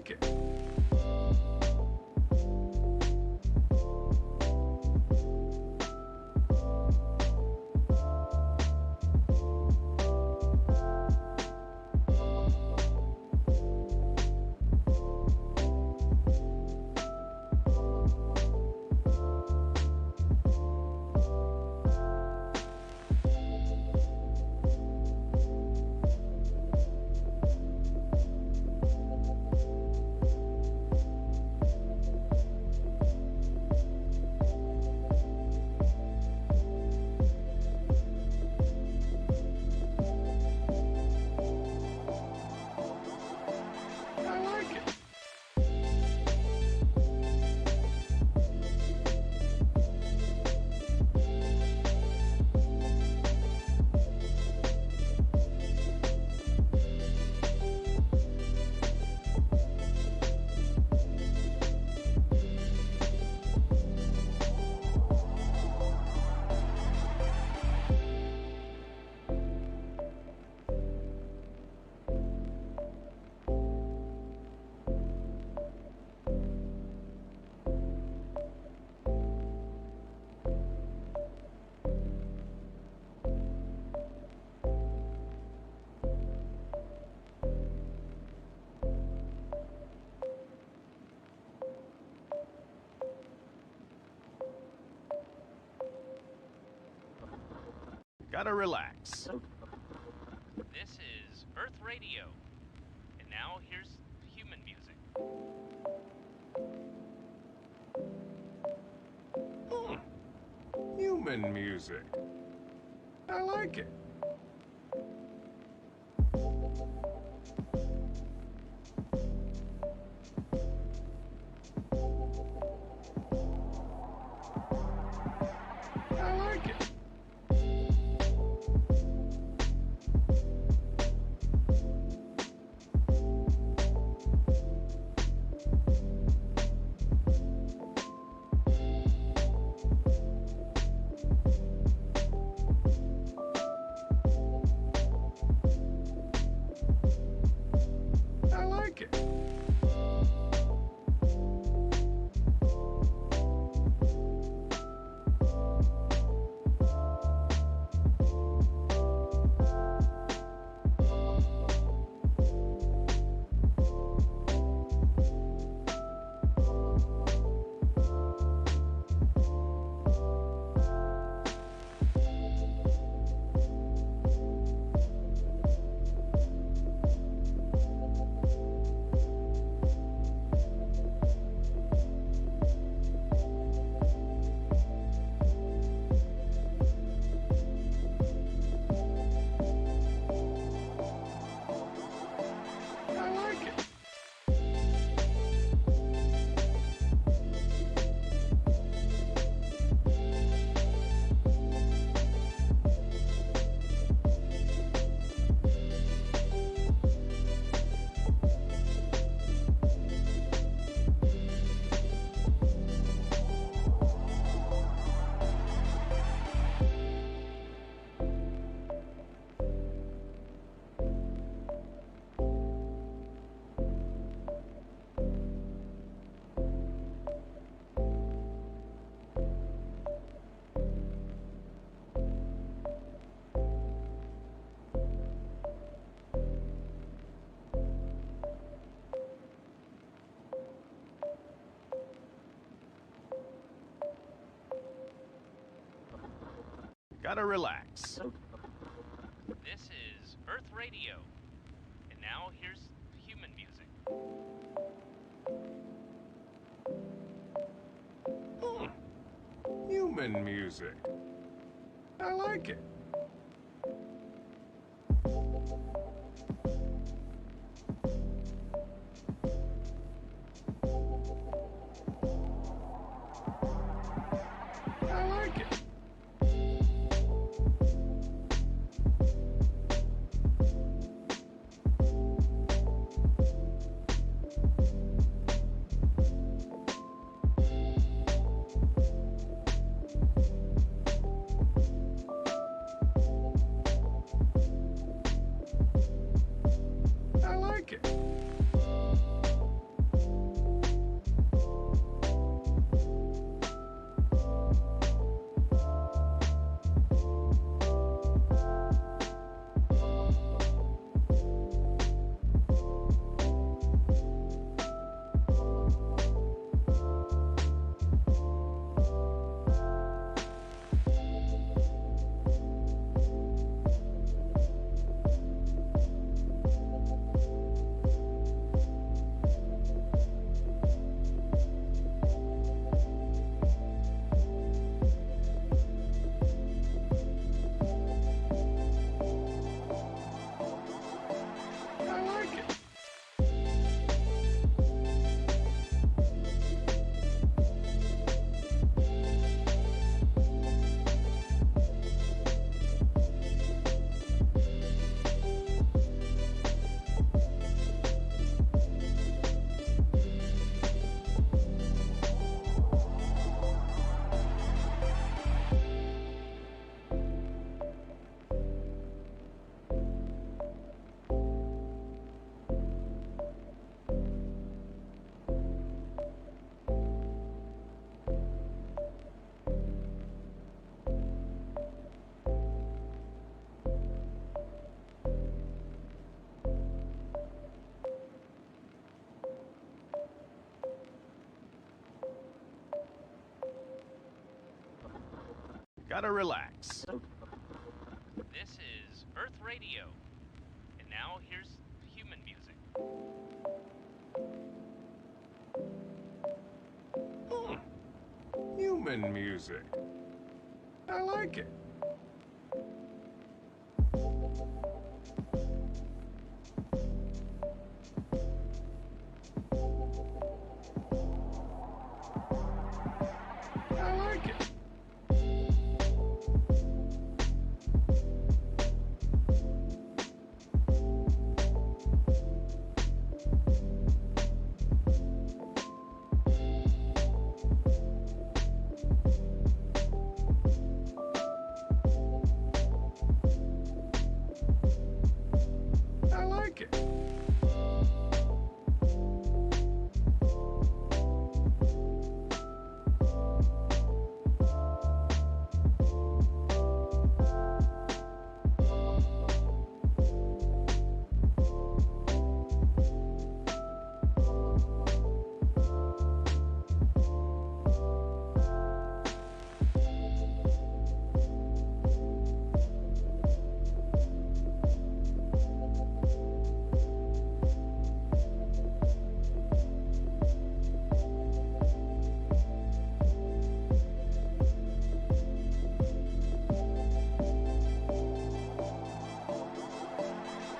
like it. I like it. Gotta relax. This is Earth Radio. And now here's human music. Human music. I like it. I like it. I like it. I like it. Gotta relax. This is Earth Radio. And now here's human music. Human music. I like it. I like it. Gotta relax. This is Earth Radio. And now here's human music. Human music. I like it. I like it. I like it.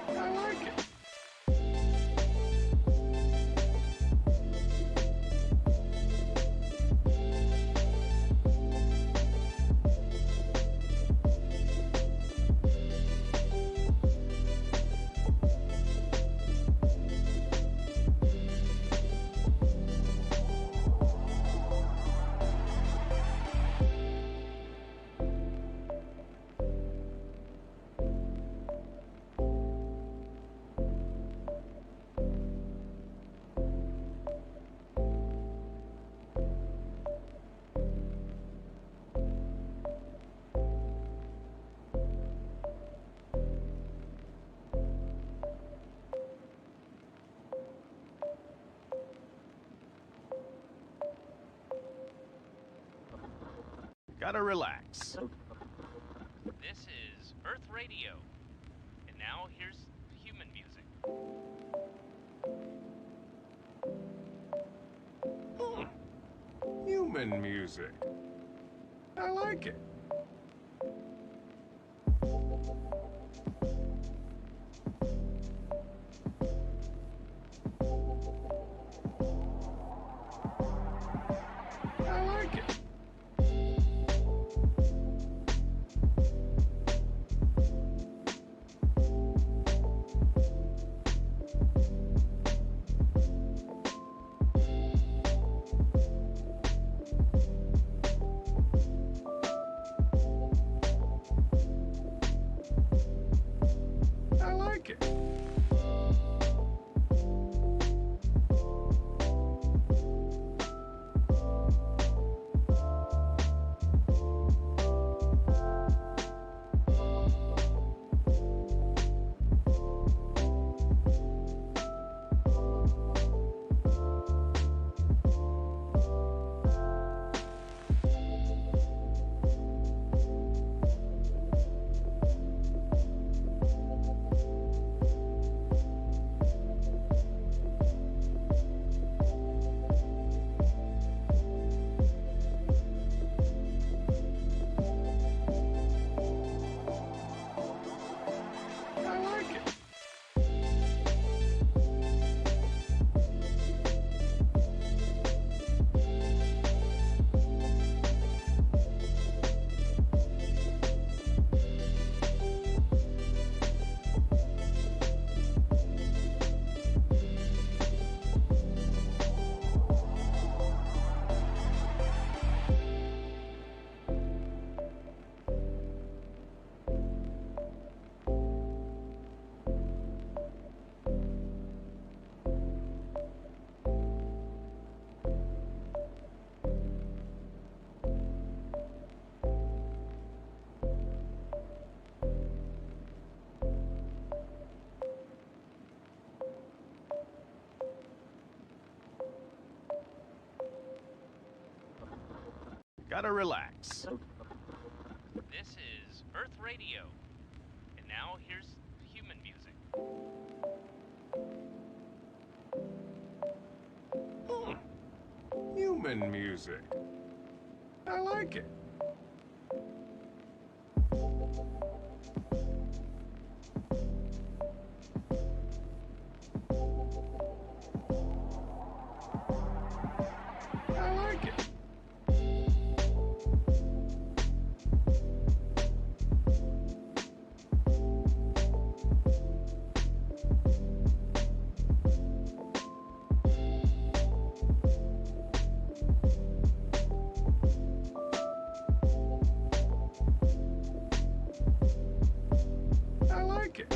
I like it. Gotta relax. This is Earth Radio. And now here's human music. Human music. I like it. I like it. I like it. I like it. Gotta relax. This is Earth Radio. And now here's human music. Human music. I like it. I like it. I like it.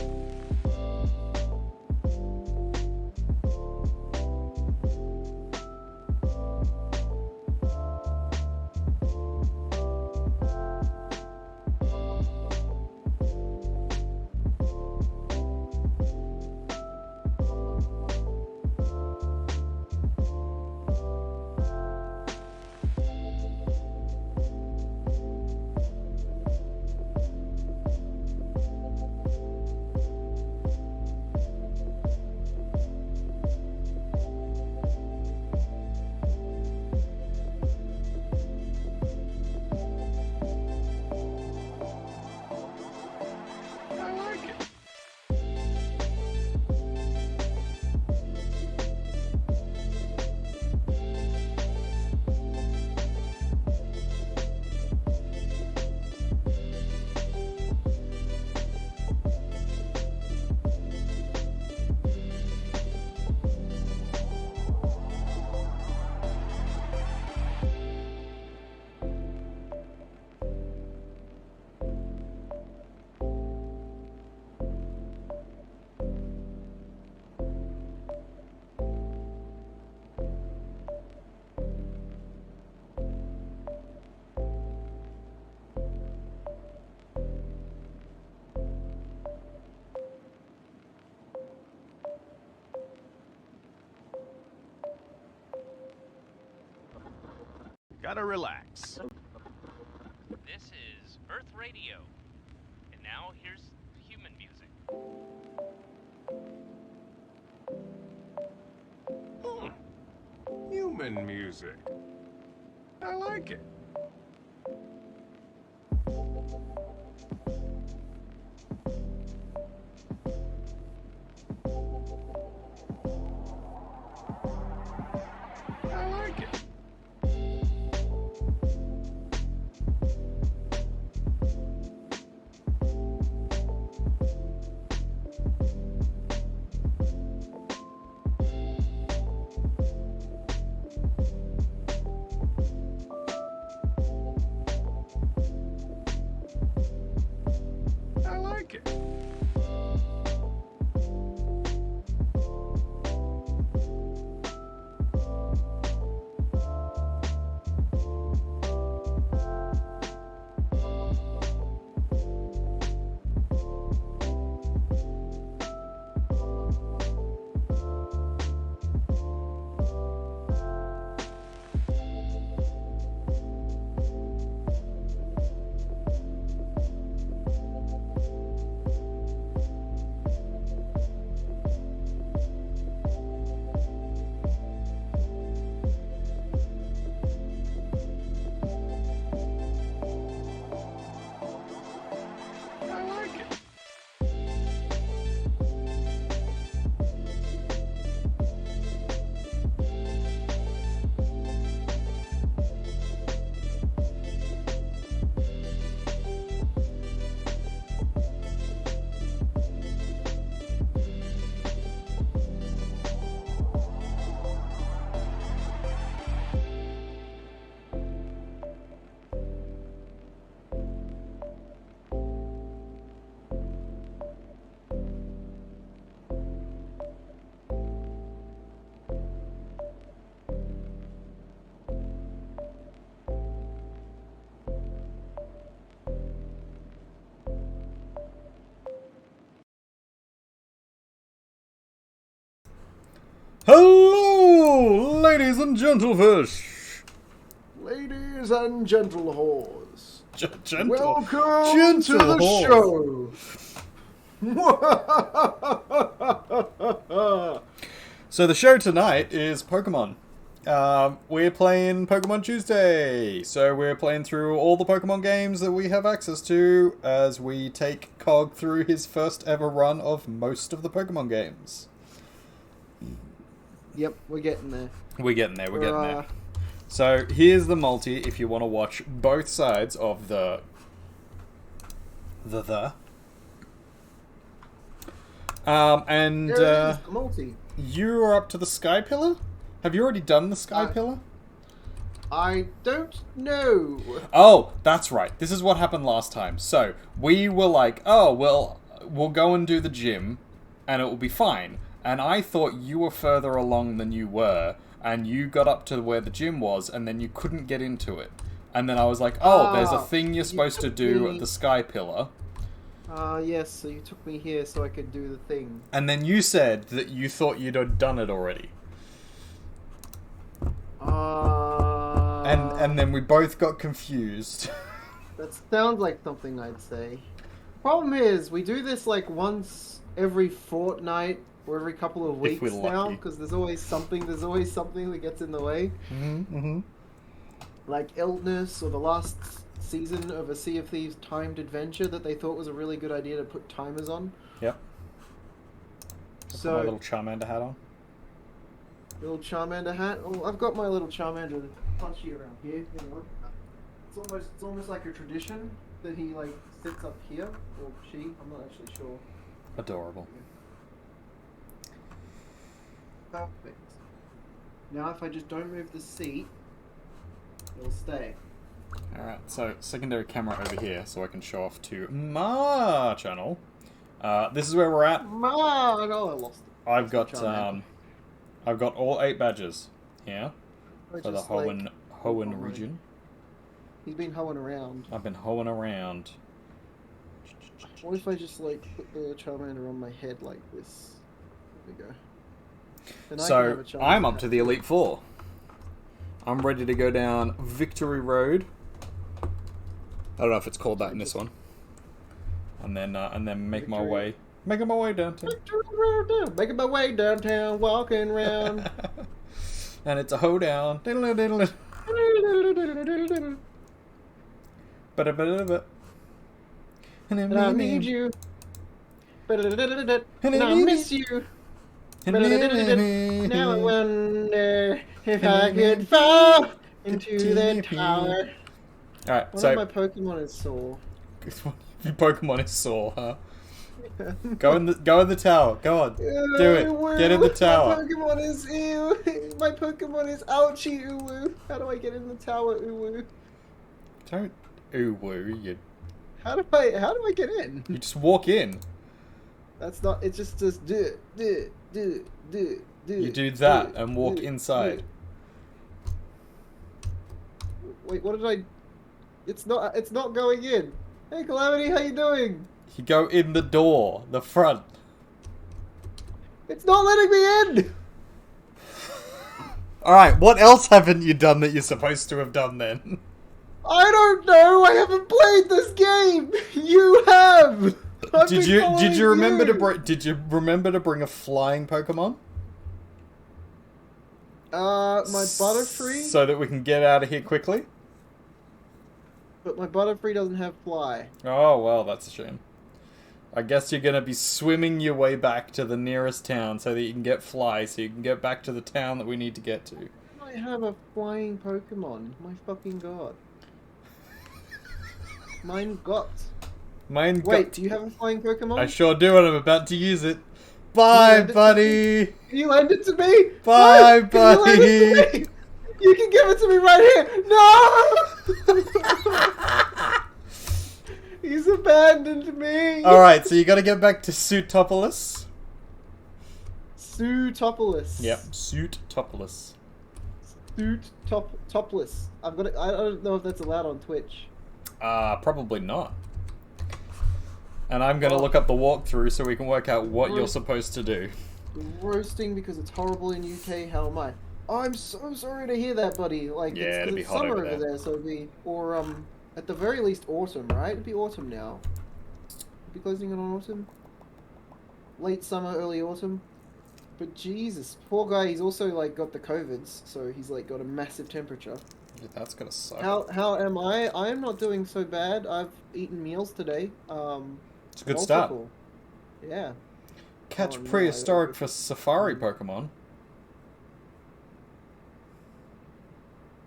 I like it. Gotta relax. This is Earth Radio. And now here's human music. Human music. I like it. I like it. I like it. I like it. Hello, ladies and gentlefish! Ladies and gentle whores, Gentle. Welcome to the show. So the show tonight is Pokemon. We're playing Pokemon Tuesday. So we're playing through all the Pokemon games that we have access to as we take Cog through his first ever run of most of the Pokemon games. Yep, we're getting there. We're getting there. So here's the multi if you want to watch both sides of the and There it is, the multi. you are up to the Sky Pillar? Have you already done the Sky Pillar? I don't know. Oh, that's right. This is what happened last time. So, we were like, oh, well, we'll go and do the gym, and it will be fine. And I thought you were further along than you were, and you got up to where the gym was, and then you couldn't get into it. And then I was like, oh, there's a thing you're supposed to do at the Sky Pillar. Yes, so you took me here so I could do the thing. And then you said that you thought you'd have done it already. And then we both got confused. That sounds like something I'd say. Problem is, we do this like once every fortnight or every couple of weeks now, because there's always something that gets in the way. Like illness, or the last season of a Sea of Thieves timed adventure that they thought was a really good idea to put timers on. Yep. So my little Charmander hat on. Little Charmander hat. Oh, I've got my little Charmander plushie around here. You know, it's almost like a tradition that he like sits up here, or she. I'm not actually sure. Adorable. Perfect. Now, if I just don't move the seat, it'll stay. Alright, so secondary camera over here, so I can show off to my channel. This is where we're at. No, I lost it. I've got all 8 badges here for the Hoenn region. He's been hoeing around. I've been hoeing around. What if I just like put the Charmander on my head like this? There we go. Then So I'm up to the Elite Four. I'm ready to go down Victory Road. I don't know if it's called that in this one. And then making my way downtown. Making my way downtown, walking around. And it's a hoedown. And I need you. And I miss you. Now I wonder if I could fall into the tower. Alright, One so of my Pokemon is sore. Your Pokemon is sore, huh? Go in the tower. Go on. Do it. Get in the tower. My Pokemon is ew. My Pokemon is ouchie uwu. How do I get in the tower, uwu? Don't uwu. You How do I get in? You just walk in. That's not. It's just do. You do that and walk inside. Wait, what did I? It's not going in. Hey, Calamity, how you doing? You go in the door, the front. It's not letting me in. Alright, what else haven't you done that you're supposed to have done then? I don't know. I haven't played this game. You have. Did you remember to bring a flying Pokemon? My Butterfree. So that we can get out of here quickly? But my Butterfree doesn't have fly. Oh, well, that's a shame. I guess you're gonna be swimming your way back to the nearest town so that you can get fly, so you can get back to the town that we need to get to. I have a flying Pokemon. My fucking god. Mine got. Wait, do you have a flying Pokemon? I sure do, and I'm about to use it. Bye, buddy! Can you lend it to me? Bye, no! buddy! Can you lend it to me? You can give it to me right here! No! He's abandoned me! Alright, so you gotta get back to Suitopolis. Suitopolis. Yep, Suitopolis. Topless. I don't know if that's allowed on Twitch. Probably not. And I'm gonna look up the walkthrough so we can work out what you're supposed to do. Roasting because it's horrible in UK. How am I? Oh, I'm so sorry to hear that, buddy. Like, Yeah, it'd be it's hot summer over over there, so it'd be At the very least, autumn, right? It'd be autumn now. It'd be closing in on autumn. Late summer, early autumn. But Jesus, poor guy, he's also, like, got the COVIDs, so he's, like, got a massive temperature. Yeah, that's gonna suck. How am I? I am not doing so bad. I've eaten meals today. It's a good start. multiple. Yeah. Catch Oh, no, prehistoric for safari Pokemon.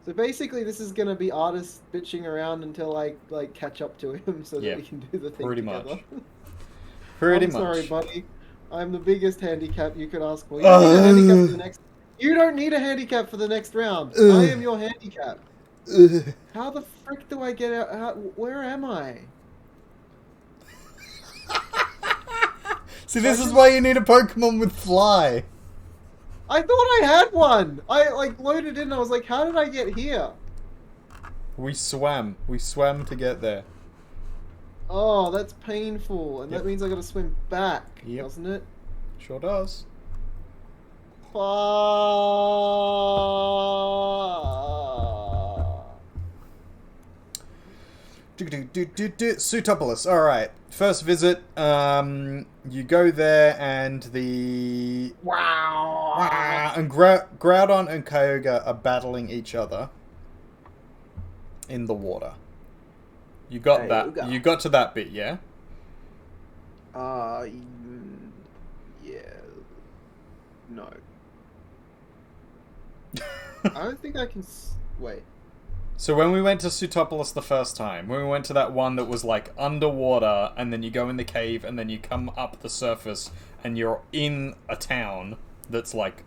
So basically, this is gonna be artists bitching around until I like catch up to him, so Yeah, that we can do the thing pretty together. much. Pretty I'm much. sorry, buddy. I'm the biggest handicap you could ask for. You don't need a handicap for the next. You don't need a handicap for the next round. I am your handicap. How the frick do I get out? Where am I? See, this is why you need a Pokemon with Fly. I thought I had one. I like loaded in. I was like, how did I get here? We swam. We swam to get there. Oh, that's painful, and Yep. that means I got to swim back, Yep. doesn't it? Sure does. Fuck. Sutopolis. Alright. First visit, you go there and the... Wow. And Groudon and Kyogre are battling each other in the water. You got that. Kyogre. You got to that bit, yeah? Yeah. No. I don't think I can. Wait. So when we went to Sutopolis the first time, when we went to that one that was like underwater, and then you go in the cave, and then you come up the surface, and you're in a town that's like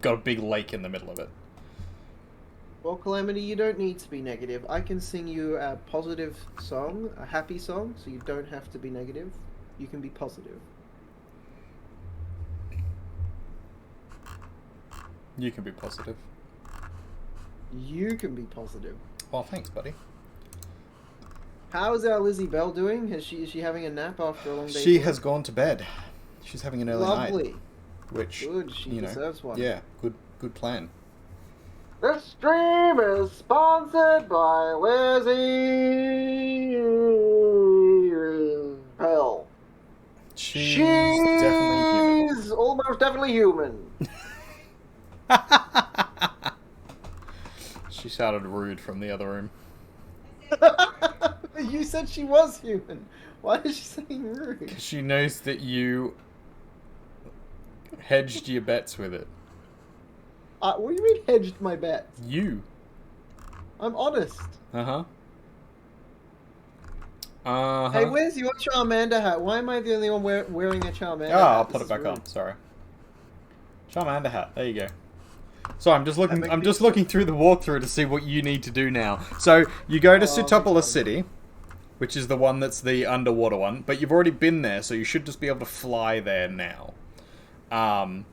got a big lake in the middle of it. Well, Calamity, you don't need to be negative. I can sing you a positive song, a happy song, so you don't have to be negative. You can be positive. You can be positive. You can be positive. Well, thanks, buddy. How's our Lizzie Bell doing? Is she having a nap after a long day? She of has work? gone to bed. She's having an early night. Lovely. Which, Good. She you know, deserves one. yeah, good plan. This stream is sponsored by Lizzie Bell. She's definitely She's almost definitely human. human. She sounded rude from the other room. You said she was human. Why is she saying rude? Because she knows that you hedged your bets with it. What do you mean hedged my bets? You. I'm honest. Uh-huh. Uh-huh. Hey, where's your Charmander hat? Why am I the only one wearing a Charmander hat? I'll put This it back is rude. on. Sorry. Charmander hat. There you go. So I'm just looking. That I'm makes just me- looking through the walkthrough to see what you need to do now. So you go to Oh, Sutopolis makes City, which is the one that's the underwater one. But you've already been there, so you should just be able to fly there now. I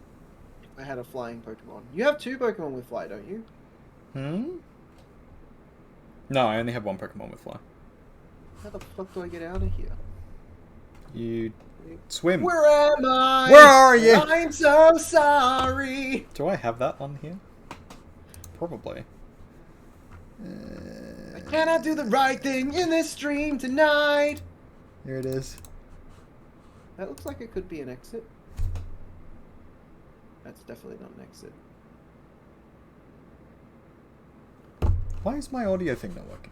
had a flying Pokemon. You have 2 Pokemon with fly, don't you? No, I only have one Pokemon with fly. How the fuck do I get out of here? You swim. Where am I? Where are you? I'm so sorry. Do I have that on here? Probably. I cannot do the right thing in this stream tonight. Here it is. That looks like it could be an exit. That's definitely not an exit. Why is my audio thing not working?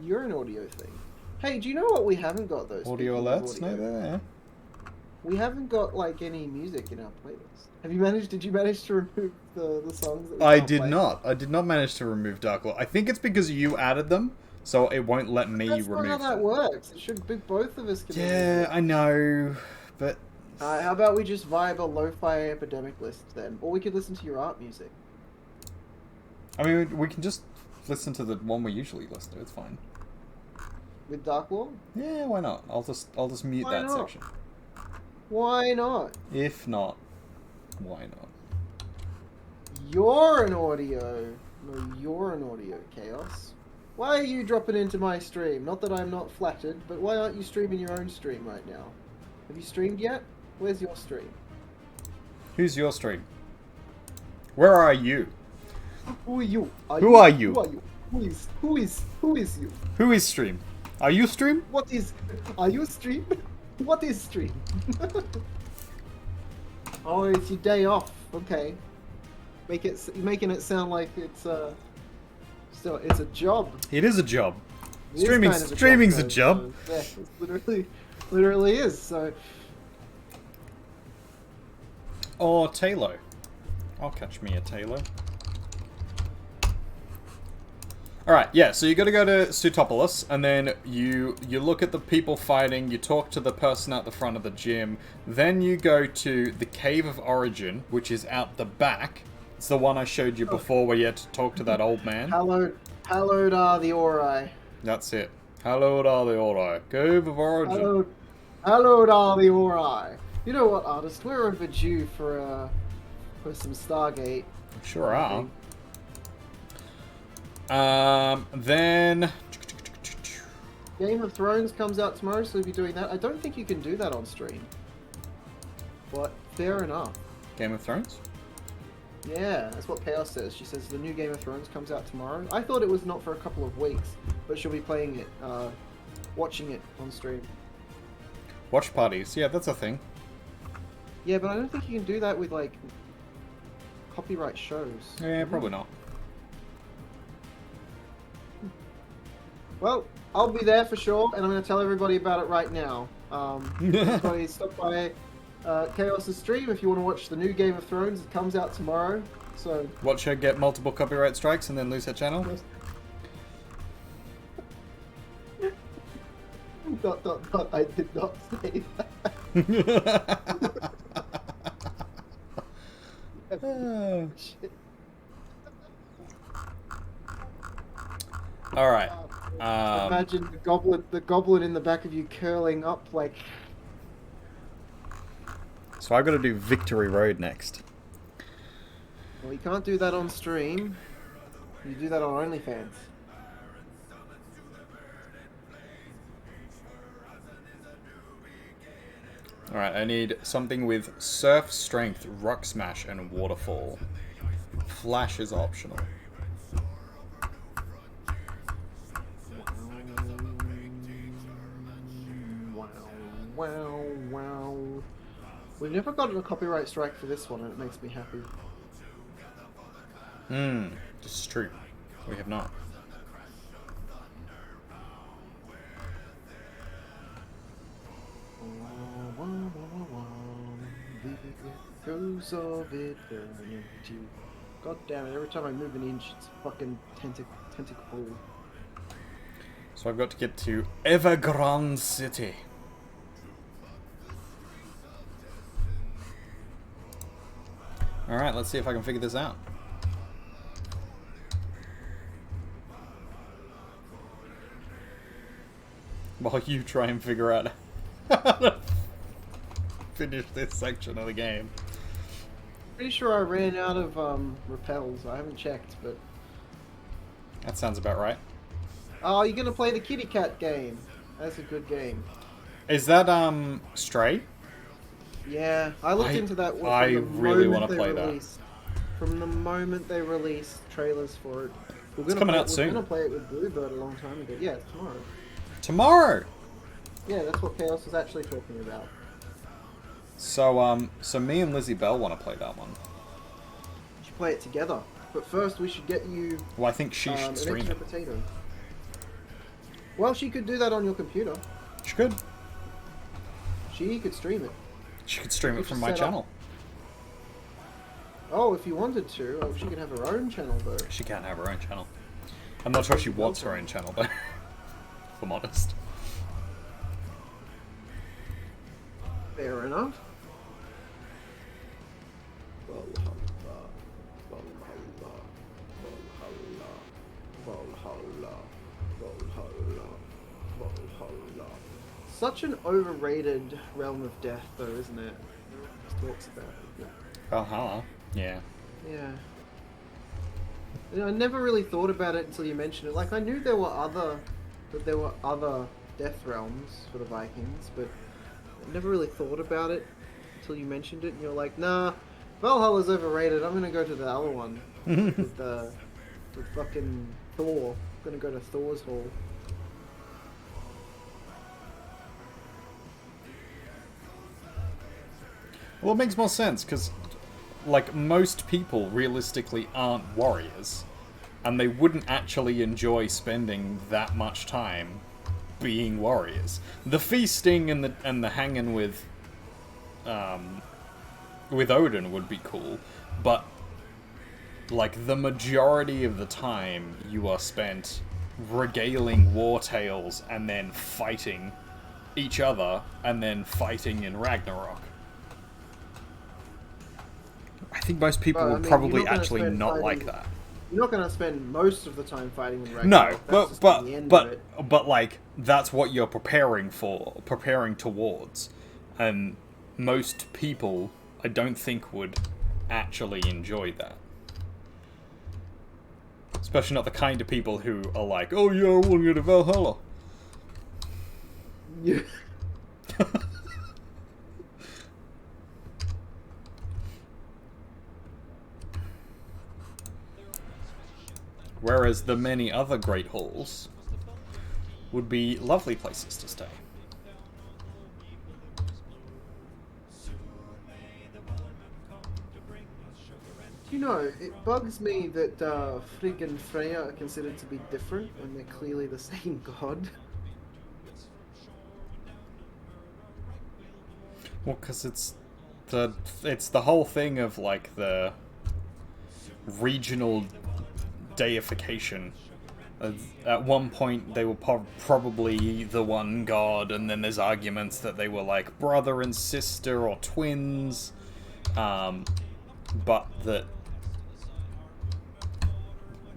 You're an audio thing. Hey, do you know what we haven't got though? Audio speaking of alerts? audio? No, they're there. We haven't got like any music in our playlist. Did you manage to remove the songs that we I can't did play? not. I did not manage to remove Dark Lord. I think it's because you added them, so it won't let me That's remove not how that them. works. It should be both of us can Yeah, I know, but how about we just vibe a lo-fi epidemic list then? Or we could listen to your art music. I mean, we can just listen to the one we usually listen to. It's fine. With Dark Law? Yeah, why not? I'll just mute Why that not? section. Why not? If not, why not? You're an audio. No, you're an audio, Chaos. Why are you dropping into my stream? Not that I'm not flattered, but why aren't you streaming your own stream right now? Have you streamed yet? Where's your stream? Who's your stream? Where are you? Who are you? Who are you? Who are you? Who is you? Who is stream? Are you stream? What is? Are you stream? What is stream? Oh, it's your day off. Okay. Making it sound like it's still it's a job. It is a job. It is kind of a Streaming's a though, job. so, yeah, it literally is. So. Or Taylor. I'll catch me a Taylor. Alright, yeah, so you gotta go to Sutopolis, and then you look at the people fighting, you talk to the person at the front of the gym, then you go to the Cave of Origin, which is out the back. It's the one I showed you before where you had to talk to that old man. Hallowed are the Ori. That's it. Hallowed are the Ori. Cave of Origin. Hallowed are the Ori. You know what, artist? We're overdue for some Stargate. Sure are. Then Game of Thrones comes out tomorrow, so we'll be doing that. I don't think you can do that on stream. But fair enough. Game of Thrones? Yeah, that's what Chaos says. She says the new Game of Thrones comes out tomorrow. I thought it was not for a couple of weeks, but she'll be playing it, watching it on stream. Watch parties. Yeah, that's a thing. Yeah, but I don't think you can do that with, like, copyright shows. Yeah, probably not. Well, I'll be there for sure, and I'm going to tell everybody about it right now. Everybody stop by Chaos's stream if you want to watch the new Game of Thrones. It comes out tomorrow, so... Watch her get multiple copyright strikes and then lose her channel? I did not say that. Oh. Alright. Imagine the goblin in the back of you curling up like... So I've got to do Victory Road next. Well, you can't do that on stream. You do that on OnlyFans. Alright, I need something with Surf, Strength, Rock Smash, and Waterfall. Flash is optional. Wow. We've never gotten a copyright strike for this one, and it makes me happy. This is true. We have not. Goes of it, God damn it, every time I move an inch, it's fucking tentacle. So I've got to get to Evergrande City. Alright, let's see if I can figure this out. While you try and figure out how to finish this section of the game. Pretty sure I ran out of repels. I haven't checked, but... That sounds about right. Oh, you're gonna play the kitty cat game. That's a good game. Is that, Stray? Yeah, I looked into that one. I really want to play that. From the moment they released trailers for it. It's coming out soon. We're gonna play it with Bluebird a long time ago. Yeah, it's tomorrow. Tomorrow! Yeah, that's what Chaos was actually talking about. So, so me and Lizzie Bell want to play that one. We should play it together. But first, we should get you... Well, I think she should an stream extra it. potato. Well, she could do that on your computer. She could. She could stream it. She could stream it Just from my set up- channel. Oh, if you wanted to. Oh, she could have her own channel, though. She can't have her own channel. I'm not sure she wants her own channel, though. If I'm honest. Fair enough. Such an overrated realm of death, though, isn't it? Everyone just talks about it. Valhalla. Yeah. Yeah. You know, I never really thought about it until you mentioned it. Like, I knew there were other death realms for the Vikings, but I never really thought about it until you mentioned it. And you're like, nah, Valhalla's overrated. I'm gonna go to the other one with fucking Thor. I'm gonna go to Thor's Hall. Well, it makes more sense, because, like, most people realistically aren't warriors, and they wouldn't actually enjoy spending that much time being warriors. The feasting and the hanging with Odin would be cool, but, like, the majority of the time you are spent regaling war tales and then fighting each other and then fighting in Ragnarok. I think most people But, I would mean, probably you're not gonna actually spend not fighting- like that. You're not gonna spend most of the time fighting in Ragnarok. No, That's just the end of it. but like that's what you're preparing for, preparing towards, and most people I don't think would actually enjoy that. Especially not the kind of people who are like, oh yeah, I want to go to Valhalla. Yeah. Whereas the many other great halls would be lovely places to stay. You know, it bugs me that Frigg and Freya are considered to be different when they're clearly the same god. Well, because it's the whole thing of like the regional deification. At one point, they were probably the one god, and then there's arguments that they were like brother and sister or twins, but that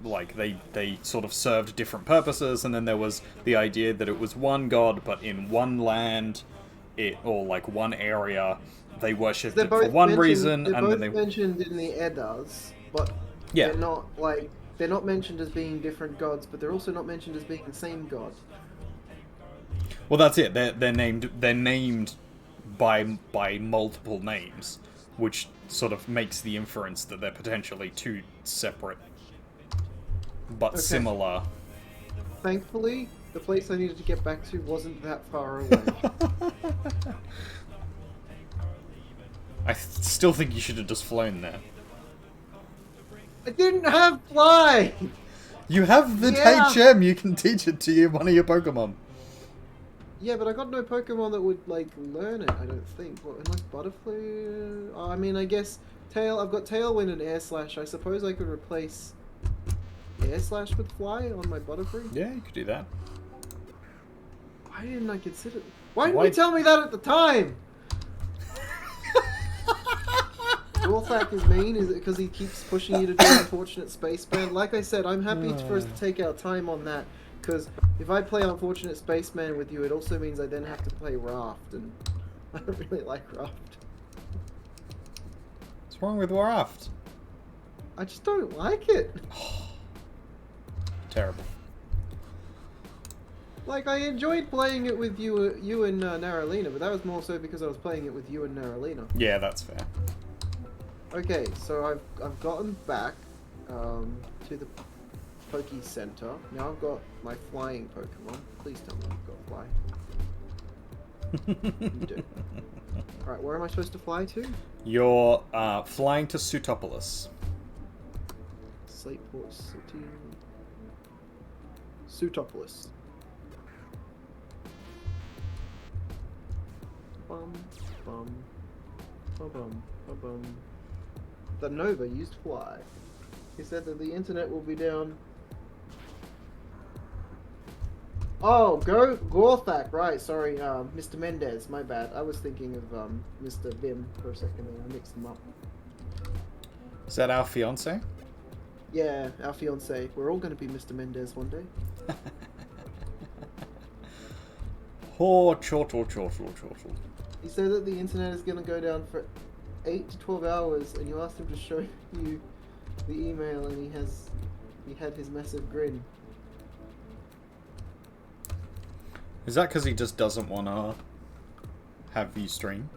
like they sort of served different purposes, and then there was the idea that it was one god, but in one land, or like one area, they worshipped it for one reason, they're and both then they mentioned in the Eddas, but yeah. they're not mentioned as being different gods, but they're also not mentioned as being the same god. Well, that's it. They're named by multiple names, which sort of makes the inference that they're potentially two separate but similar. Thankfully, the place I needed to get back to wasn't that far away. I still think you should have just flown there. I didn't have fly! You have the Yeah. HM. You can teach it to one of your Pokemon. Yeah, but I got no Pokemon that would, like, learn it, I don't think. Well, unless Butterfly... I mean, I guess I've got Tailwind and Air Slash. I suppose I could replace Air Slash with Fly on my Butterfree? Yeah, you could do that. Why didn't I consider... Why didn't you tell me that at the time? Gorthak is mean? Is it because he keeps pushing you to do Unfortunate Spaceman? Like I said, I'm happy for us to take our time on that, because if I play Unfortunate Spaceman with you, it also means I then have to play Raft, and I don't really like Raft. What's wrong with Raft? I just don't like it. Terrible. Like, I enjoyed playing it with you and Naralina, but that was more so because I was playing it with you and Naralina. Yeah, that's fair. Okay, so I've gotten back to the Poke Center. Now I've got my flying Pokemon. Please tell me I've got fly. You do. Alright, where am I supposed to fly to? You're flying to Sutopolis. Slateport City. Sutopolis. Bum, bum, bum, bum, bum, bum. The Nova used fly. He said that the internet will be down. Oh, Gorthak, right, sorry, Mr. Mendez, my bad. I was thinking of Mr. Vim for a second and I mixed them up. Is that our fiance? Yeah, our fiance. We're all going to be Mr. Mendez one day. Oh, chortle, chortle, chortle. He said that the internet is going to go down for 8 to 12 hours, and you asked him to show you the email, and he had his massive grin. Is that because he just doesn't want to have you stream?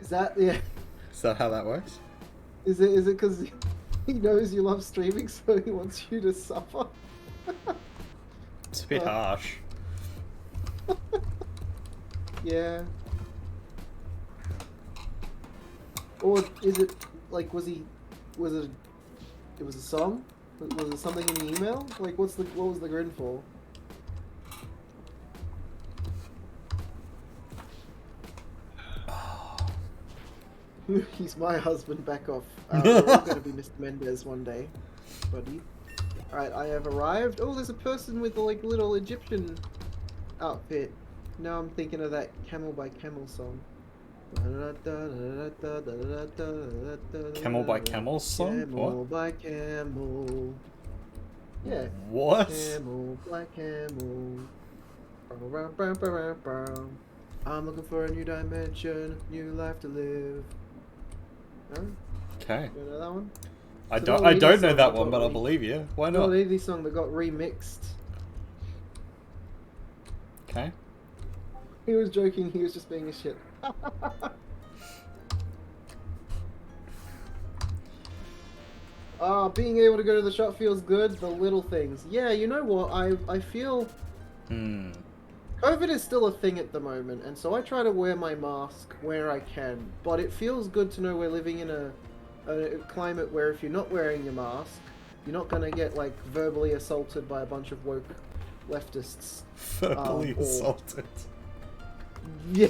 Is that, yeah, Is that how that works? is it because He knows you love streaming, so he wants you to suffer. It's a bit harsh. Yeah. Or is it like was it a song? Was it something in the email? Like what was the grin for? He's my husband, back off. We're all going to be Mr. Mendez one day, buddy. Alright, I have arrived. Oh, there's a person with a like little Egyptian outfit. Now I'm thinking of that Camel by Camel song. Camel by Camel song? Camel What? by Camel. Yeah. What? Camel by Camel. I'm looking for a new dimension, new life to live. Huh? Okay. You know that one? I It's don't an I old don't Eddie know song that that one, got but I re- believe you. Why An not? old Eddie song that got remixed. Okay. He was joking, he was just being a shit. Being able to go to the shop feels good, the little things. Yeah, you know what, I feel COVID is still a thing at the moment, and so I try to wear my mask where I can, but it feels good to know we're living in a climate where if you're not wearing your mask, you're not gonna get like verbally assaulted by a bunch of woke leftists. Verbally or- assaulted. Yeah.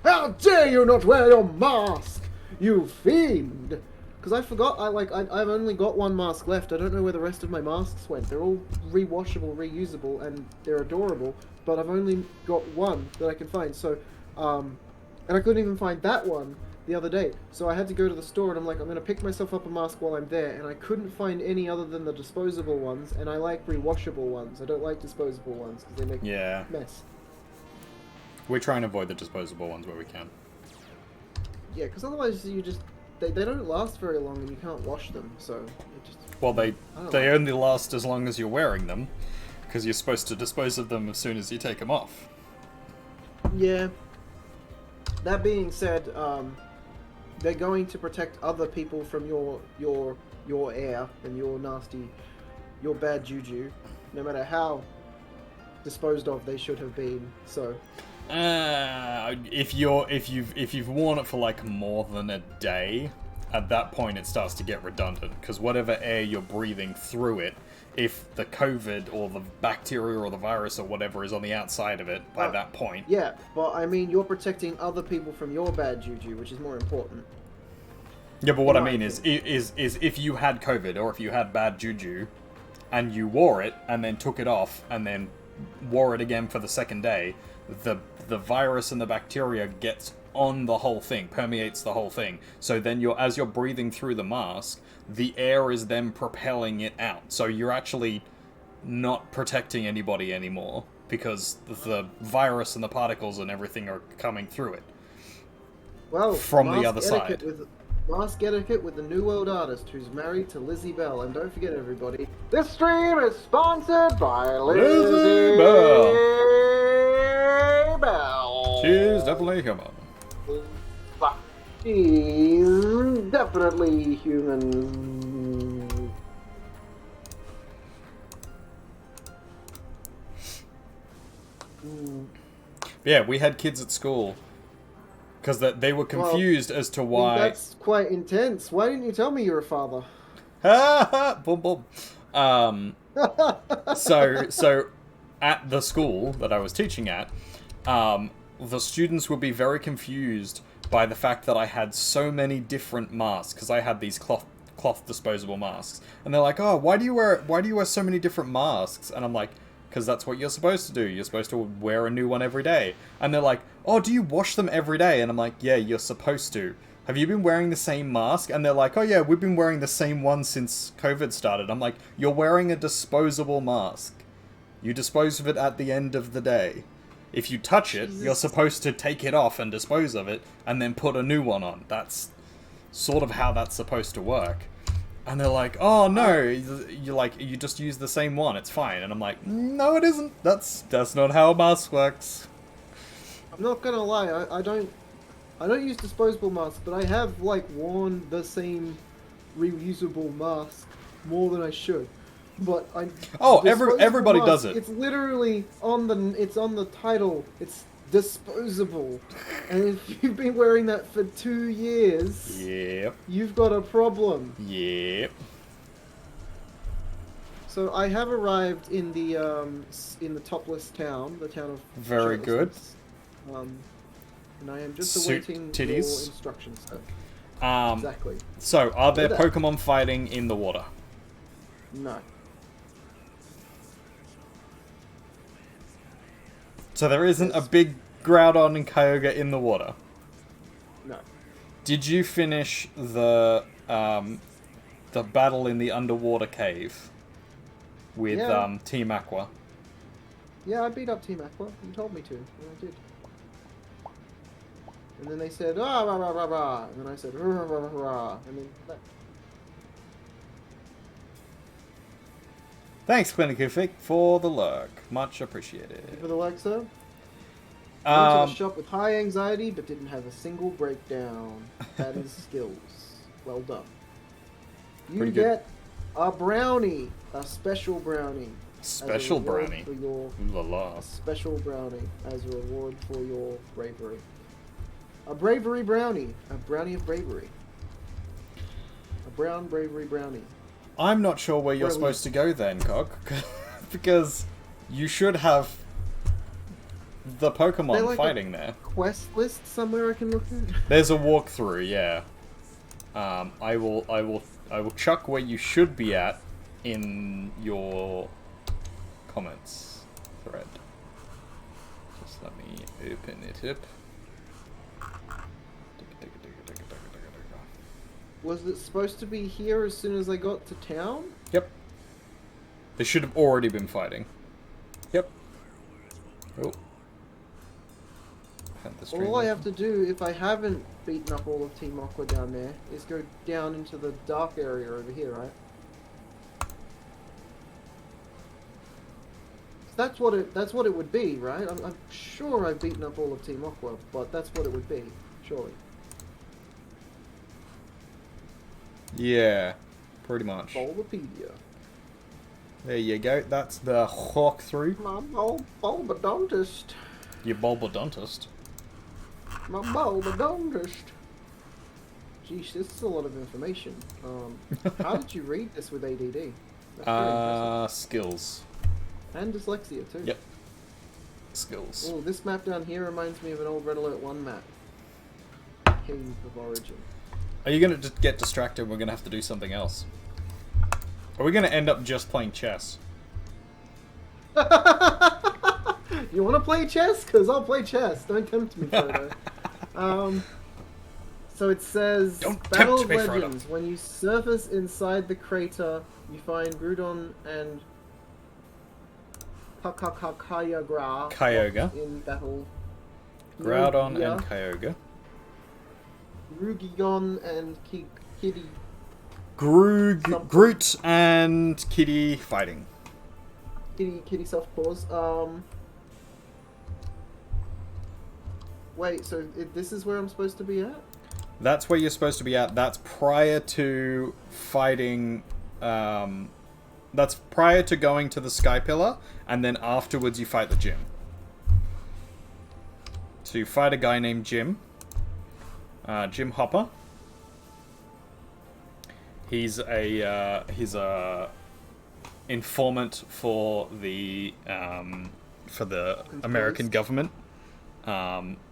How dare you not wear your mask, you fiend! Because I forgot, I've only got one mask left. I don't know where the rest of my masks went. They're all rewashable, reusable, and they're adorable. But I've only got one that I can find. So, and I couldn't even find that one the other day. So I had to go to the store, and I'm like, I'm gonna pick myself up a mask while I'm there. And I couldn't find any other than the disposable ones. And I like rewashable ones. I don't like disposable ones because they make Yeah. mess. We're trying to avoid the disposable ones where we can. Yeah, because otherwise you just they don't last very long, and you can't wash them. So it just Well, they I don't they like only last as long as you're wearing them, because you're supposed to dispose of them as soon as you take them off. Yeah. That being said, they're going to protect other people from your air and your bad juju, no matter how disposed of they should have been. So If you've worn it for like more than a day, at that point it starts to get redundant, because whatever air you're breathing through it, if the COVID or the bacteria or the virus or whatever is on the outside of it by that point. yeah, but I mean you're protecting other people from your bad juju, which is more important. Yeah, but what I Right. mean is if you had COVID or if you had bad juju, and you wore it and then took it off and then wore it again for the second day, the virus and the bacteria gets on the whole thing, permeates the whole thing. So then as you're breathing through the mask, the air is then propelling it out. So you're actually not protecting anybody anymore, because the virus and the particles and everything are coming through it. Well, From the mask other etiquette side. Mask etiquette with the New World Artist, who's married to Lizzie Bell. And don't forget, everybody, this stream is sponsored by Lizzie Bell. Bell. She's definitely human. She's definitely human. Yeah, we had kids at school because they were confused as to why. That's quite intense. Why didn't you tell me you're a father? Boom boom. So at the school that I was teaching at, the students would be very confused by the fact that I had so many different masks, because I had these cloth disposable masks, and they're like, "Oh, why do you wear so many different masks?" And I'm like, "Because that's what you're supposed to do. You're supposed to wear a new one every day." And they're like, "Oh, do you wash them every day?" And I'm like, "Yeah, you're supposed to. Have you been wearing the same mask?" And they're like, "Oh yeah, we've been wearing the same one since COVID started." I'm like, "You're wearing a disposable mask. You dispose of it at the end of the day. If you touch it, you're supposed to take it off and dispose of it, and then put a new one on. That's sort of how that's supposed to work." And they're like, "Oh no, you just use the same one. It's fine." And I'm like, "No, it isn't. That's not how a mask works." I'm not gonna lie, I don't use disposable masks, but I have like worn the same reusable mask more than I should. But I. Oh, disposable everybody mask, does it. It's literally on the title. It's disposable, and if you've been wearing that for 2 years, Yep. you've got a problem. Yep. So I have arrived in the topless town, the town of Very good. shirtlessness. And I am just Suit awaiting titties. your instructions, sir. Exactly. So, are there Look at that. Pokemon fighting in the water? No. So there isn't a Yes. big Groudon and Kyogre in the water. No. Did you finish the battle in the underwater cave with Yeah. Team Aqua? Yeah, I beat up Team Aqua. You told me to, and I did. And then they said, ah, rah, rah, rah, rah. And then I said, rah, rah, rah, rah. And then that. Thanks, Clinicufik, for the lurk. Much appreciated. For the like, sir. I went to Um, the shop with high anxiety, but didn't have a single breakdown. That is skills. Well done. You Pretty good. get a brownie, a special brownie. special as a reward brownie. For your Ooh la la. a special brownie as a reward for your bravery. A bravery brownie. A brownie of bravery. A brown bravery brownie. I'm not sure where you're Where are we? supposed to go then, Cog. Because you should have the Pokemon They're like fighting there. Quest list somewhere I can look at? There's a walkthrough, yeah. I will chuck where you should be at in your comments thread. Just let me open it up. Was it supposed to be here as soon as I got to town? Yep. They should have already been fighting. Yep. Oh. Had the stream All I open. have to do, if I haven't beaten up all of Team Aqua down there, is go down into the dark area over here, right? That's what it would be, right? I'm sure I've beaten up all of Team Aqua, but that's what it would be, surely. Yeah, pretty much. Bulbapedia. There you go. That's the walkthrough. My bulbadontist. Your Bulbadontist. My bulbadontist. Geesh, this is a lot of information. How did you read this with ADD? That's pretty impressive. Skills. And dyslexia too. Yep. Skills. Oh, this map down here reminds me of an old Red Alert 1 map. Cave of Origin. Are you gonna just get distracted? We're gonna have to do something else. Are we gonna end up just playing chess? You want to play chess? Because I'll play chess. Don't tempt me, Frodo. So it says, Don't Battle tempt of me, Frodo. Legends. When you surface inside the crater, you find Groudon and Kyogre. in battle. Groudon Lugia, and Kyogre. Rugigon and Kitty. Groot and Kitty fighting. Kitty soft paws. Wait, so this is where I'm supposed to be at? That's where you're supposed to be at. That's prior to fighting. That's prior to going to the Sky Pillar, and then afterwards you fight the gym. So you fight a guy named Jim. Jim Hopper. He's a informant for the American government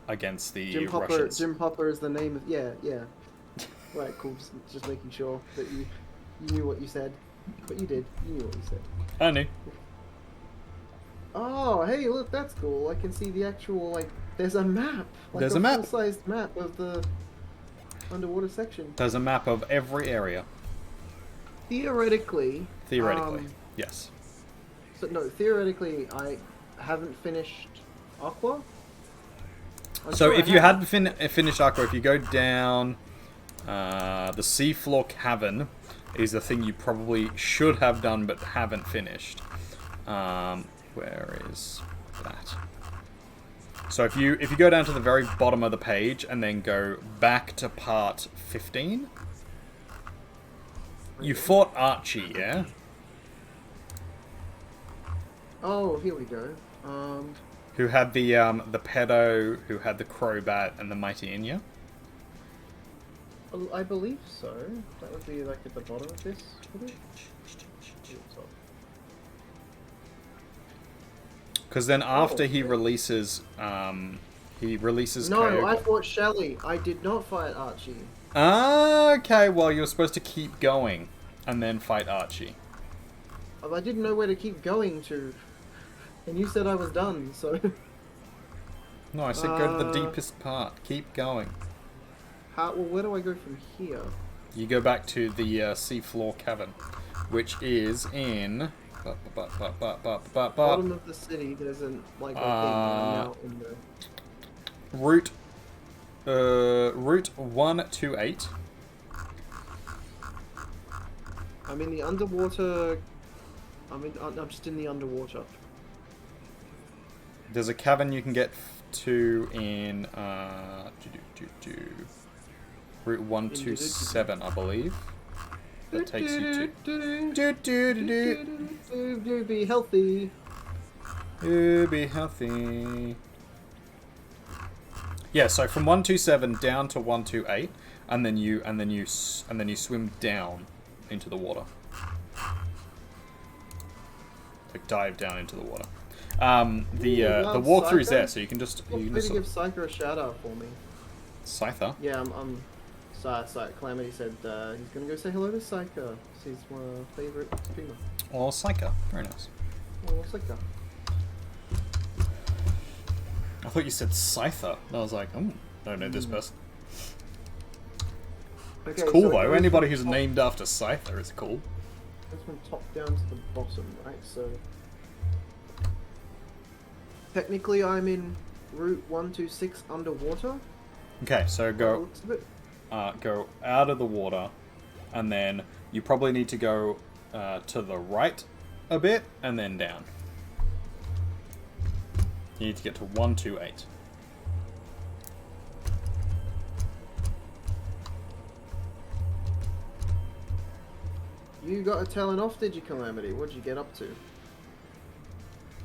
against the Russians. Jim Hopper is the name of yeah. Right, cool. Just making sure that you knew what you said, but you did. You knew what you said. I knew. Oh, hey, look, that's cool. I can see the actual There's a map. There's a map. Full-sized map of the underwater section. There's a map of every area. Theoretically. Yes. So no, theoretically, I haven't finished Aqua. So if you hadn't finished Aqua, if you go down, the seafloor cavern is the thing you probably should have done but haven't finished. Where is that? So if you go down to the very bottom of the page and then go back to part 15, you fought Archie, yeah? Oh, here we go. Who had the pedo, who had the crowbat, and the mighty Inya? I believe so. That would be like at the bottom of this, would it? Because then after he releases No, Kyogre. I fought Shelly. I did not fight Archie. Okay, well, you were supposed to keep going and then fight Archie. I didn't know where to keep going to. And you said I was done, so... No, I said go to the deepest part. Keep going. Well, where do I go from here? You go back to the seafloor cavern, which is in... Bottom of the city, there's an, like, a thing now in the... Route 128. I'm in the underwater... I'm just in the underwater. There's a cavern you can get to in Route 127, I believe. That takes you to Be healthy. Be healthy. Yeah, so from 127 down to 128, and then you swim down into the water. Like dive down into the water. The walkthrough's there, so you can just Feel free to give Psycho a shout out for me. Scyther. Yeah, Calamity said he's gonna go say hello to Psycho. She's my favorite streamer. Or Psycho. Very nice. Oh, Psycho. I thought you said Scyther. I was like, oh, I don't know this person. Okay, It's cool so though. Anybody who's named after Scyther is cool. Goes from top down to the bottom, right? So technically, I'm in Route 126 underwater. Okay, so go Looks a bit. go out of the water, and then you probably need to go to the right a bit, and then down. You need to get to 128. You got a telling off, did you, Calamity? What'd you get up to?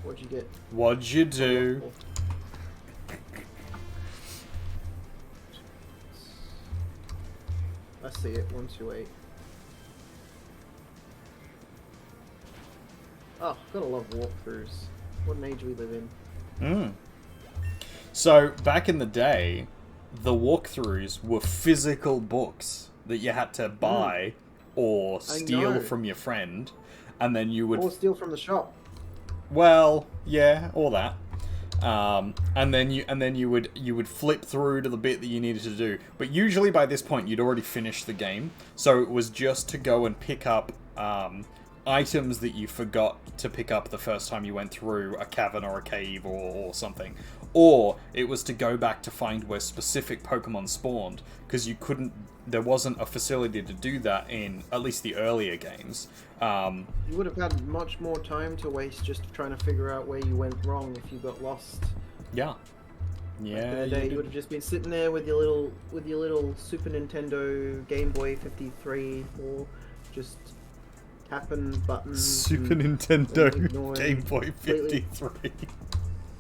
What'd you get? What'd you do? I see it, 128. Oh, gotta love walkthroughs. What an age we live in. So, back in the day, the walkthroughs were physical books that you had to buy or steal from your friend, and then you would... Or steal from the shop. Well, yeah, all that. And then you would flip through to the bit that you needed to do. But usually by this point you'd already finished the game, so it was just to go and pick up items that you forgot to pick up the first time you went through a cavern or a cave or something. Or it was to go back to find where specific Pokemon spawned, because there wasn't a facility to do that in at least the earlier games. You would have had much more time to waste just trying to figure out where you went wrong if you got lost. Yeah. Yeah. Back in the day, you would have just been sitting there with your little Super Nintendo Game Boy 53, or just tapping buttons. Super Nintendo Game Boy 53.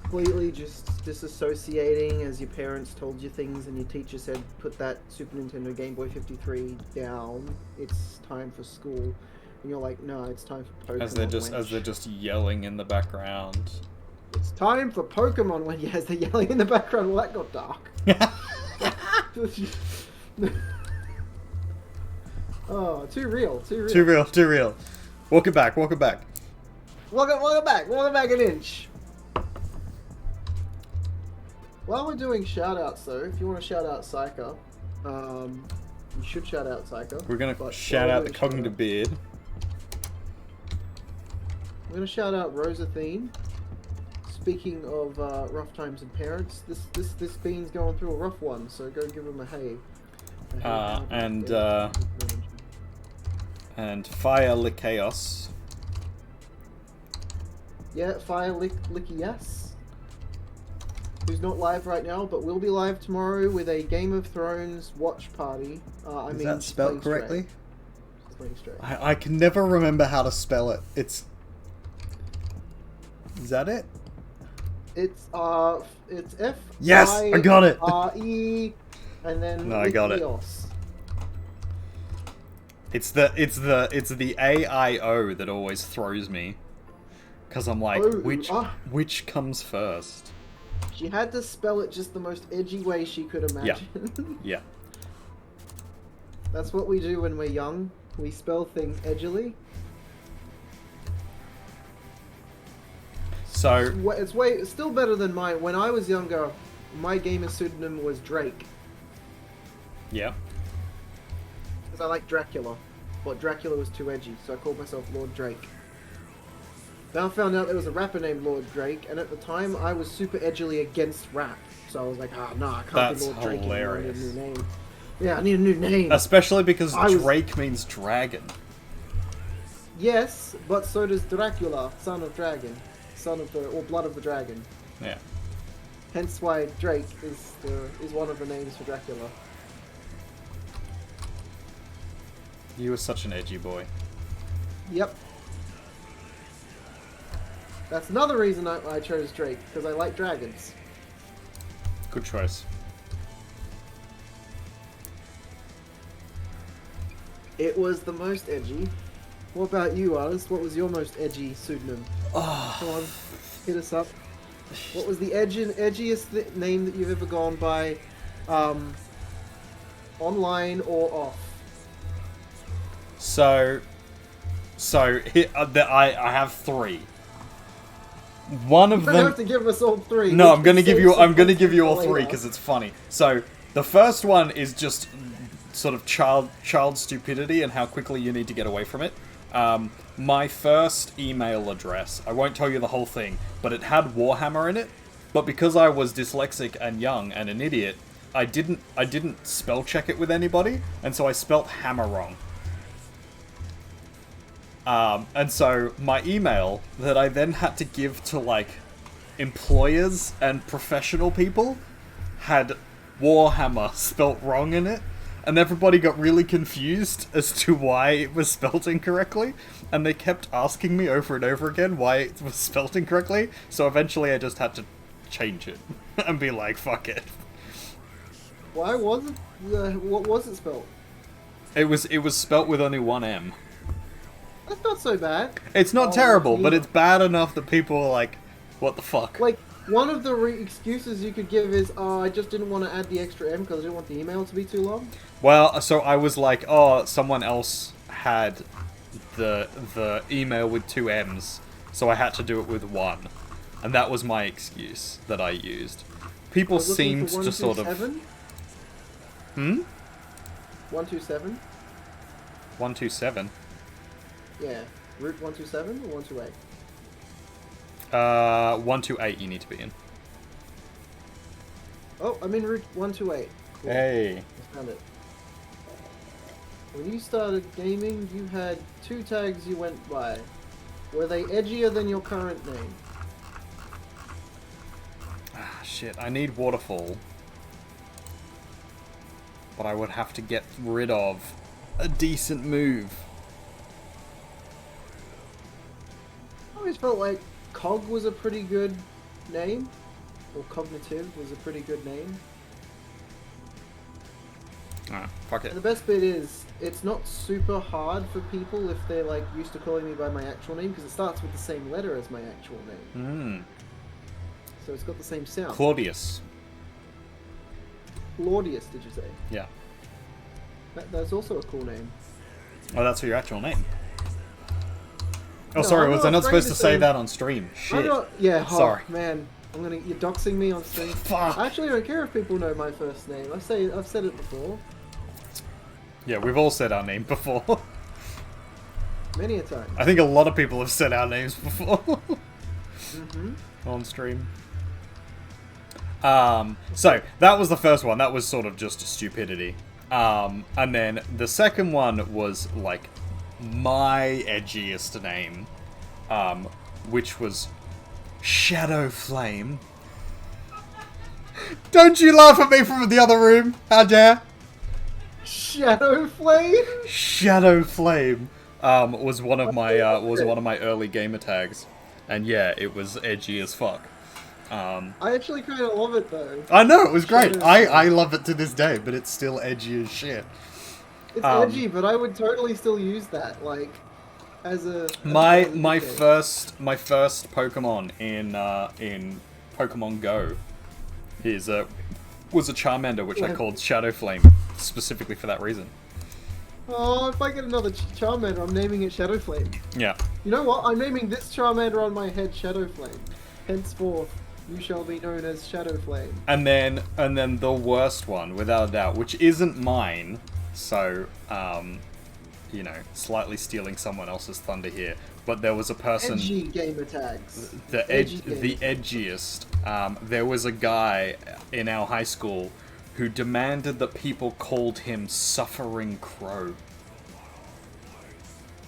Completely just disassociating as your parents told you things and your teacher said, put that Super Nintendo Game Boy 53 down. It's time for school. And you're like, no, it's time for Pokemon. As they're just yelling in the background. It's time for Pokemon when as they're yelling in the background. Well, that got dark. Oh, too real. Too real. Walk it back. Welcome back an inch. While we're doing shoutouts, though, if you want to shout out Psycho, you should shout out Psycho. We're gonna shout out the cognitive beard. I'm gonna shout out Rosathene. Speaking of rough times and parents, this bean's going through a rough one, so go give him a hey. And Fire Chaos. Yeah, Fire Licky-Yes. Who's not live right now, but will be live tomorrow with a Game of Thrones watch party. Is that spelled correctly? Spring Straight. I can never remember how to spell it. Is that it? It's F. Yes, I got it. R-E, and then No, I got it. Lithios. It's the A-I-O that always throws me. Because I'm like, which comes first? She had to spell it just the most edgy way she could imagine. Yeah. That's what we do when we're young. We spell things edgily. So It's still better than mine. When I was younger, my gamer pseudonym was Drake. yeah. Because I like Dracula. But Dracula was too edgy, so I called myself Lord Drake. Then I found out there was a rapper named Lord Drake, and at the time I was super edgily against rap. So I was like, nah, I can't be Lord Drake anymore. I need a new name. Yeah, I need a new name. Especially because Drake means dragon. Yes, but so does Dracula, son of dragon. Or blood of the dragon. Yeah. Hence why Drake is one of the names for Dracula. You were such an edgy boy. Yep. That's another reason I chose Drake, because I like dragons. Good choice. It was the most edgy. What about you, artist? What was your most edgy pseudonym? Oh. Come on, hit us up. What was the edgiest name that you've ever gone by, online or off? So here, I have 3. One of You them. don't have to give us all 3. No, We I'm gonna can give save you. some I'm gonna give you all for 3 later. because it's funny. So the first one is just sort of child stupidity and how quickly you need to get away from it. My first email address. I won't tell you the whole thing, but it had Warhammer in it. But because I was dyslexic and young and an idiot, I didn't spell check it with anybody, and so I spelt hammer wrong. And so my email that I then had to give to, like, employers and professional people had Warhammer spelt wrong in it, and everybody got really confused as to why it was spelt incorrectly, and they kept asking me over and over again why it was spelt incorrectly, so eventually I just had to change it and be like, fuck it. Why was it? What was it spelled? It was spelt with only one M. That's not so bad. It's not Oh, terrible, but yeah. it's bad enough that people are like, what the fuck? Like, one of the excuses you could give is, I just didn't want to add the extra M because I didn't want the email to be too long. Well, so I was like, oh, someone else had the email with 2 M's, so I had to do it with 1. And that was my excuse that I used. People seemed to sort of... 127? 127? Yeah. Route 127 or 128? 128 you need to be in. Oh, I'm in Route 128. Cool. Hey. I found it. When you started gaming, you had 2 tags you went by. Were they edgier than your current name? Ah, shit, I need Waterfall. But I would have to get rid of a decent move. I always felt like Cog was a pretty good name. Or Cognitive was a pretty good name. Ah, fuck it. And the best bit is, it's not super hard for people if they're like used to calling me by my actual name, because it starts with the same letter as my actual name. So it's got the same sound. Claudius. Claudius, did you say? Yeah. That's also a cool name. Oh, that's your actual name. Oh, No, sorry, I'm was not I not afraid supposed to to say say- that on stream? I'm Shit. not, yeah, oh, Sorry. man. You're doxing me on stream. Fuck. I actually don't care if people know my first name. I've said it before. Yeah, we've all said our name before. Many a time. I think a lot of people have said our names before Mm-hmm. on stream. So that was the first one. That was sort of just stupidity. And then the second one was like my edgiest name, which was Shadow Flame. Don't you laugh at me from the other room? How dare? Shadow Flame? Shadow Flame was one of my early gamer tags, and yeah, it was edgy as fuck. I actually kind of love it though. I know, it was great. Shadow I Flame. love it to this day, but it's still edgy as shit. It's edgy, but I would totally still use that, like, as a... My as a my indicator. first Pokemon in Pokemon Go was a Charmander, which I Yeah. called Shadow Flame specifically for that reason. Oh, if I get another Charmander, I'm naming it Shadow Flame. Yeah. You know what? I'm naming this Charmander on my head Shadow Flame. Henceforth, you shall be known as Shadow Flame. And then the worst one, without a doubt, which isn't mine, so you know, slightly stealing someone else's thunder here. But there was a person, Edgy gamer tags. the Edgy gamer tags. edgiest. There was a guy in our high school who demanded that people called him Suffering Crow.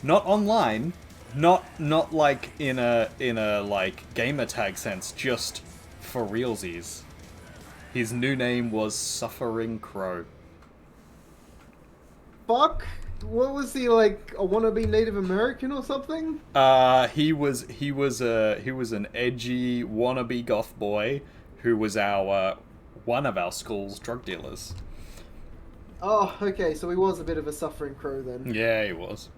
Not online, not like in a like gamer tag sense, just for realsies. His new name was Suffering Crow. Fuck? What was he, like, a wannabe Native American or something? He was an edgy wannabe goth boy who was our one of our school's drug dealers. Oh, okay, so he was a bit of a Suffering Crow then. Yeah, he was.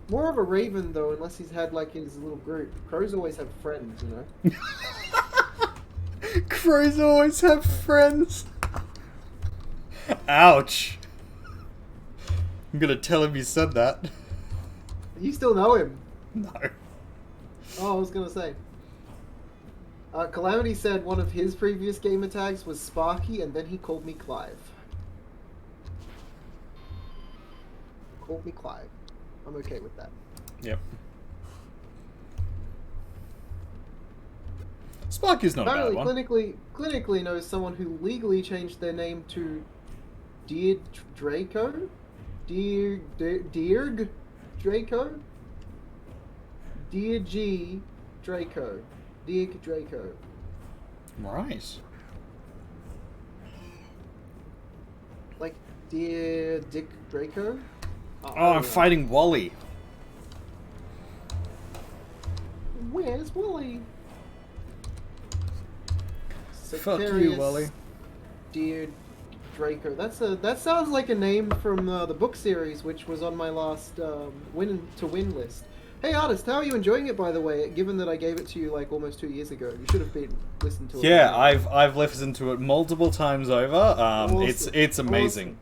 More of a Raven, though, unless he's had, like, his little group. Crows always have friends, you know? Crows always have friends. Ouch. I'm gonna tell him you said that. You still know him. No. Oh, I was gonna say. Calamity said one of his previous gamer tags was Sparky, and then he called me Clive. Called me Clive. I'm okay with that. Yep. Sparky's not a bad Apparently, one. clinically knows someone who legally changed their name to Dear Draco? Dearg Draco? Dear G Draco. Dearg Draco. Right. Like, Dear Dick Draco? Oh, I'm fighting Wally. Where's Wally? Fuck you, Sectarius Wally. Dear Draco. That sounds like a name from the book series, which was on my last win to win list. Hey, artist, how are you enjoying it? By the way, given that I gave it to you like almost 2 years ago, you should have been listened to it. Yeah, I've listened to it multiple times over. Awesome. It's amazing.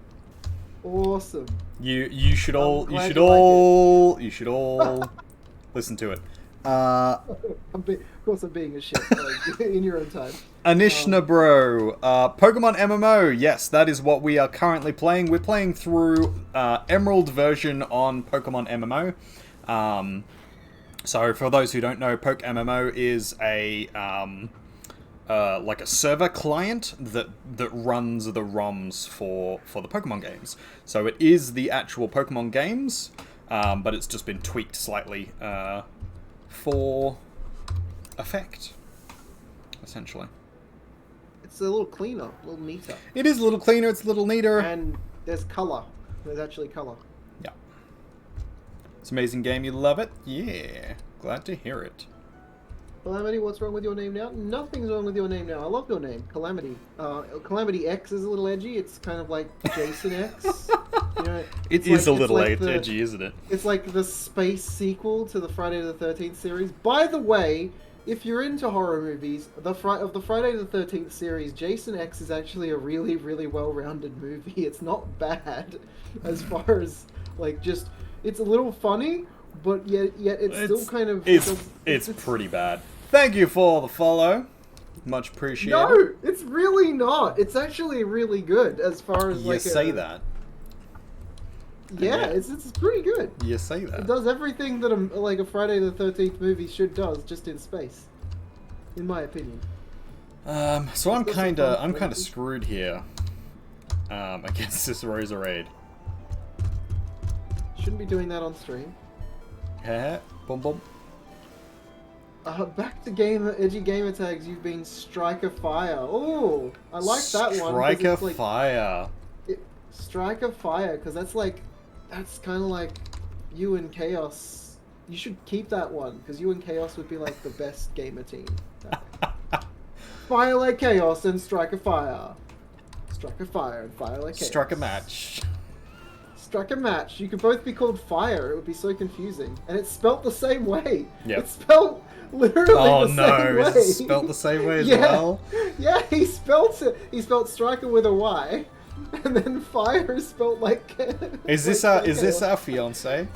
Awesome. You should all glad you like you should all listen to it. Of course, I'm being a shit like, in your own time. Anishna Bro, Pokemon MMO. Yes, that is what we are currently playing. We're playing through Emerald version on Pokemon MMO. So for those who don't know, Poke MMO is a like a server client that runs the ROMs for the Pokemon games. So it is the actual Pokemon games, but it's just been tweaked slightly for effect, essentially. It's a little cleaner, a little neater. It is a little cleaner, it's a little neater. And there's colour. There's actually colour. Yeah. It's an amazing game, you love it? Yeah. Glad to hear it. Calamity, what's wrong with your name now? Nothing's wrong with your name now. I love your name, Calamity. Calamity X is a little edgy. It's kind of like Jason X. You know, It it's is a little like edgy, isn't it? It's like the space sequel to the Friday the 13th series. By the way, if you're into horror movies, the Friday the 13th series, Jason X is actually a really, really well-rounded movie. It's not bad as far as, like, just... It's a little funny, but yet it's still kind of... It's pretty bad. Thank you for the follow. Much appreciated. No, it's really not. It's actually really good as far as, You like... say that. Yeah, Yeah. it's pretty good. You say that. It does everything that a Friday the 13th movie should does, just in space. In my opinion. So I'm It's got some kinda fun places. screwed here. Against this Rosa raid. Shouldn't be doing that on stream. Heh, bum bum. Back to edgy gamer tags. You've been Striker Fire. Oh, I like that one. 'cause Striker it's like, Fire. Striker Fire, because that's kind of like you and Chaos. You should keep that one, because you and Chaos would be like the best gamer team. Fire like Chaos and Striker Fire. Striker Fire and Fire like Chaos. Strike a match. Strike a match. You could both be called Fire. It would be so confusing. And it's spelt the same way. Yep. It's spelt literally Oh the no, same way. is it spelled the same way as Yeah. well? Yeah, he spelt it. He spelt Striker with a Y. And then Fire is spelt like... Is this like our fiance?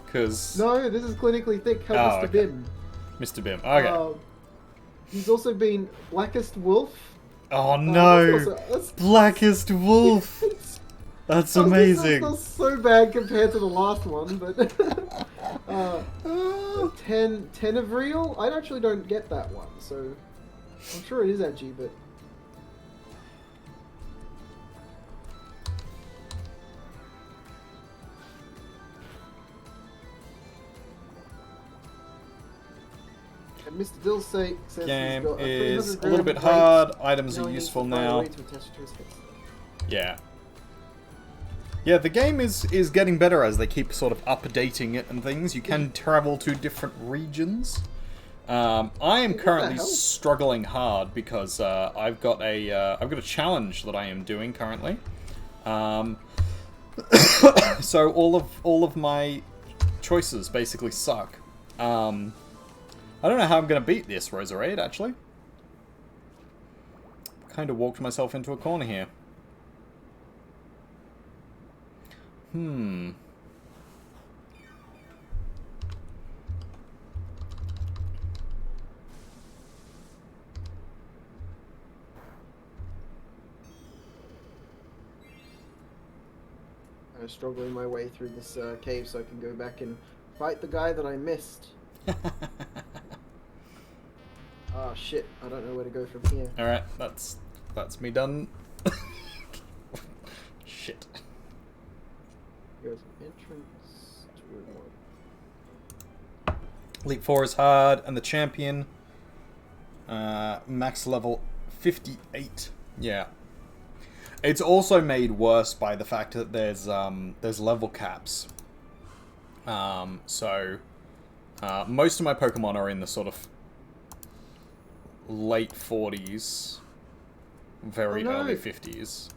Because No, this is Clinically Thick. Help Oh, Mr. okay. Bim. Mr. Bim. Okay. He's also been Blackest Wolf. Oh no! That's Blackest Wolf! That's amazing! That's so bad compared to the last one, but... 10 of Real? I actually don't get that one, so... I'm sure it is edgy, but... And Mr. Dill says he's Game got is 300 a little bit gram weight. hard. Items Now are he needs useful to find a now. way to attach it to his head. Yeah. Yeah, the game is getting better as they keep sort of updating it and things. You can travel to different regions. I am currently hell? struggling hard because I've got a challenge that I am doing currently. So all of my choices basically suck. I don't know how I'm going to beat this, Roserade, actually. Kind of walked myself into a corner here. I'm struggling my way through this cave so I can go back and fight the guy that I missed. Oh shit, I don't know where to go from here. Alright, that's me done. Shit. Here's an entrance to room 1. Leap 4 is hard, and the champion, max level 58. Yeah. It's also made worse by the fact that there's level caps. So most of my Pokemon are in the sort of late 40s, very early 50s.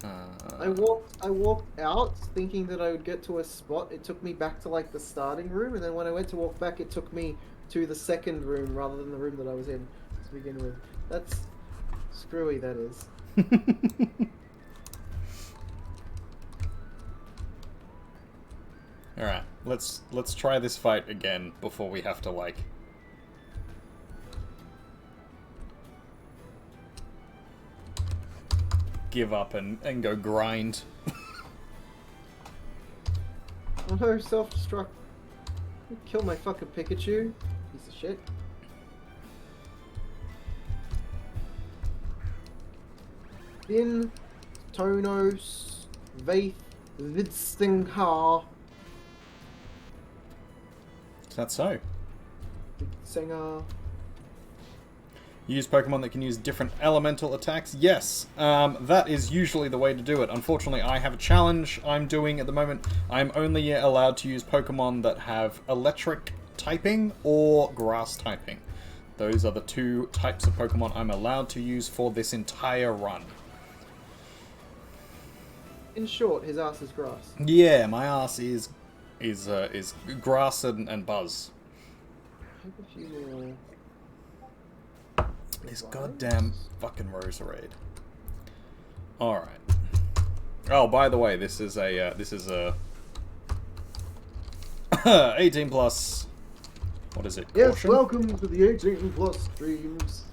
I walked out thinking that I would get to a spot. It took me back to like the starting room, and then when I went to walk back, it took me to the second room rather than the room that I was in to begin with. That's screwy, that is. Alright, let's try this fight again before we have to, like... give up and go grind. Oh no, self-destruct. Kill my fucking Pikachu. Piece of shit. Din, Tonos, Vaith, Vidstingha. Is that so? Vidsinger. Use Pokemon that can use different elemental attacks? Yes, that is usually the way to do it. Unfortunately, I have a challenge I'm doing at the moment. I'm only allowed to use Pokemon that have electric typing or grass typing. Those are the two types of Pokemon I'm allowed to use for this entire run. In short, his ass is grass. Yeah, my ass is grass and buzz. How could you, This goddamn fucking Roserade. Alright. Oh, by the way, this is a 18 plus. What is it? Yes, Caution? welcome to the 18 plus streams.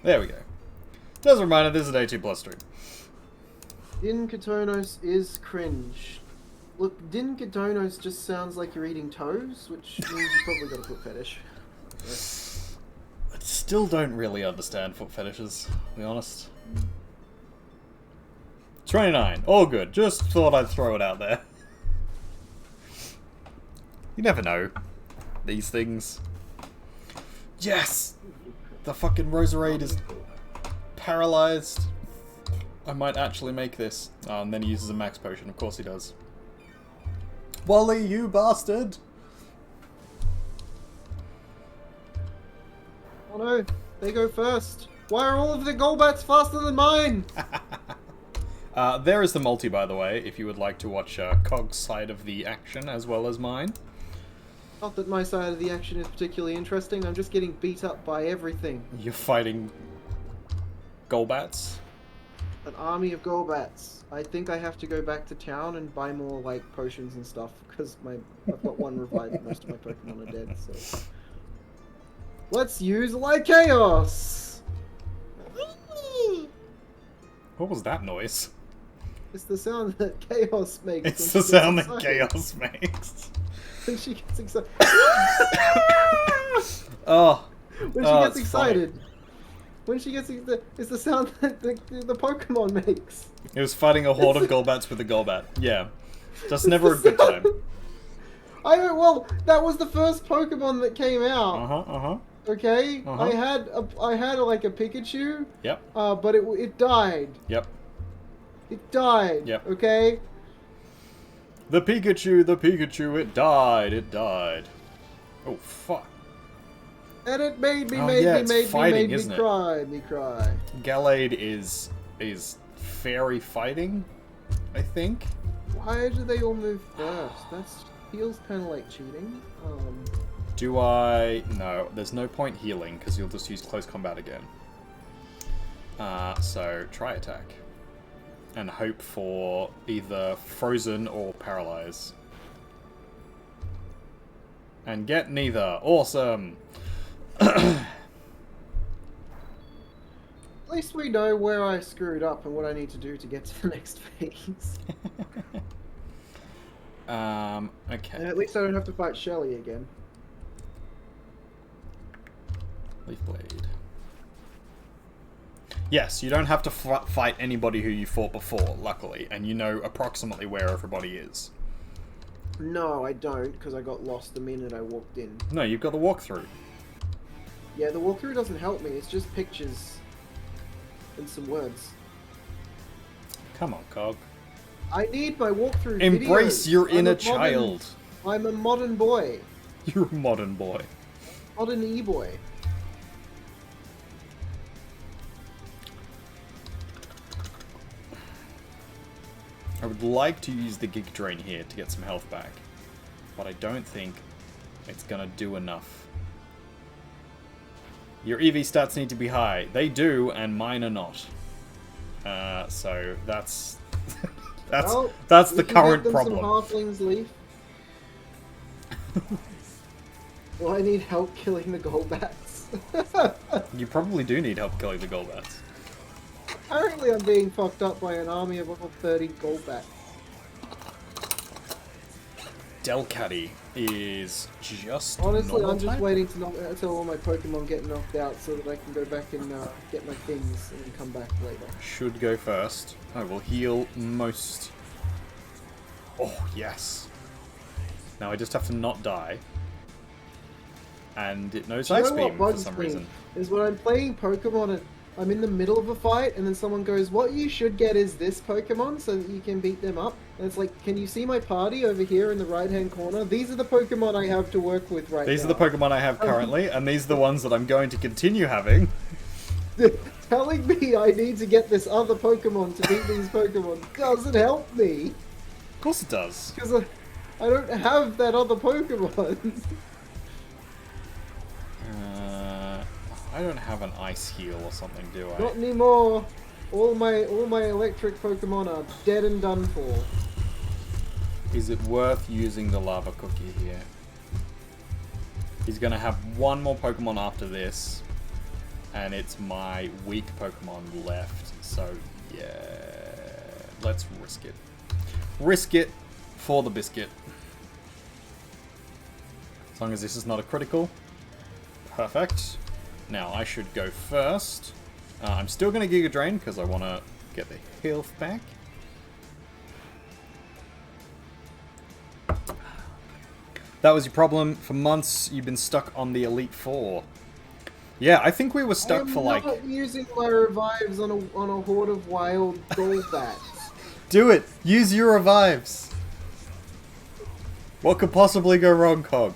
There we go. Just a reminder, this is an 18 plus stream. Din Katonos is cringe. Look, Din Katonos just sounds like you're eating toes, which means you probably got a foot fetish. I still don't really understand foot fetishes, to be honest. 29. All good. Just thought I'd throw it out there. You never know. These things. Yes! The fucking Roserade is paralyzed. I might actually make this. Oh, and then he uses a max potion. Of course he does. Wally, you bastard! Oh no, they go first. Why are all of the Golbats faster than mine? There is the multi, by the way, if you would like to watch Cog's side of the action as well as mine. Not that my side of the action is particularly interesting, I'm just getting beat up by everything. You're fighting Golbats? An army of Golbats. I think I have to go back to town and buy more, like, potions and stuff, because I've got one revived and most of my Pokemon are dead, so... Let's use Light Chaos! What was that noise? It's the sound that Chaos makes. It's the sound that Chaos makes. When she gets excited. Oh. When she gets excited. Funny. When she gets excited, it's the sound that the Pokemon makes. It was fighting a horde of Golbats with a Golbat. Yeah. Just never a good time. Well, that was the first Pokemon that came out. Okay? Uh-huh. I had like a Pikachu. Yep. But it died. Yep. It died. Yep. Okay? The Pikachu, it died. Oh, fuck. And it made me cry. Gallade is fairy fighting, I think. Why do they all move first? That feels kind of like cheating. Do I... No, there's no point healing, because you'll just use close combat again. So, try attack. And hope for either frozen or paralyze. And get neither. Awesome! At least we know where I screwed up and what I need to do to get to the next phase. Okay. And at least I don't have to fight Shelly again. Leaf Blade. Yes, you don't have to fight anybody who you fought before, luckily, and you know approximately where everybody is. No, I don't, because I got lost the minute I walked in. No, you've got the walkthrough. Yeah, the walkthrough doesn't help me, it's just pictures and some words. Come on, Cog. I need my walkthrough Embrace videos. your inner child. I'm a modern boy. You're a modern boy. Modern e-boy. I would like to use the Gig Drain here to get some health back, but I don't think it's gonna do enough. Your EV stats need to be high. They do, and mine are not. So that's that's the current problem. Some halflings leaf. Well, I need help killing the Golbats. You probably do need help killing the Golbats. Apparently I'm being fucked up by an army of over 30 Golbats. Delcatty is just honestly, I'm just type? waiting until all my Pokemon get knocked out so that I can go back and get my things and then come back later. Should go first. I will heal most. Oh, yes. Now I just have to not die. And it knows Ice Beam for some reason. Is when I'm playing Pokemon and I'm in the middle of a fight and then someone goes, what you should get is this Pokemon so that you can beat them up. And it's like, can you see my party over here in the right hand corner? These are the Pokemon I have to work with right now. These are the Pokemon I have currently, and these are the ones that I'm going to continue having. Telling me I need to get this other Pokemon to beat these Pokemon doesn't help me. Of course it does. Because I don't have that other Pokemon. I don't have an ice heal or something, do I? Not anymore. All my electric Pokemon are dead and done for. Is it worth using the lava cookie here? He's gonna have one more Pokemon after this, and it's my weak Pokemon left. So yeah, let's risk it. Risk it for the biscuit. As long as this is not a critical. Perfect. Now, I should go first. I'm still going to Giga Drain because I want to get the health back. That was your problem. For months, you've been stuck on the Elite Four. Yeah, I think we were stuck for like... I'm not using my revives on a horde of wild Golbats. Do it! Use your revives! What could possibly go wrong, Cog?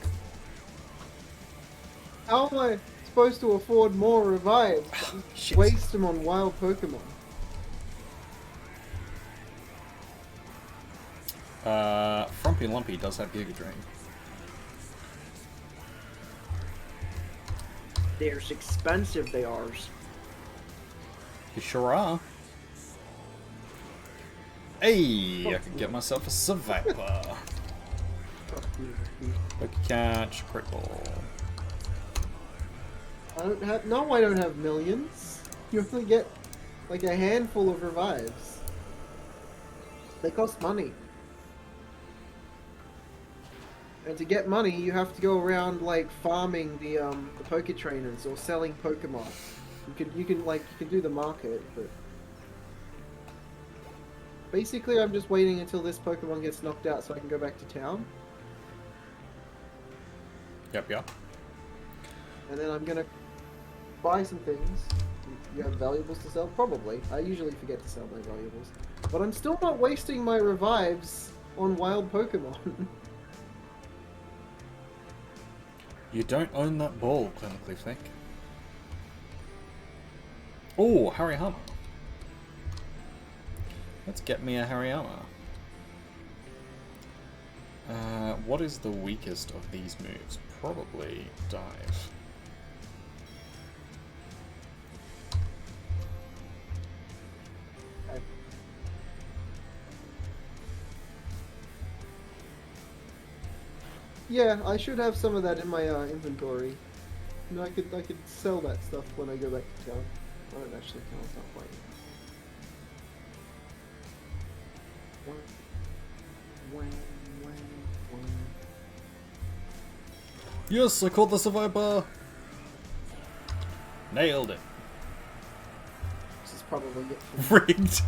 How am I supposed to afford more revives? Shit. Waste them on wild Pokemon. Frumpy Lumpy does have Giga Drain. They're expensive, they are. You sure are. Hey, I can get myself a Survivor. Catch, crit ball. I don't have millions. You only get like a handful of revives. They cost money. And to get money, you have to go around like farming the Poke Trainers or selling Pokemon. You can do the market, but basically I'm just waiting until this Pokemon gets knocked out so I can go back to town. Yep. And then I'm gonna buy some things. You have valuables to sell? Probably. I usually forget to sell my valuables. But I'm still not wasting my revives on wild Pokemon. You don't own that ball, clinically thick. Oh, Hariyama. Let's get me a Hariyama. What is the weakest of these moves? Probably dive. Yeah, I should have some of that in my inventory. You know, I could sell that stuff when I go back to town. I don't actually know, it's not quite. Yes, I caught the Survivor! Nailed it. This is probably it for me. Rigged.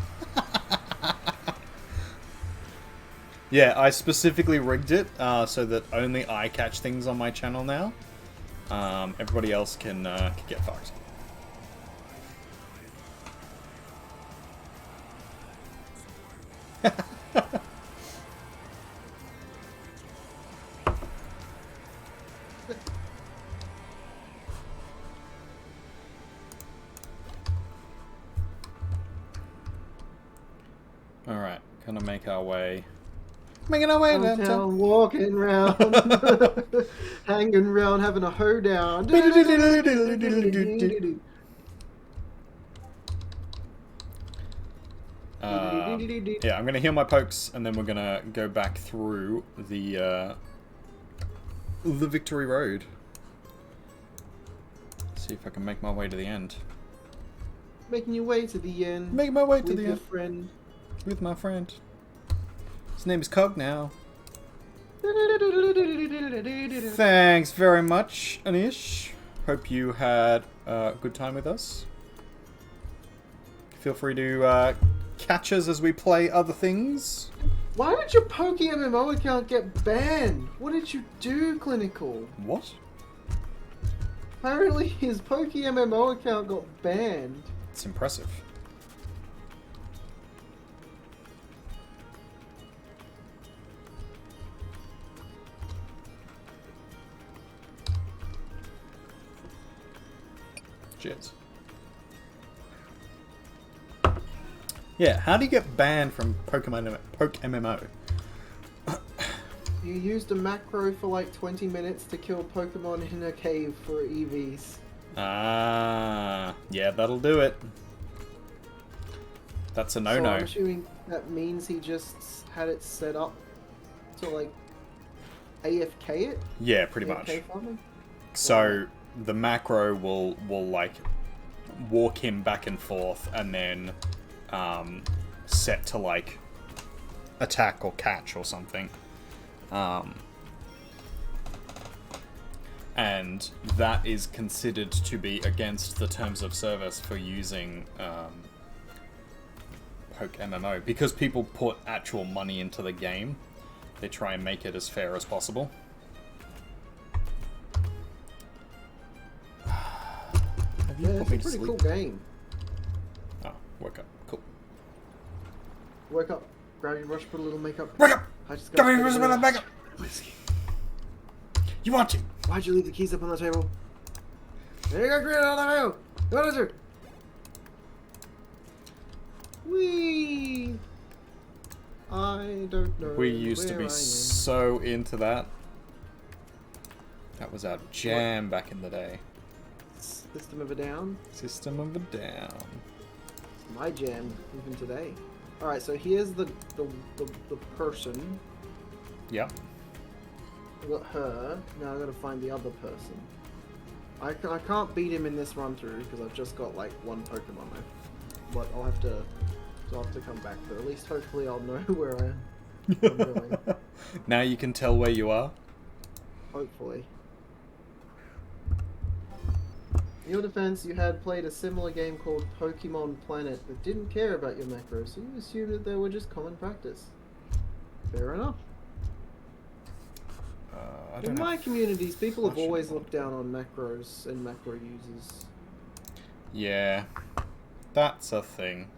Yeah, I specifically rigged it so that only I catch things on my channel now. Everybody else can get fucked. Alright, gonna make our way. Making our way downtown. Downtown, walking round, hanging round, having a hoedown. Yeah, I'm gonna heal my pokes, and then we're gonna go back through the Victory Road. See if I can make my way to the end. Making your way to the end. Making my way to with the your end friend. with my friend. His name is Cog now. Thanks very much, Anish. Hope you had a good time with us. Feel free to catch us as we play other things. Why did your Poke MMO account get banned? What did you do, Clinical? What? Apparently his Poke MMO account got banned. It's impressive. Cheers. Yeah, how do you get banned from Poke MMO? You used a macro for like 20 minutes to kill Pokemon in a cave for EVs. Ah, yeah, that'll do it. That's a no-no. So I'm assuming that means he just had it set up to like AFK it? Yeah, pretty AFK much. farming? So the macro will like walk him back and forth, and then set to like attack or catch or something. And that is considered to be against the terms of service for using Poke MMO. Because people put actual money into the game, they try and make it as fair as possible. You Yeah, put it's me a to pretty sleep. cool game. Oh, woke up. Cool. Wake up, grab your brush, put a little makeup. Wake up! I just Come got here, where's my makeup? You want to? Why'd you leave the keys up on the table? There you go, get out of the mail! What is it? Whee! I don't know. We used to where be I am. so into that. That was our jam back in the day. System of a Down. System of a Down. It's my jam even today. All right, so here's the person. Yep. I got her. Now I got to find the other person. I can't beat him in this run through because I've just got like one Pokemon left. But I'll have to come back. But at least hopefully I'll know where I'm going. Now you can tell where you are. Hopefully. In your defense, you had played a similar game called Pokemon Planet that didn't care about your macros, so you assumed that they were just common practice. Fair enough. In my communities, people have always looked down on macros and macro users. Yeah, that's a thing.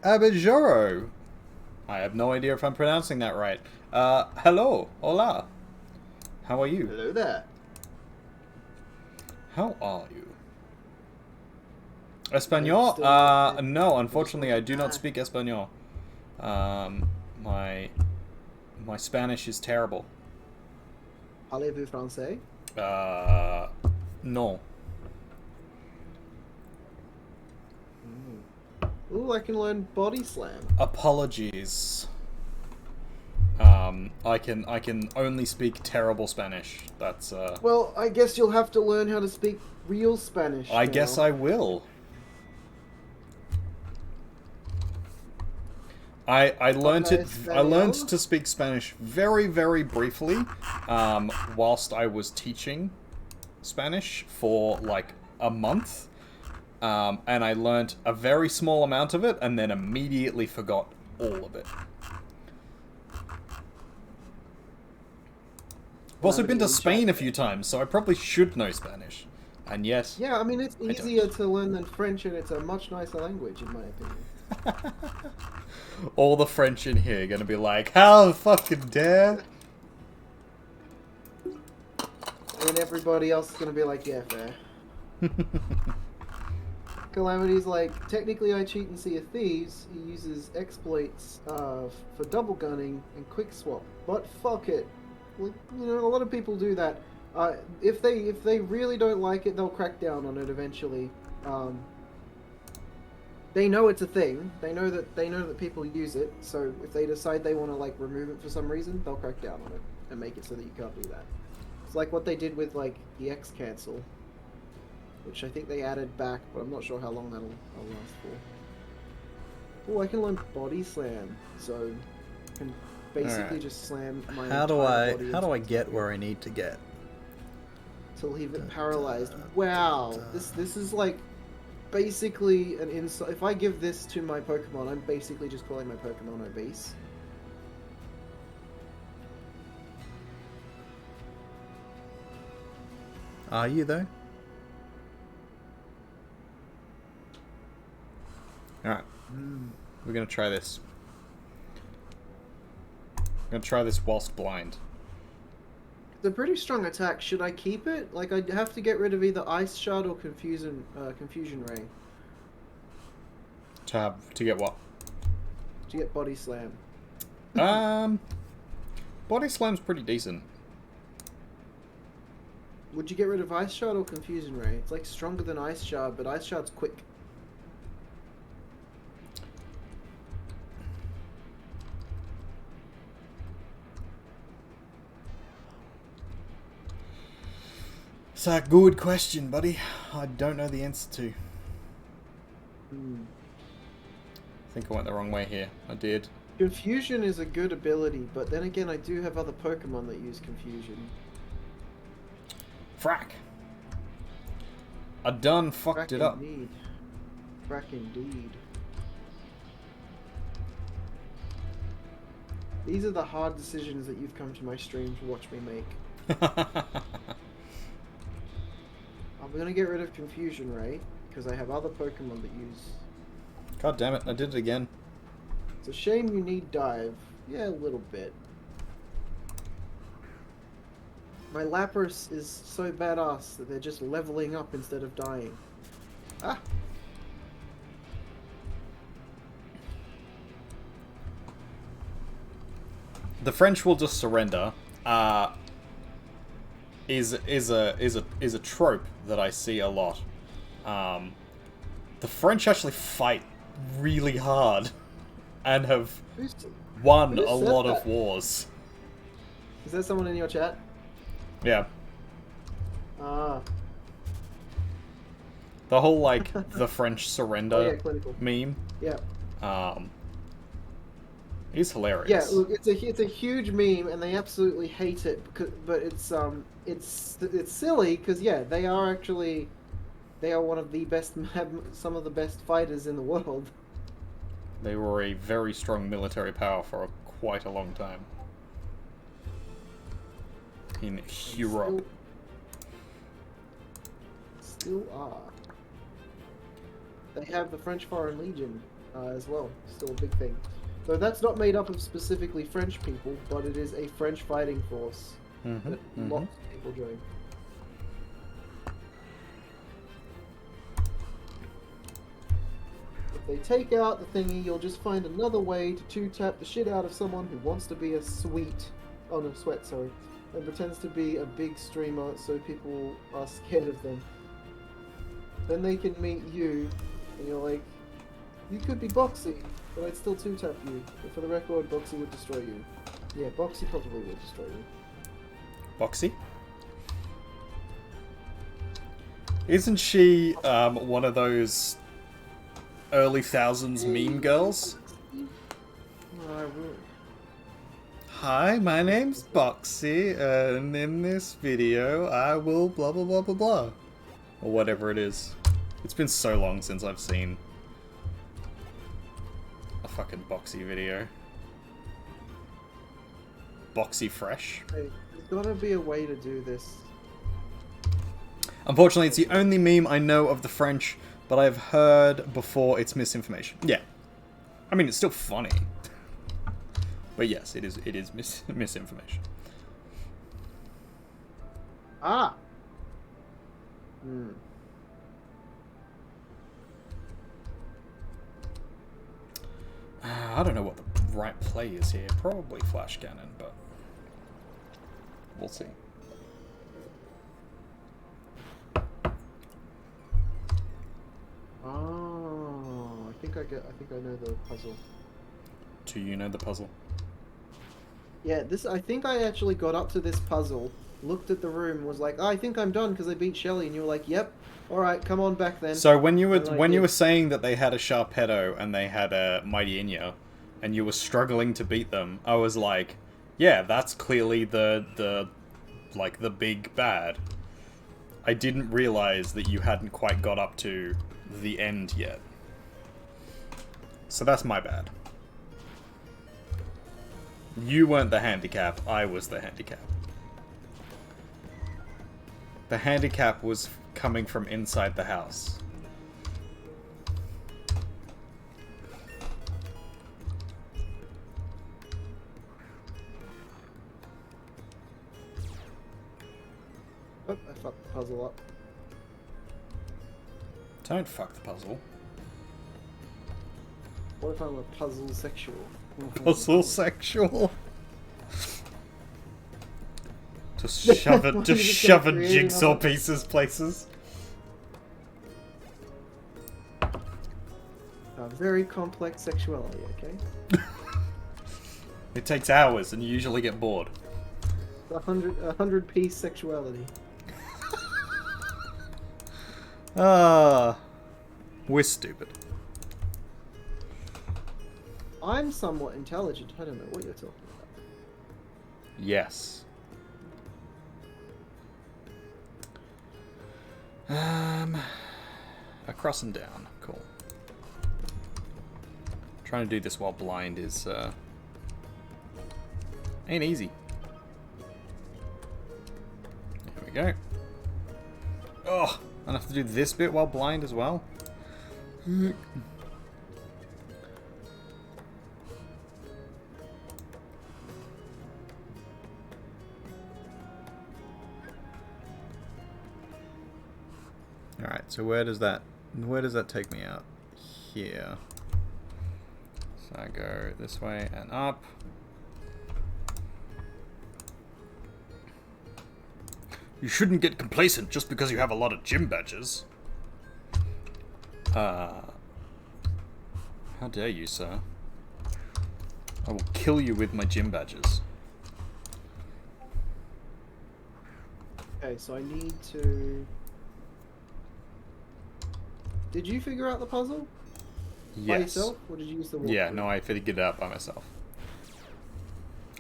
Abejoro. I have no idea if I'm pronouncing that right. Hello, hola. How are you? Hello there. How are you? Espanol? No, unfortunately I do not speak Espanol. My Spanish is terrible. Parlez-vous français? No. Ooh, I can learn Body Slam. Apologies. I can only speak terrible Spanish. That's Well, I guess you'll have to learn how to speak real Spanish. I now. guess I will. I learned it. I learned to speak Spanish very, very briefly, whilst I was teaching Spanish for like a month, and I learned a very small amount of it, and then immediately forgot all of it. I've also been to Spain a few times, so I probably should know Spanish, and yet. Yeah, I mean it's easier to learn than French, and it's a much nicer language, in my opinion. All the French in here are gonna be like, how fucking dare? And everybody else is gonna be like, yeah, fair. Calamity's like, technically I cheat in Sea of Thieves. He uses exploits for double gunning and quick swap, but fuck it. Like, you know, a lot of people do that. If they really don't like it, they'll crack down on it eventually. They know it's a thing. They know that people use it. So if they decide they want to like remove it for some reason, they'll crack down on it and make it so that you can't do that. It's like what they did with like the X cancel, which I think they added back, but I'm not sure how long that'll last for. Oh, I can learn Body Slam, so I can basically just slam my How do I into get where I need to get? till he's paralyzed. Wow, this is like basically an insult. If I give this to my Pokemon, I'm basically just calling my Pokemon obese. Are you though? Alright. We're gonna try this. I'm gonna try this whilst blind. It's a pretty strong attack. Should I keep it? Like, I'd have to get rid of either Ice Shard or Confusion Ray To get what? to get Body Slam. Body Slam's pretty decent. Would you get rid of Ice Shard or Confusion Ray? It's like stronger than Ice Shard, but Ice Shard's quick. It's a good question, buddy. I don't know the answer to. I think I went the wrong way here. I did. Confusion is a good ability, but then again, I do have other Pokemon that use Confusion. Frack. I done fucked it up. Indeed. Frack indeed. These are the hard decisions that you've come to my stream to watch me make. I'm gonna get rid of Confusion Ray, because I have other Pokemon that use... God damn it, I did it again. It's a shame you need Dive. Yeah, a little bit. My Lapras is so badass that they're just leveling up instead of dying. Ah! The French will just surrender. Is a trope that I see a lot. The French actually fight really hard and have won a lot of wars. Is that someone in your chat? Yeah. Ah. The whole, like, the French surrender meme. Yeah. Is hilarious. Yeah, look, it's a huge meme, and they absolutely hate it. But it's silly because yeah, they are one of the best, some of the best fighters in the world. They were a very strong military power for quite a long time. In Europe. Still are. They have the French Foreign Legion as well. Still a big thing. So that's not made up of specifically French people, but it is a French fighting force that lots of people join. If they take out the thingy, you'll just find another way to two-tap the shit out of someone who wants to be a sweat, sorry, and pretends to be a big streamer so people are scared of them. Then they can meet you, and you're like, you could be Boxy, but I'd still two-tap you. But for the record, Boxy would destroy you. Yeah, Boxy probably would destroy you. Boxy? Isn't she one of those early thousands meme girls? Hi, my name's Boxy, and in this video I will blah blah blah blah blah. Or whatever it is. It's been so long since I've seen a fucking Boxy video. Boxy Fresh. Hey, there's gotta be a way to do this. Unfortunately, it's the only meme I know of the French, but I've heard before it's misinformation. Yeah. I mean, it's still funny. But yes, it is misinformation. Ah! I don't know what the right play is here. Probably Flash Cannon, but we'll see. Oh, I think I know the puzzle. Do you know the puzzle? Yeah, I think I actually got up to this puzzle, looked at the room, was like, oh, I think I'm done because I beat Shelly, and you were like, yep, alright, come on back then. So when you were saying that they had a Sharpedo and they had a Mighty Inya, and you were struggling to beat them, I was like, yeah, that's clearly the big bad. I didn't realize that you hadn't quite got up to the end yet. So that's my bad. You weren't the handicap, I was the handicap. The handicap was coming from inside the house. Oh, I fucked the puzzle up. Don't fuck the puzzle. What if I'm a puzzle sexual? Puzzle sexual? Just shoving jigsaw pieces places. A very complex sexuality, okay? It takes hours and you usually get bored. A 100-piece sexuality. We're stupid. I'm somewhat intelligent. I don't know what you're talking about. Yes. Across and down. Cool. Trying to do this while blind is, ain't easy. There we go. Oh, I have to do this bit while blind as well. Alright, so where does that take me out? Here. So I go this way and up. You shouldn't get complacent just because you have a lot of gym badges. How dare you, sir? I will kill you with my gym badges. Okay, so I need to... Did you figure out the puzzle? Yes. By yourself? Or did you use the walkthrough? Yeah, no, I figured it out by myself.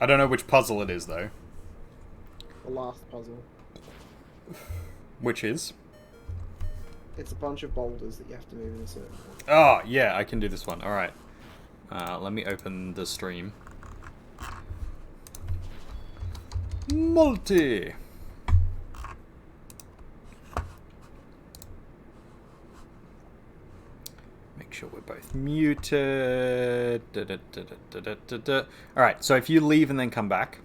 I don't know which puzzle it is, though. The last puzzle. Which is? It's a bunch of boulders that you have to move in a certain order. Oh, yeah, I can do this one. Alright. Let me open the stream. Multi! Make sure we're both muted. Alright, so if you leave and then come back.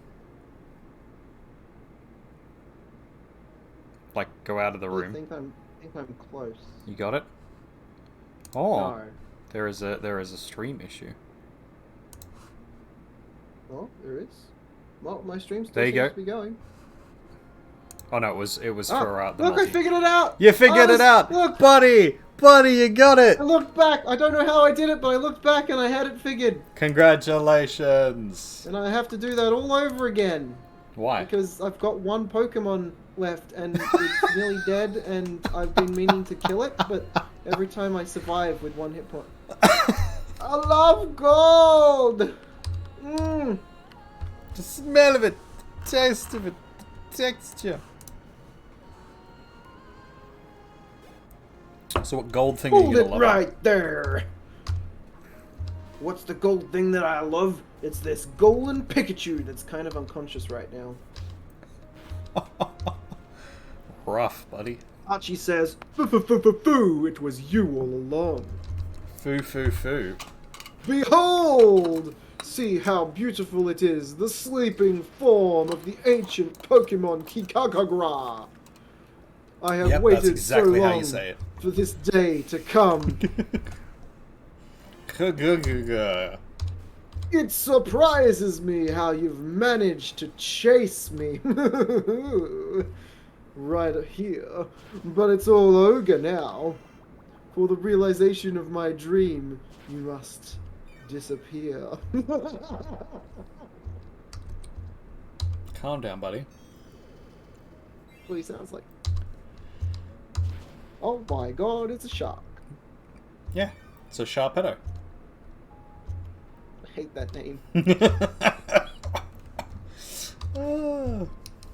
Like, go out of the room. I think I'm close. You got it? Oh, No. there is a stream issue. Oh, there is. Well, my stream still There you seems go. to be going. Oh no, it was for the Look, multi. I figured it out! You figured it out! Look! Buddy! Buddy, you got it! I looked back! I don't know how I did it, but I looked back and I had it figured. Congratulations! And I have to do that all over again. Why? Because I've got one Pokemon left and it's nearly dead and I've been meaning to kill it, but every time I survive with one hit point. I love gold! Mmm! The smell of it, the taste of it, the texture. So what gold thing are Hold you it gonna love? right there! What's the gold thing that I love? It's this golden Pikachu that's kind of unconscious right now. Rough, buddy. Archie says, "Foo, it was you all along. Foo foo foo. Behold! See how beautiful it is, the sleeping form of the ancient Pokemon Kikagra. I have Yep, waited that's exactly so how long you say it. for this day to come. It surprises me how you've managed to chase me. Right here. But it's all over now. For the realization of my dream, you must disappear. Calm down, buddy. What he sounds like. Oh my god, it's a shark. Yeah, it's a Sharpedo. I hate that name. Ah.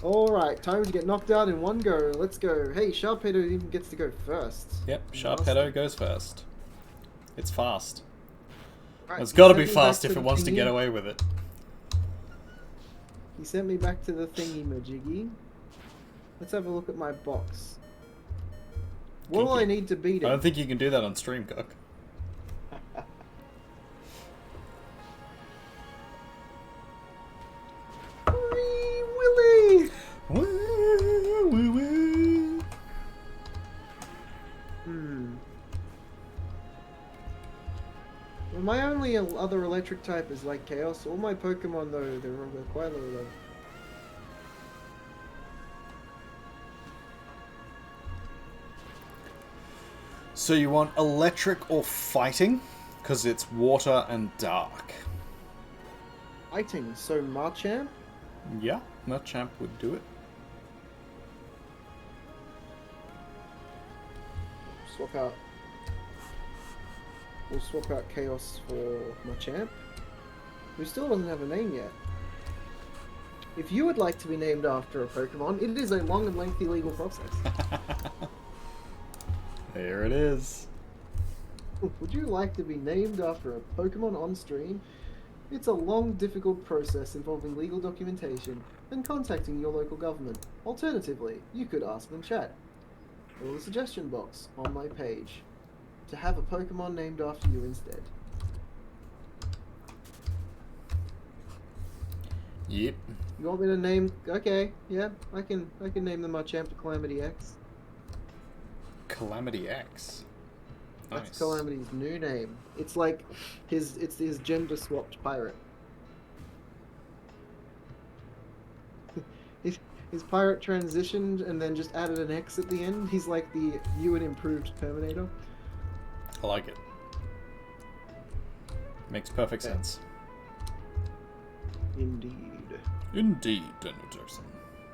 Alright, time to get knocked out in one go. Let's go. Hey, Sharpedo even gets to go first. Yep, Sharpedo goes first. It's fast. Right, It's he got to sent be me fast back if to it the wants to get thingy. away with it. He sent me back to the thingy-majiggy. Let's have a look at my box. What will I need to beat I him? don't think you can do that on stream, Cook. Wee Willy! Well, my only other electric type is like Chaos. All my Pokemon, though, they're quite low level. So you want electric or fighting? Because it's water and dark. Fighting, so Marchamp? Yeah, Machamp would do it. Swap out. We'll swap out Chaos for Machamp, who still doesn't have a name yet. If you would like to be named after a Pokemon, it is a long and lengthy legal process. There it is. Would you like to be named after a Pokemon on stream? It's a long, difficult process involving legal documentation and contacting your local government. Alternatively, you could ask in chat. a little suggestion box on my page to have a Pokemon named after you instead. Yep. You want me to name? Okay, yeah, I can name the Machamp to Calamity X. Calamity X. Nice. That's Calamity's new name. It's like it's his gender swapped pirate. His pirate transitioned and then just added an X at the end. He's like the new and improved Terminator. I like it. Makes perfect sense. Indeed. Indeed, Daniel Jackson.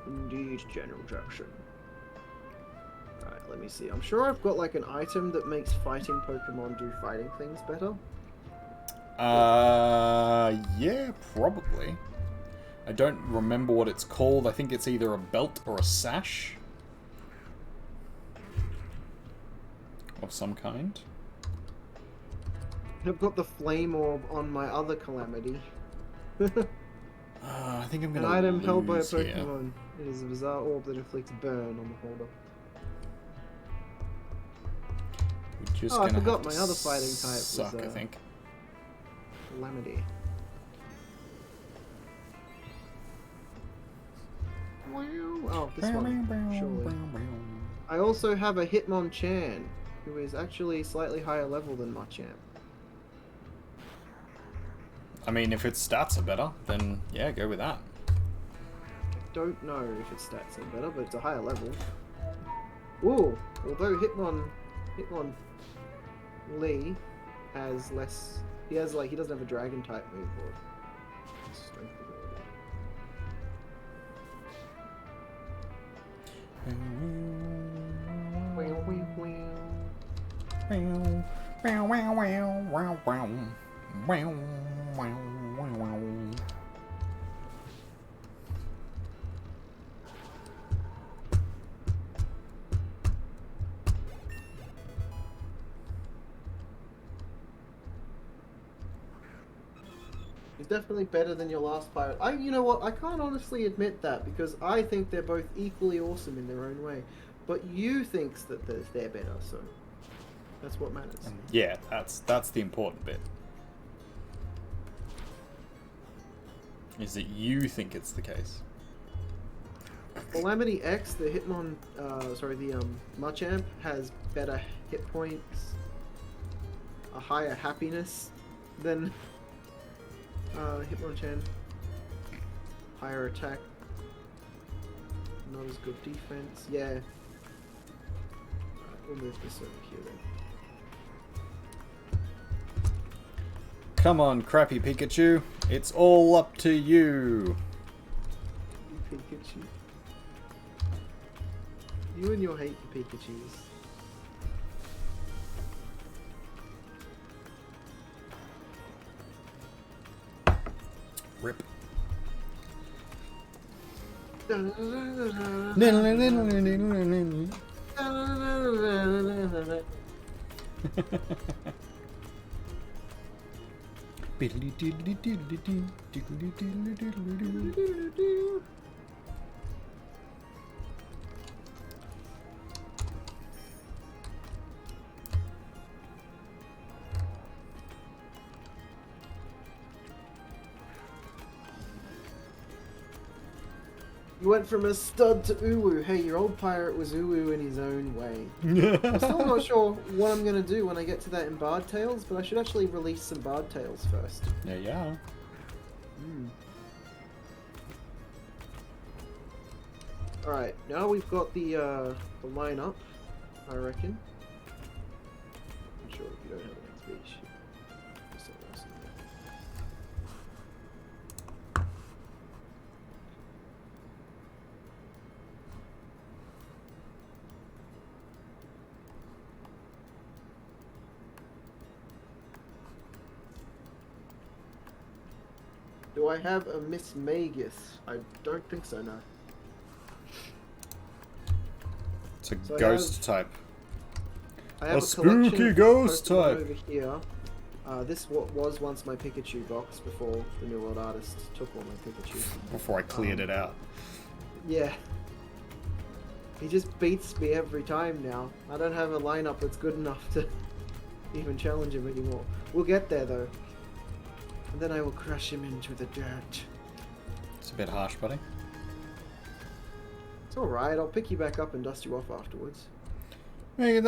Indeed, General Jackson. Alright, let me see. I'm sure I've got like an item that makes fighting Pokemon do fighting things better. Yeah, probably. I don't remember what it's called. I think it's either a belt or a sash. Of some kind. I've got the Flame Orb on my other Calamity. I think I'm An gonna item held by a lose here. Pokemon. It is a bizarre orb that inflicts burn on the holder. We're just Oh, I gonna forgot have to my other fighting type was, suck, I think. Calamity. Oh, this one. Surely. I also have a Hitmonchan, who is actually slightly higher level than Machamp. I mean, if its stats are better, then yeah, go with that. Don't know if its stats are better, but it's a higher level. Ooh, although Hitmon Lee has less. He doesn't have a dragon type move or strength ability. It's definitely better than your last pirate. You know what? I can't honestly admit that because I think they're both equally awesome in their own way. But you thinks that they're better, so that's what matters. Yeah, that's the important bit. Is that you think it's the case? Calamity X, the Machamp has better hit points, a higher happiness than Hitmonchan, higher attack, not as good defense. Yeah. Alright, we'll move this over here then. Come on, crappy Pikachu. It's all up to you. Pikachu. You and your hate for Pikachus. Rip. You went from a stud to Uwu. Hey, your old pirate was Uwu in his own way. I'm still not sure what I'm going to do when I get to that in Bard Tales, but I should actually release some Bard Tales first. Yeah. Alright, now we've got the lineup, I reckon. I'm sure if you don't have an XP sheet. Do I have a Miss Magus? I don't think so, no. It's a So ghost type. I have A collection spooky of ghost Pokemon type. over here. This was once my Pikachu box before the New World Artist took all my Pikachu. Before I cleared it out. Yeah. He just beats me every time now. I don't have a lineup that's good enough to even challenge him anymore. We'll get there though. And then I will crush him into the dirt. It's a bit harsh, buddy. It's alright, I'll pick you back up and dust you off afterwards. This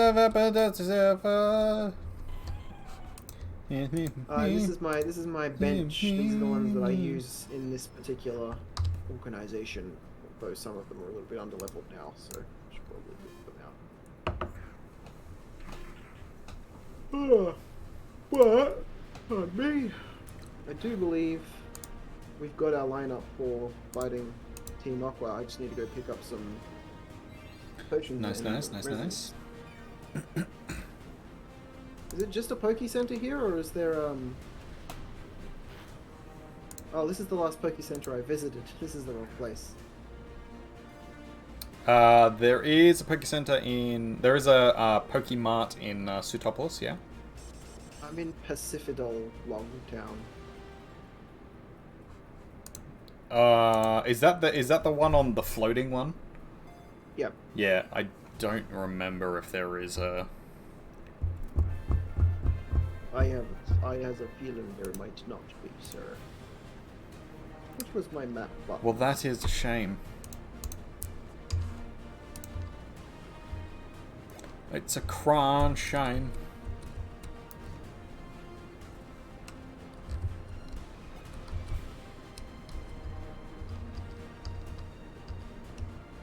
This is my bench. These are the ones that I use in this particular organization. Although some of them are a little bit underleveled now, so I should probably move them out. But, pardon me. I do believe we've got our lineup for fighting Team Aqua. I just need to go pick up some potions. Nice. Is it just a Poke Center here, or is there Oh, this is the last Poke Center I visited. This is the wrong place. There is a Poke Center in... There is a Poke Mart in Sutopolis, yeah? I'm in Pacifidol, Longtown. Is that the one on the floating one? Yep. Yeah, I don't remember if there is a... I have a feeling there might not be, sir. Which was my map button? Well, that is a shame. It's a cron shame.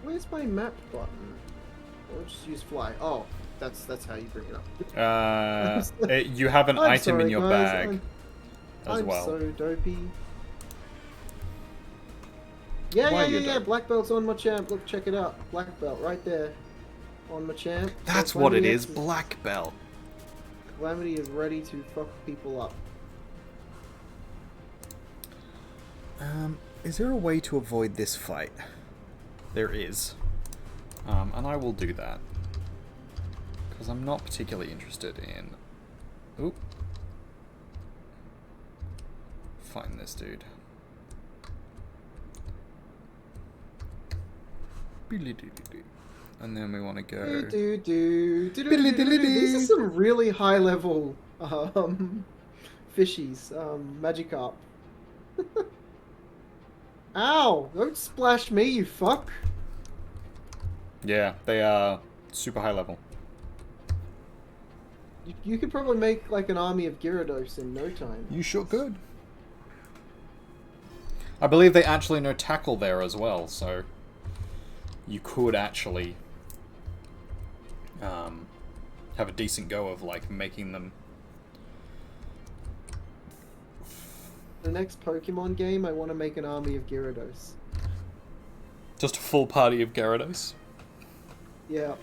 Where's my map button? Or just use fly. Oh, that's how you bring it up. You have an I'm item sorry, in your guys. bag as well. I'm so dopey. Yeah. Black belt's on my champ. Look, check it out. Black belt right there on my champ. That's So what it Calamity is, X black belt. Calamity is ready to fuck people up. Is there a way to avoid this fight? There is. And I will do that. Because I'm not particularly interested in... Oop. Find this dude. And then we want to go... These are some really high level fishies. Magikarp. Ow! Don't splash me, you fuck! Yeah, they are super high level. You could probably make like an army of Gyarados in no time. You sure could. I believe they actually know tackle there as well, so you could actually have a decent go of like making them. The next Pokemon game, I want to make an army of Gyarados. Just a full party of Gyarados. Yeah,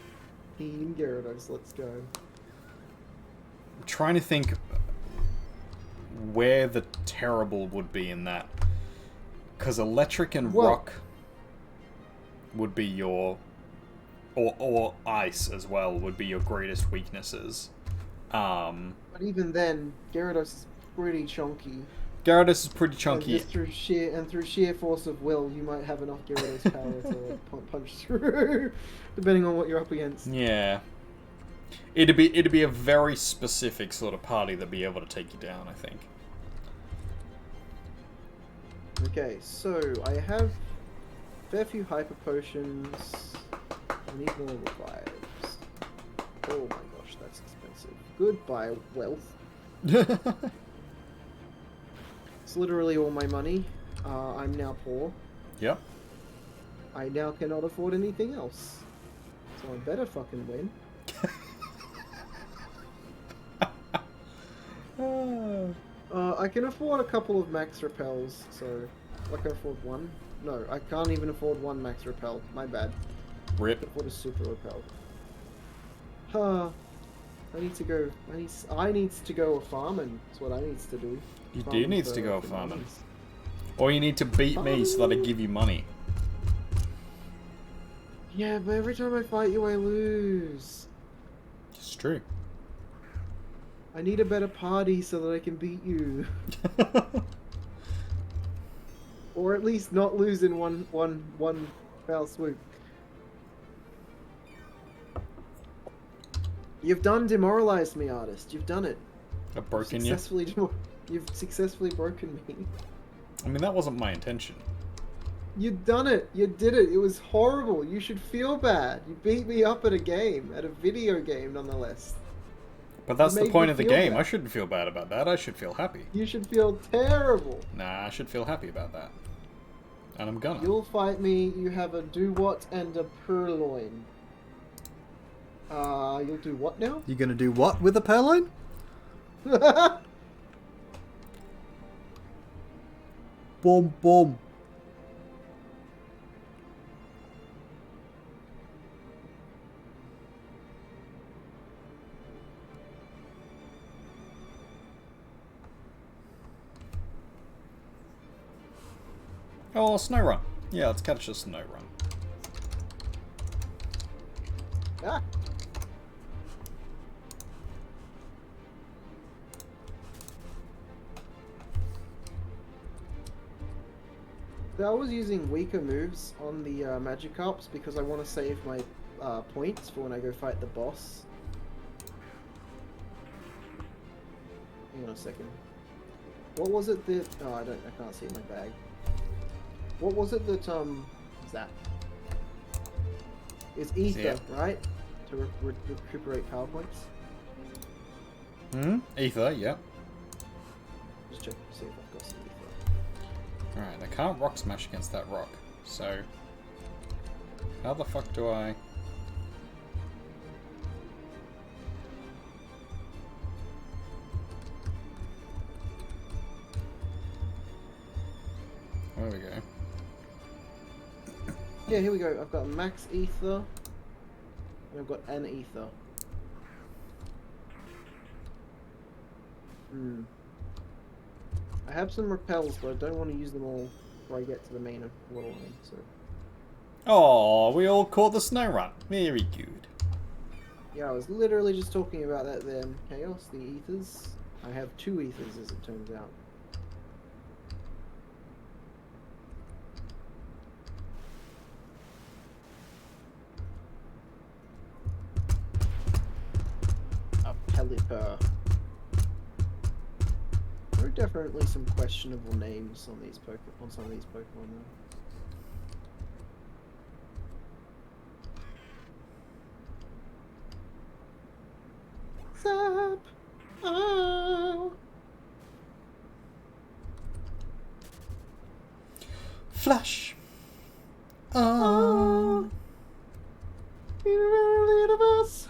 Team Gyarados, let's go. I'm trying to think where the terrible would be in that. Because electric and rock would be your... Or ice as well would be your greatest weaknesses. But even then, Gyarados is pretty chunky. Gyarados is pretty chunky. And through sheer force of will, you might have enough Gyarados power to punch through, depending on what you're up against. Yeah. It'd be a very specific sort of party that'd be able to take you down, I think. Okay, so I have a fair few hyper potions. I need more revives. Oh my gosh, that's expensive. Goodbye, wealth. It's literally all my money. I'm now poor. Yep. I now cannot afford anything else. So I better fucking win. I can afford a couple of max repels, so I can afford one. No, I can't even afford one max repel. My bad. Rip. I can afford a super repel. I need to go. I needs to go a farming. That's what I needs to do. You do needs to go farming. Or you need to beat me so that I give you money. Yeah, but every time I fight you, I lose. It's true. I need a better party so that I can beat you. Or at least not lose in one foul swoop. You've done demoralized me, artist. You've done it. I've broken you. You've successfully broken me. I mean, that wasn't my intention. You've done it. You did it. It was horrible. You should feel bad. You beat me up at a game, at a video game, nonetheless. But that's You the made point me of the feel game. bad. I shouldn't feel bad about that. I should feel happy. You should feel terrible. Nah, I should feel happy about that. And I'm gonna. You'll fight me. You have a do what and a purloin. You'll do what now? You gonna do what with a purloin? Boom, boom. Oh, snow run. Yeah, let's catch a snow run. Ah. I was using weaker moves on the Magikarps because I want to save my points for when I go fight the boss. Hang on a second. What was it that... Oh, I can't see it in my bag. What was it that, Zap? It's ether, Yep. right? To recuperate power points? Hmm? Ether, yeah. Just check to see if I've got some ether. Alright, I can't rock smash against that rock. So, how the fuck do I... There we go. Yeah, here we go. I've got max ether. And I've got an ether. I have some repels, but I don't want to use them all before I get to the main water line, so... Oh, we all caught the snow run. Very good. Yeah, I was literally just talking about that then. Chaos, the ethers. I have 2 ethers, as it turns out. A Pelipper. There are definitely some questionable names on these on some of these Pokemon though. Zap! Oh! Flash! Oh! Universe!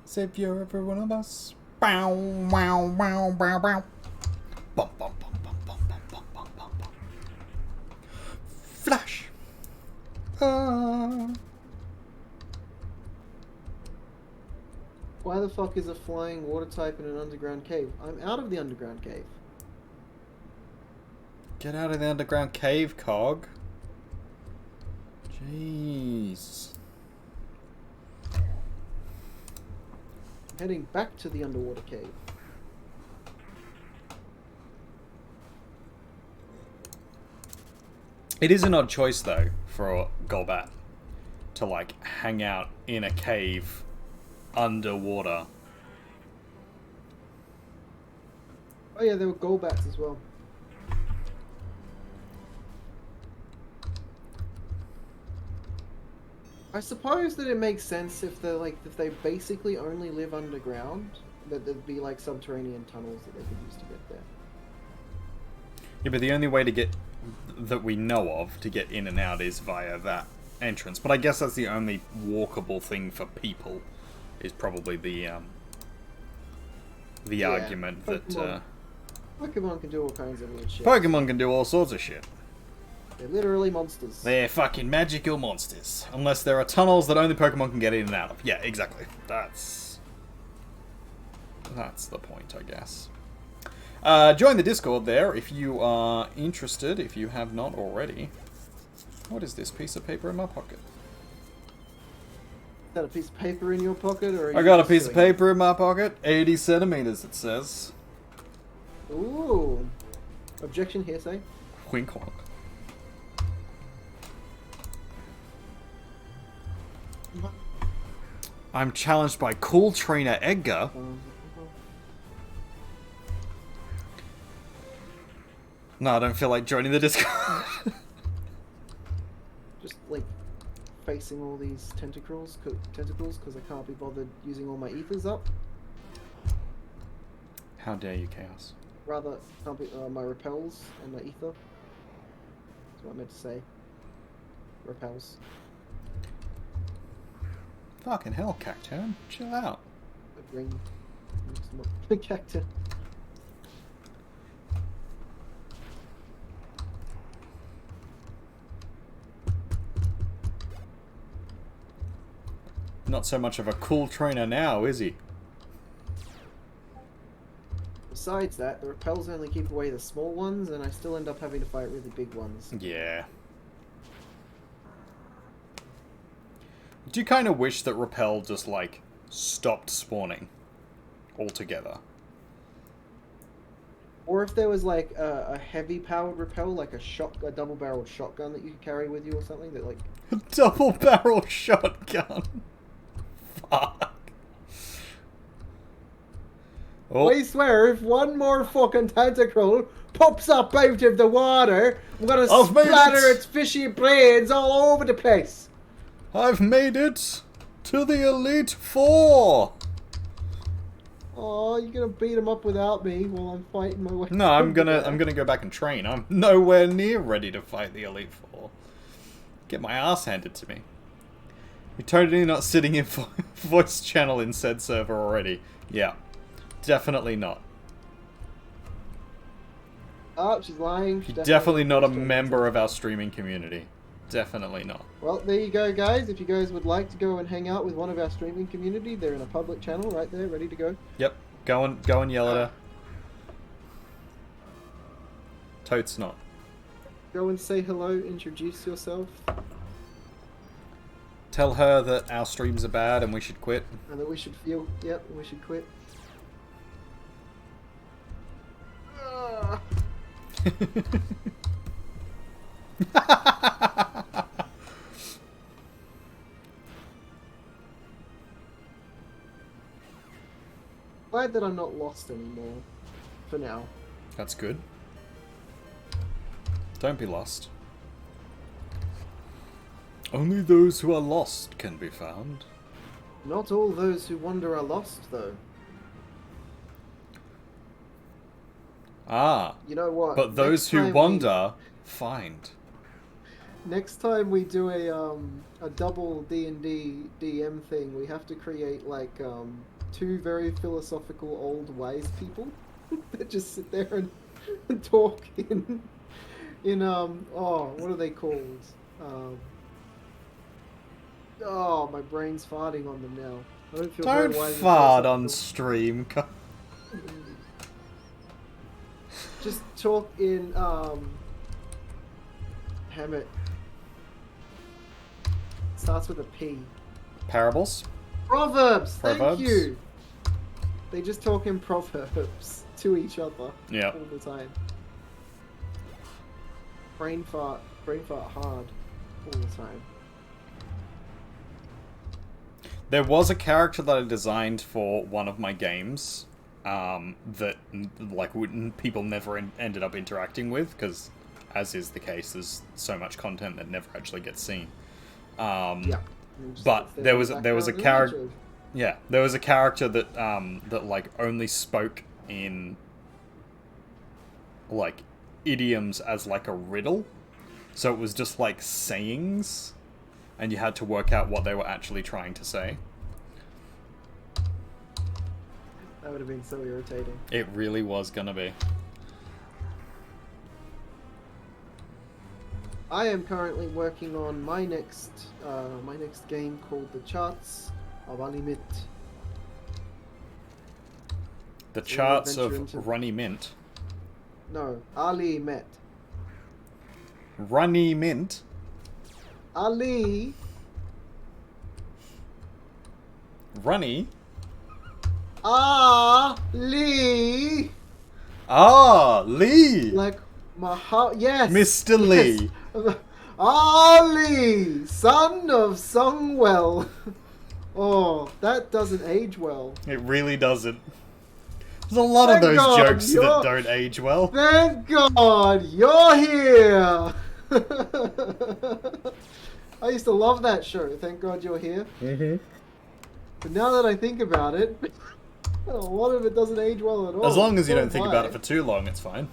Savior every one of us. Bow, wow, wow, bow, bow. Bum, bum, bum, bum, bum, bum, bum, bum, bum, bum. Flash! Why the fuck is a flying water type in an underground cave? I'm out of the underground cave. Get out of the underground cave, Cog. Jeez. I'm heading back to the underwater cave. It is an odd choice, though, for Golbat to, like, hang out in a cave underwater. Oh yeah, there were Golbats as well. I suppose that it makes sense if they basically only live underground, that there'd be like subterranean tunnels that they could use to get there. Yeah, but the only way to get that we know of to get in and out is via that entrance. But I guess that's the only walkable thing for people. Is probably the Yeah, argument that Pokemon can do all kinds of weird shit. Pokemon can do all sorts of shit. They're literally monsters. They're fucking magical monsters. Unless there are tunnels that only Pokemon can get in and out of. Yeah, exactly. That's the point, I guess. Join the Discord there if you are interested, if you have not already. What is this piece of paper in my pocket? Is that a piece of paper in your pocket, or? Are I you got a just piece of doing it? paper in my pocket. 80 centimeters, it says. Ooh. Objection, hearsay. Wink wink. I'm challenged by cool trainer Edgar. No, I don't feel like joining the Discord. Just like facing all these tentacles because I can't be bothered using all my ethers up. How dare you, Chaos? Rather, can't be my repels and my ether. That's what I meant to say. Repels. Fucking hell, Cacturn. Chill out. The green. The cactus. Not so much of a cool trainer now, is he? Besides that, the repels only keep away the small ones, and I still end up having to fight really big ones. Yeah. Do you kind of wish that repel just, like, stopped spawning altogether? Or if there was like a heavy powered repel, like a double barreled shotgun that you could carry with you or something that like Double barrel shotgun. Fuck. Oh, I swear, if one more fucking tentacle pops up out of the water, I'm gonna I've made splatter it. its fishy brains all over the place. I've made it to the Elite Four. Oh, you're gonna beat him up without me while I'm fighting my way. No, I'm over there. gonna go back and train. I'm nowhere near ready to fight the Elite Four. Get my ass handed to me. You're totally not sitting in voice channel in said server already. Yeah, definitely not. Oh, she's lying. You're definitely not a member of our streaming community. Definitely not. Well, there you go, guys. If you guys would like to go and hang out with one of our streaming community, they're in a public channel right there, ready to go. Yep, go and yell at her. Totes not. Go and say hello, introduce yourself, Tell her that our streams are bad and we should quit. and that we should feel. Yep, we should quit. Ah. Glad that I'm not lost anymore. For now. That's good. Don't be lost. Only those who are lost can be found. Not all those who wander are lost, though. Ah, You know what? but those Next who time wander, find. Next time we do a double D&D DM thing, we have to create like two very philosophical old wise people that just sit there and talk in oh, what are they called? Oh, my brain's farting on them now. I don't feel Don't very wise and fart on philosophical. stream. Just talk in damn it. Starts with a P. Parables? Proverbs! Thank Proverbs? you! They just talk in proverbs to each other Yeah. all the time. Brain fart hard all the time. There was a character that I designed for one of my games that like people never ended up interacting with because, as is the case, there's so much content that never actually gets seen. Yeah. But there was a character. character. Yeah, there was a character that that like only spoke in like idioms as like a riddle, so it was just like sayings, and you had to work out what they were actually trying to say. That would have been so irritating. It really was gonna be. I am currently working on my next game called The Charts of Alimit. The It's an charts adventure of into- Runny Mint. No, Ali Met. Runny Mint? Ali Runny? Ali Ah, Lee! like my heart. Yes, Mr. Lee. Yes. Ali, son of Sungwell. Oh, that doesn't age well. It really doesn't. There's a lot Thank of those God jokes that don't age well. Thank God you're here! I used to love that show, Thank God You're Here. Mm-hmm. But now that I think about it, a lot of it doesn't age well at all. As long as you So don't think why? about it for too long, it's fine.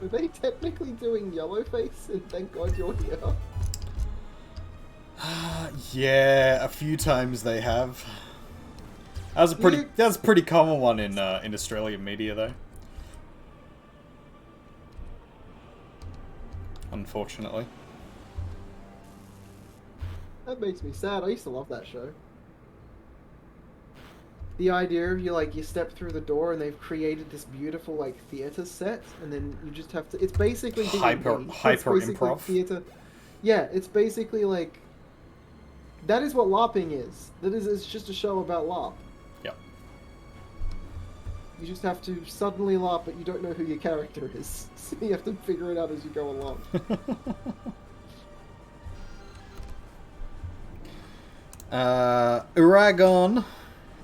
Are they technically doing Yellowface and Thank God You're Here? Yeah, a few times they have. That's a pretty common one in Australian media, though. Unfortunately. That makes me sad. I used to love that show. The idea of you step through the door and they've created this beautiful like theater set, and then you just have to. It's basically Hyper improv. Theater. Yeah, it's basically like. That is what LARPing is. It's just a show about LARP. Yep. You just have to suddenly LARP, but you don't know who your character is, so you have to figure it out as you go along.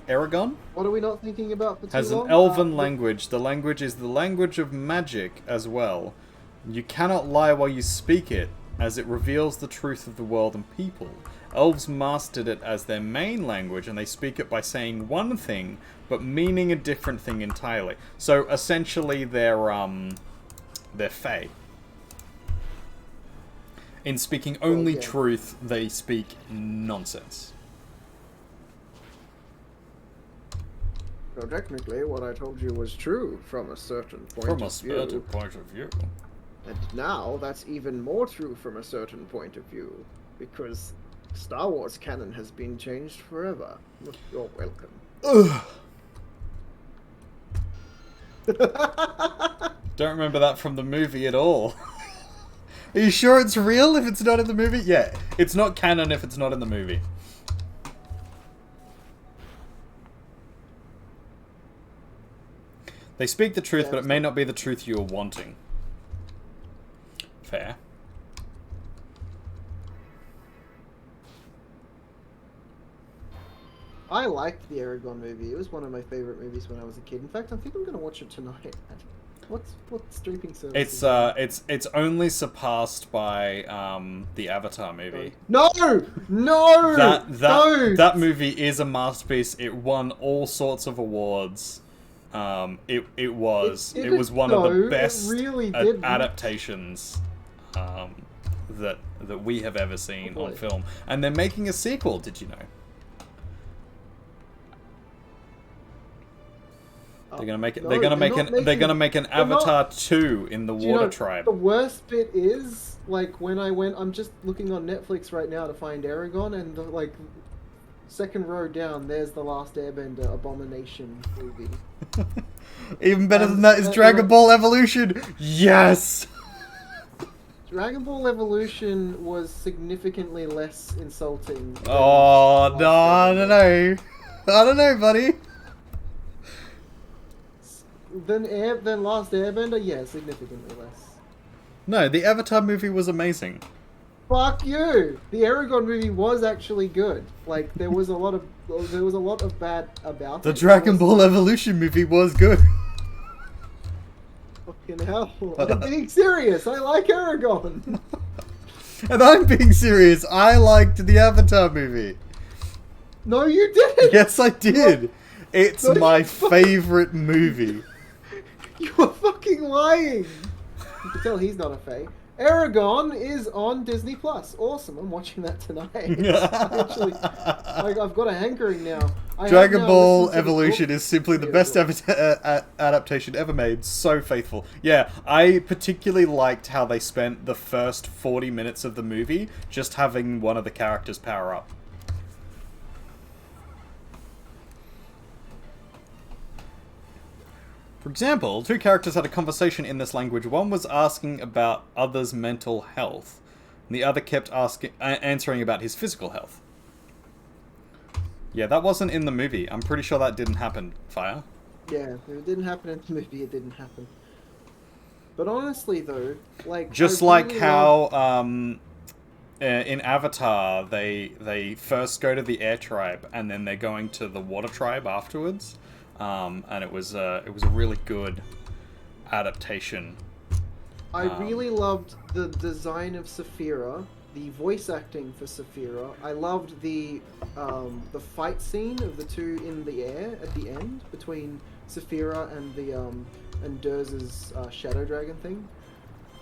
Aragon What are we not thinking about for too has long? an elven language. The language is the language of magic as well. You cannot lie while you speak it, as it reveals the truth of the world and people. Elves mastered it as their main language, and they speak it by saying one thing, but meaning a different thing entirely. So essentially, they're fae. In speaking only truth, they speak nonsense. So technically, what I told you was true from a certain point of view. And now, that's even more true from a certain point of view. Because Star Wars canon has been changed forever. You're welcome. Ugh. Don't remember that from the movie at all. Are you sure it's real if it's not in the movie? Yeah, it's not canon if it's not in the movie. They speak the truth, but it may not be the truth you're wanting. Fair. I liked the Aragon movie. It was one of my favorite movies when I was a kid. In fact, I think I'm going to watch it tonight. What streaming service? It's only surpassed by the Avatar movie. No, That movie is a masterpiece. It won all sorts of awards. It was one of the best adaptations that we have ever seen on film. And they're making a sequel. Did you know? They're gonna make it. They're gonna make an Avatar 2 in the Water Tribe. The worst bit is when I went. I'm just looking on Netflix right now to find Aragon, and the second row down, there's the Last Airbender Abomination movie. Even better than that is Dragon Ball Evolution. Yes. Dragon Ball Evolution was significantly less insulting. Oh no! I don't know, buddy. Than Last Airbender? Yeah, significantly less. No, the Avatar movie was amazing. Fuck you! The Aragon movie was actually good. There was a lot of bad about it. The Dragon Ball Evolution movie was good. Fucking hell! I'm being serious. I like Aragon. And I'm being serious. I liked the Avatar movie. No, you didn't. Yes, I did. It's my favorite movie. You are fucking lying! You can tell he's not a fae. Aragon is on Disney Plus. Awesome, I'm watching that tonight. Actually, I've got a hankering now. Dragon Ball Evolution is simply the best adaptation ever made. So faithful. Yeah, I particularly liked how they spent the first 40 minutes of the movie just having one of the characters power up. For example, two characters had a conversation in this language. One was asking about others' mental health, and the other kept answering about his physical health. Yeah, that wasn't in the movie. I'm pretty sure that didn't happen, Fire. Yeah, if it didn't happen in the movie, it didn't happen. But honestly, though, like Just I like really how in Avatar they first go to the air tribe and then they're going to the water tribe afterwards, and it was a really good adaptation. I really loved the design of Saphira, the voice acting for Saphira. I loved the fight scene of the two in the air at the end between Saphira and the and Durz's shadow dragon thing.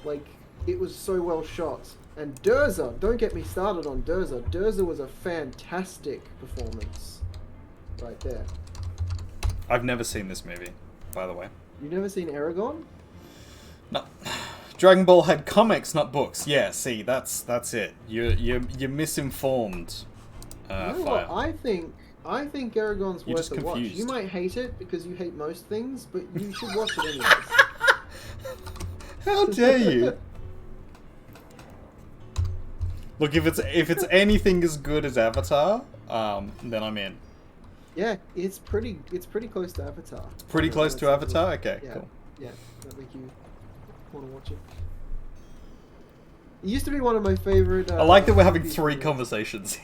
Like, it was so well shot. And Durza, don't get me started on Durza. Durza was a fantastic performance right there. I've never seen this movie, by the way. You've never seen Aragon? No. Dragon Ball had comics, not books. Yeah, see, that's it. You're misinformed. You know Fire. what? I think Aragon's You're worth just a watch. confused. You might hate it because you hate most things, but you should watch it anyways. How dare you? Look, if it's anything as good as Avatar, then I'm in. Yeah, it's pretty close to Avatar. Pretty close to Avatar? Okay, Yeah, cool. yeah, that make you want to watch it. It used to be one of my favorite. I like that we're having movies 3 to- conversations.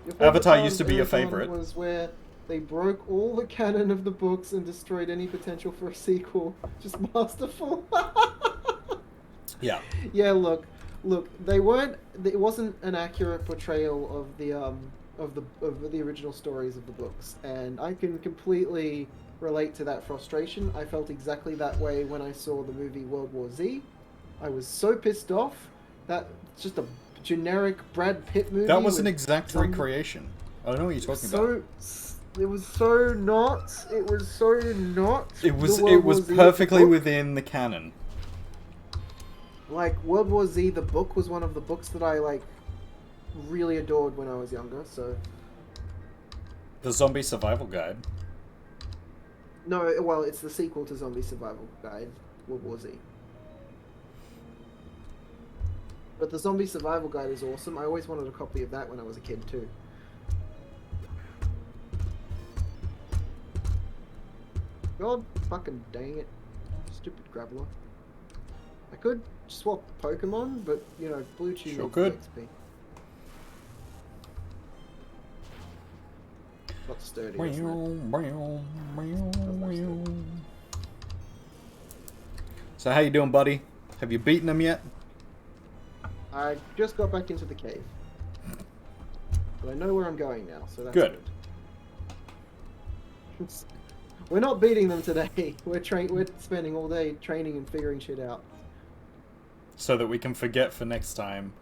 Your favorite Avatar part used to of be your Aragon favorite. Was where they broke all the canon of the books and destroyed any potential for a sequel. Just masterful. Yeah. Yeah, look, they weren't. It wasn't an accurate portrayal of the original stories of the books, and I can completely relate to that frustration. I felt exactly that way when I saw the movie World War Z. I was so pissed off. That's just a generic Brad Pitt movie. That was an with exact some- recreation. I don't know what you're talking about. It was so not. It was so not. It was the World it was War Z perfectly book. within the canon. Like, World War Z, the book was one of the books that I, like, really adored when I was younger, so... The Zombie Survival Guide. No, well, it's the sequel to Zombie Survival Guide, World War Z. But the Zombie Survival Guide is awesome. I always wanted a copy of that when I was a kid, too. God fucking dang it. Stupid Grappler. I could swap Pokemon, but, you know, Blue Chew Sure needs could. XP. Not sturdy, isn't it? So how you doing, buddy? Have you beaten him yet? I just got back into the cave. But I know where I'm going now, so that's Good. good. We're not beating them today. We're spending all day training and figuring shit out. So that we can forget for next time,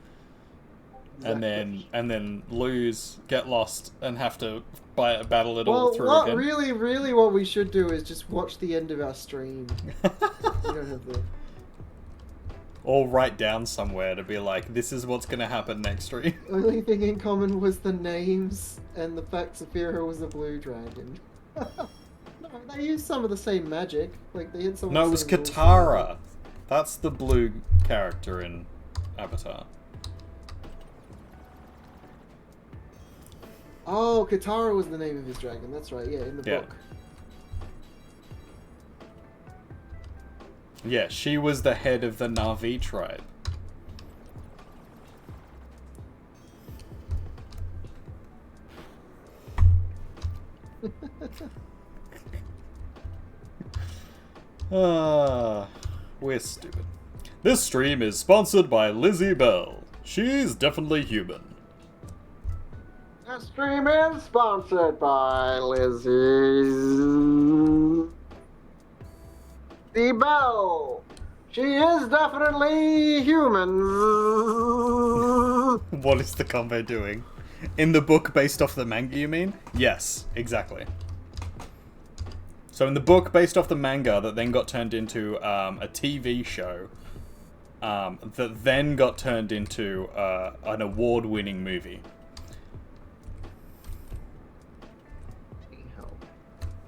and then lose, get lost, and have to battle it all through again. Really, what we should do is just watch the end of our stream. We don't have the... Or write down somewhere to be like, this is what's gonna happen next stream. Only thing in common was the names and the fact Saphira was a blue dragon. No, they used some of the same magic. Like, they had some. No, of it the was same rules. Katara. That's the blue character in Avatar. Oh, Katara was the name of his dragon. That's right. Yeah, in the Yeah. book. Yeah, she was the head of the Na'vi tribe. We're stupid. This stream is sponsored by Lizzie Bell. She's definitely human. That stream is sponsored by Lizzie Bell. She is definitely human. What is the combo doing? In the book based off the manga, you mean? Yes, exactly. So in the book based off the manga that then got turned into a TV show, that then got turned into an award-winning movie.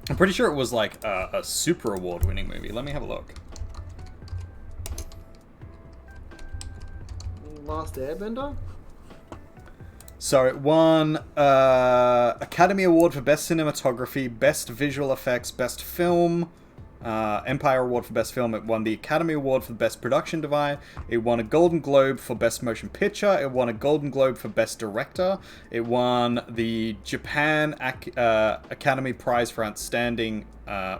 I'm pretty sure it was like a super award-winning movie. Let me have a look. Last Airbender? So it won Academy Award for Best Cinematography, Best Visual Effects, Best Film, Empire Award for Best Film. It won the Academy Award for Best Production Design. It won a Golden Globe for Best Motion Picture. It won a Golden Globe for Best Director. It won the Japan Academy Prize for Outstanding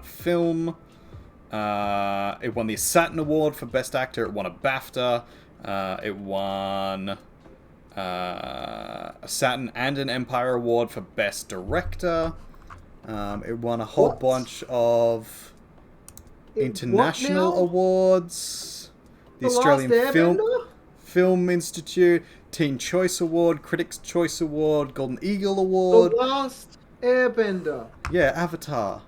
Film. It won the Saturn Award for Best Actor. It won a BAFTA. It won a Saturn and an Empire Award for Best Director. It won a whole bunch of international awards. The Australian Film Institute, Teen Choice Award, Critics' Choice Award, Golden Eagle Award. The Last Airbender. Yeah, Avatar.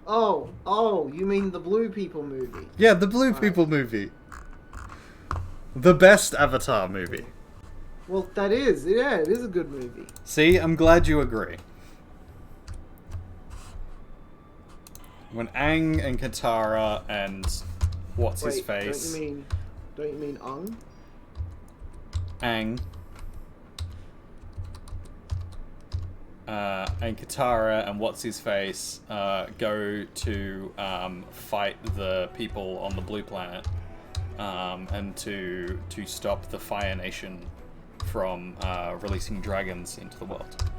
Oh, you mean the Blue People movie? Yeah, the Blue People movie. The best Avatar movie. Well, it is a good movie. See, I'm glad you agree. When Aang and Katara and what's his face? Don't you mean Aang? Aang. And Katara and what's his face go to fight the people on the Blue Planet, and to stop the Fire Nation from releasing dragons into the world.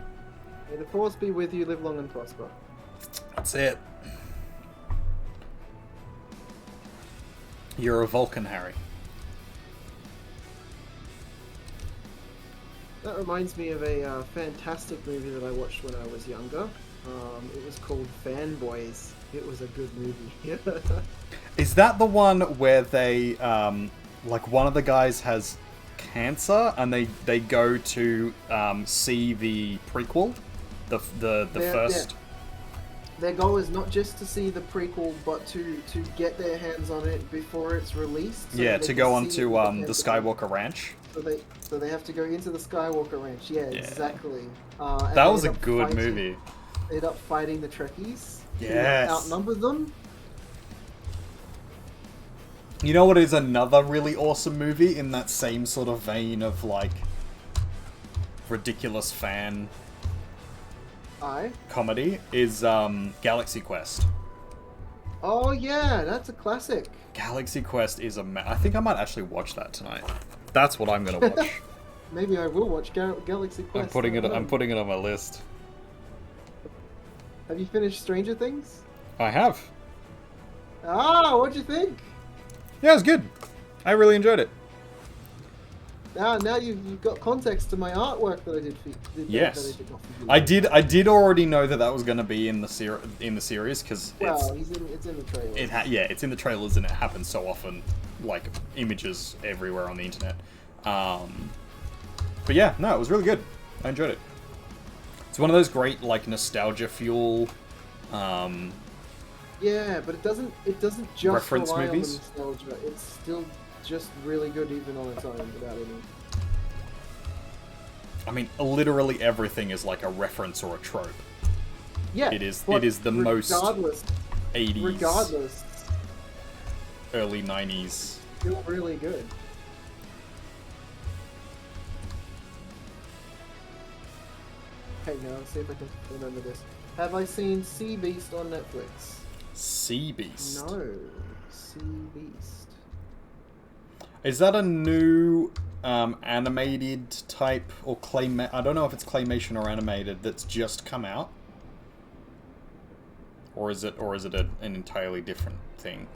May the Force be with you. Live long and prosper. That's it. You're a Vulcan, Harry. That reminds me of a fantastic movie that I watched when I was younger. It was called Fanboys. It was a good movie. Is that the one where they, like one of the guys has cancer and they go to see the prequel, the first. Their goal is not just to see the prequel, but to get their hands on it before it's released. So yeah, to go onto the Skywalker Ranch. So they have to go into the Skywalker Ranch. Yeah, exactly. That was a good movie. They end up fighting the Trekkies. Yes. To outnumber them. You know what is another really awesome movie in that same sort of vein of like ridiculous fan comedy is Galaxy Quest. Oh yeah, that's a classic. Galaxy Quest is I think I might actually watch that tonight. That's what I'm gonna watch. Maybe I will watch Galaxy Quest. I'm putting it on my list. Have you finished Stranger Things? I have. Ah, what'd you think? Yeah, it was good. I really enjoyed it. Now you've got context to my artwork that I did for you. Yes, I did already know that was going to be in the series because it's in the trailers. It's in the trailers and it happens so often, like images everywhere on the internet. But yeah, no, it was really good. I enjoyed it. It's one of those great like nostalgia fuel. Yeah, but it doesn't just reference rely movies. On the nostalgia. It's still just really good even on its own without any. I mean, literally everything is like a reference or a trope. Yeah, it is the most 80s, regardless, early 90s. Still really good. Okay, now let's see if I can remember this. Have I seen Sea Beast on Netflix? Sea Beast? No, Sea Beast. Is that a new animated type or I don't know if it's claymation or animated that's just come out, or is it an entirely different thing?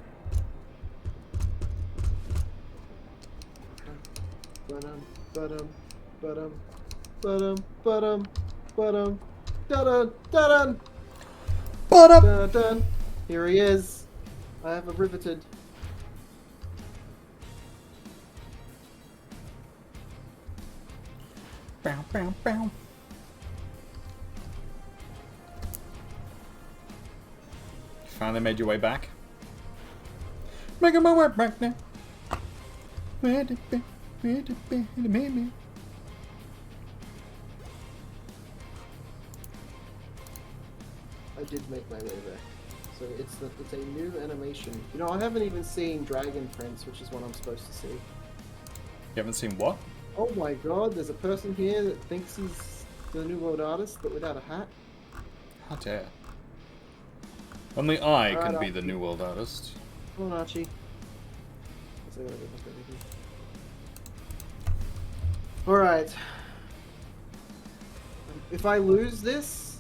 Here he is. I have a riveted. Bow, bow, bow. Finally made your way back. Making my way back now. Where did it be? I did make my way back. So it's a new animation. You know, I haven't even seen Dragon Prince, which is what I'm supposed to see. haven't seen what? Oh my god, there's a person here that thinks he's the New World Artist, but without a hat. How dare. Only I Alright, can be the Archie. New World Artist. Come on, Archie. I gotta go back over here. Alright. If I lose this,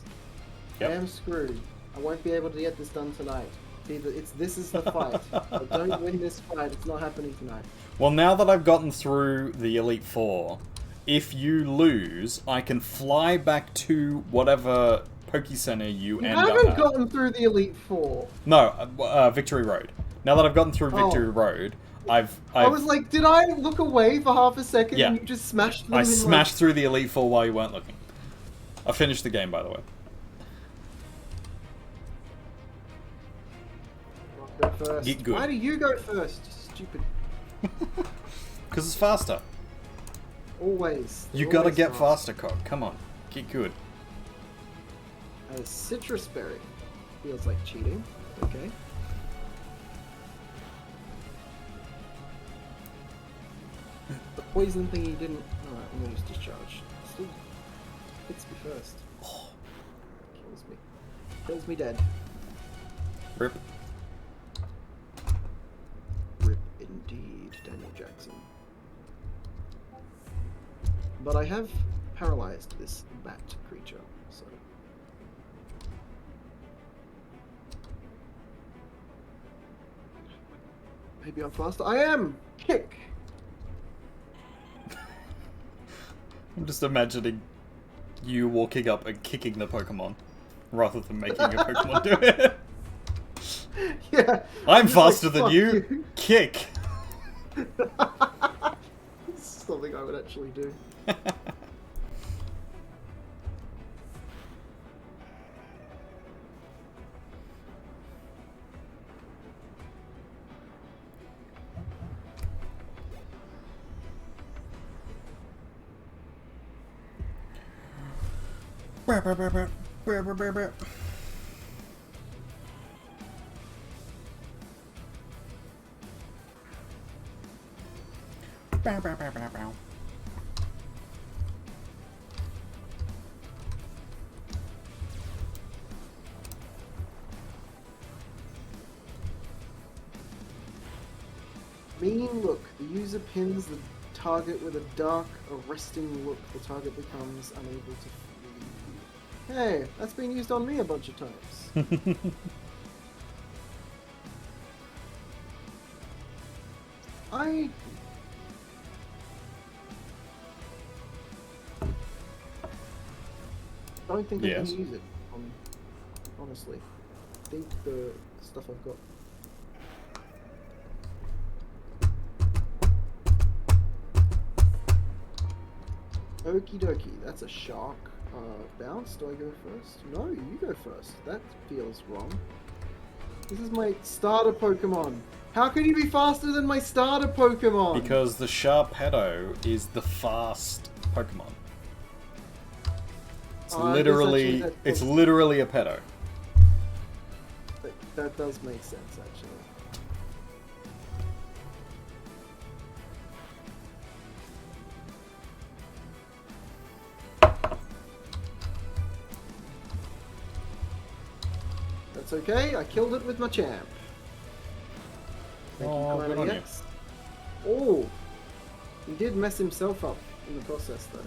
Yep. I am screwed. I won't be able to get this done tonight. This is the fight. If I don't win this fight, it's not happening tonight. Well, now that I've gotten through the Elite Four, if you lose, I can fly back to whatever Poke Center you You end up haven't at. gotten through the Elite Four. No, Victory Road. Now that I've gotten through Victory Road, I was like, did I look away for half a second Yeah. and you just smashed them I in smashed through the Elite Four while you weren't looking. I finished the game, by the way. Go first. Get good. Why do you go first? You stupid. Because it's faster. Always. You gotta Always get fast. faster, Cog. Come on. Get good. A citrus berry. Feels like cheating. Okay. The poison thing you didn't... Alright, I'm gonna use discharge. Still hits me first. Kills me. Kills me dead. Rip. Rip indeed, Daniel Jackson. But I have paralyzed this bat creature, so... Maybe I'm faster. I am! Kick! I'm just imagining you walking up and kicking the Pokemon, rather than making a Pokemon do it. Yeah. I'm just like, faster than "Fuck you! Kick! This is something I would actually do. Mean look. The user pins the target with a dark, arresting look. The target becomes unable to flee. Hey, that's been used on me a bunch of times. I... don't think I Yes. can use it, honestly. I think the stuff I've got... Okie dokie, that's a shark. Bounce, do I go first? No, you go first. That feels wrong. This is my starter Pokemon. How can you be faster than my starter Pokemon? Because the Sharpedo is the fast Pokemon. It's I guess literally, actually it's literally a pedo. That does make sense, actually. That's okay, I killed it with my champ. Thank Oh, you, good on Calamity you. X. Oh, he did mess himself up in the process, though.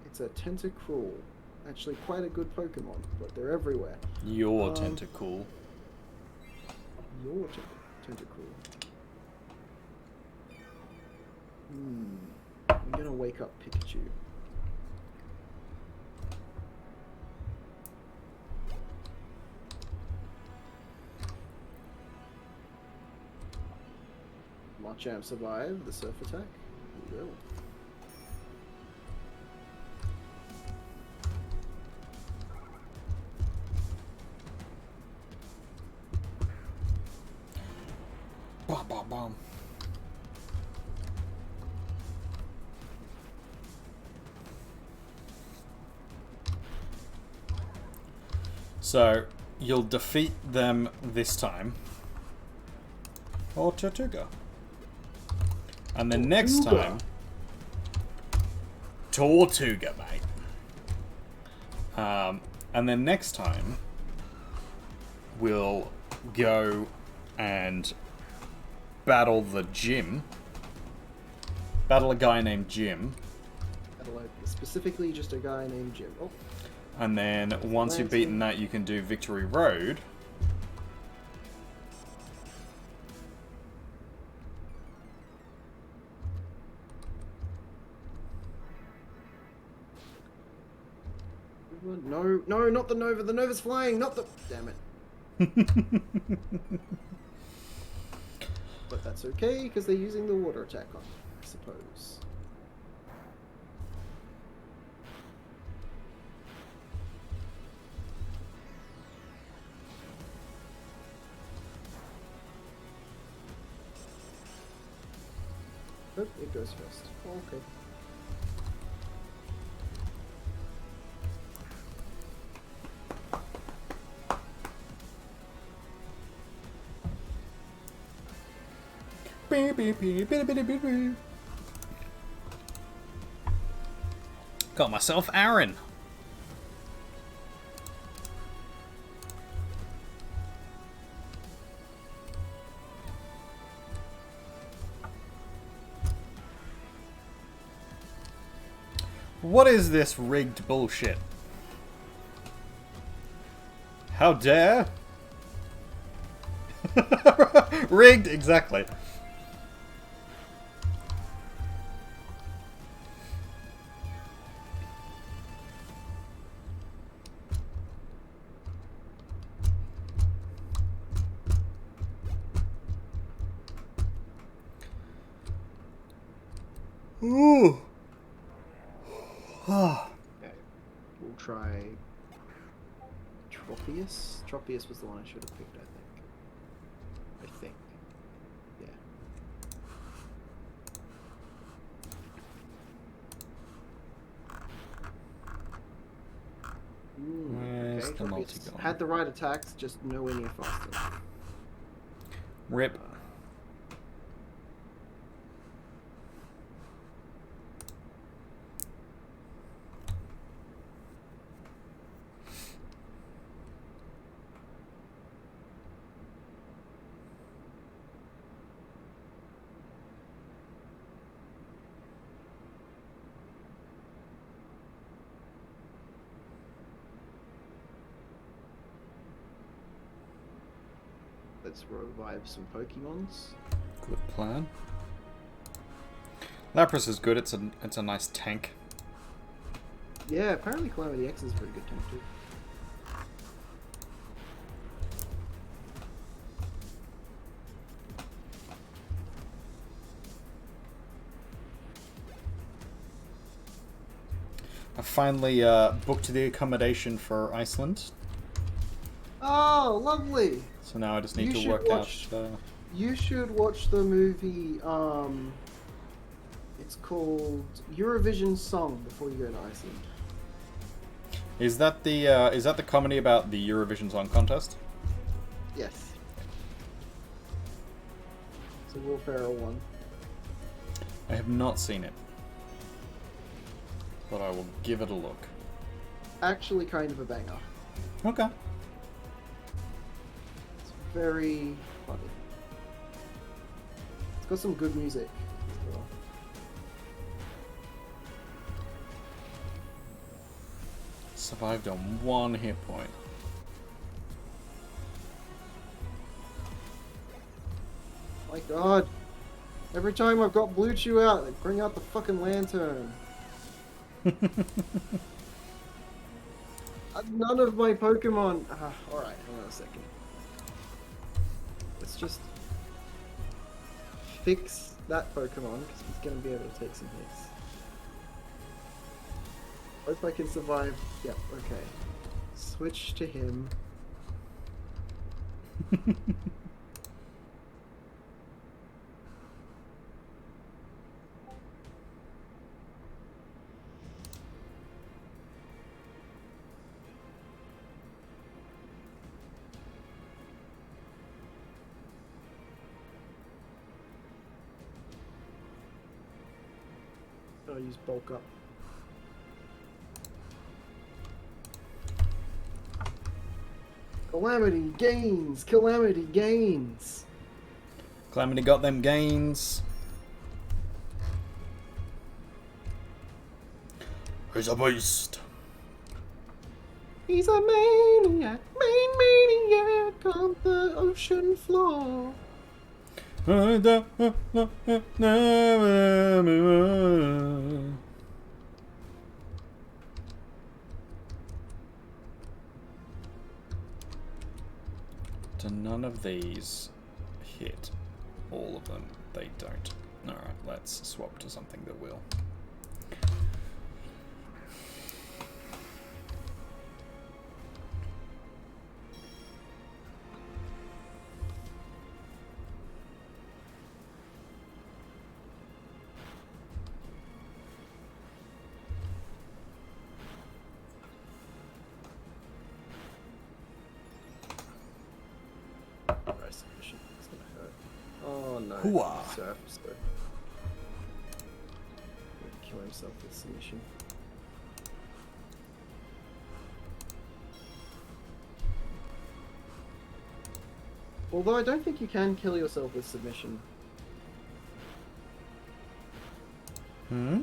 It's a Tentacruel. Actually, quite a good Pokemon, but they're everywhere. Your Tentacool. Your Tentacruel. I'm gonna wake up Pikachu. Machamp survive the surf attack? He will. Bom, bom, bom. So, you'll defeat them this time. Or Tortuga. And then next time... Tortuga, mate. And then next time... We'll go and battle the gym. Battle a guy named Jim. Specifically just a guy named Jim. Oh. And then once you've beaten that, you can do Victory Road. No, no, not the Nova. The Nova's flying, not the... Damn it. But that's okay, because they're using the water attack on me, I suppose. Oh, it goes first. Oh, okay. Got myself Aaron. What is this rigged bullshit? How dare? Rigged, exactly. Ooh. Okay. We'll try Tropius. Tropius was the one I should have picked, I think. Yeah. Where's Okay, the Tropius multi-gun? had the right attacks, just nowhere near fast enough. Rip. Let's revive some Pokemons. Good plan. Lapras is good. It's a nice tank. Yeah, apparently Calamity X is a pretty good tank too. I finally booked the accommodation for Iceland. Oh, lovely! So now I just need You to work should watch- out. You should watch the movie, it's called Eurovision Song before you go to Iceland. Is that the comedy about the Eurovision Song Contest? Yes. It's a Will Ferrell one. I have not seen it, but I will give it a look. Actually kind of a banger. Okay. It's very funny. It's got some good music as well. Survived on 1 hit point. My god. Every time I've got Blue Chew out, they bring out the fucking lantern. None of my Pokemon... alright, hang on a second. Let's just... fix that Pokemon because he's going to be able to take some hits. Hope I can survive. Yep, okay. Switch to him. I'll use bulk up. Calamity gains! Calamity gains! Calamity got them gains. He's a beast. He's a maniac, maniac on the ocean floor. Do none of these hit? All of them, they don't. Alright, let's swap to something that will. It's gonna hurt. Oh no. Hooah. Surf, so. He'll kill himself with submission. Although I don't think you can kill yourself with submission. Hmm?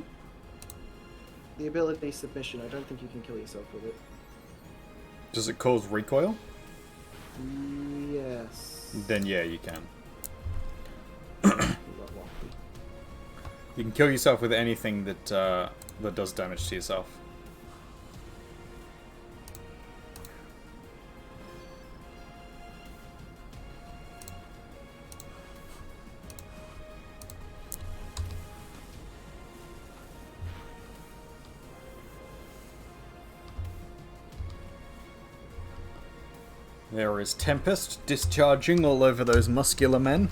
The ability submission, I don't think you can kill yourself with it. Does it cause recoil? Yes. Then yeah, you can. You got lucky. You can kill yourself with anything that that does damage to yourself. There is Tempest discharging all over those muscular men.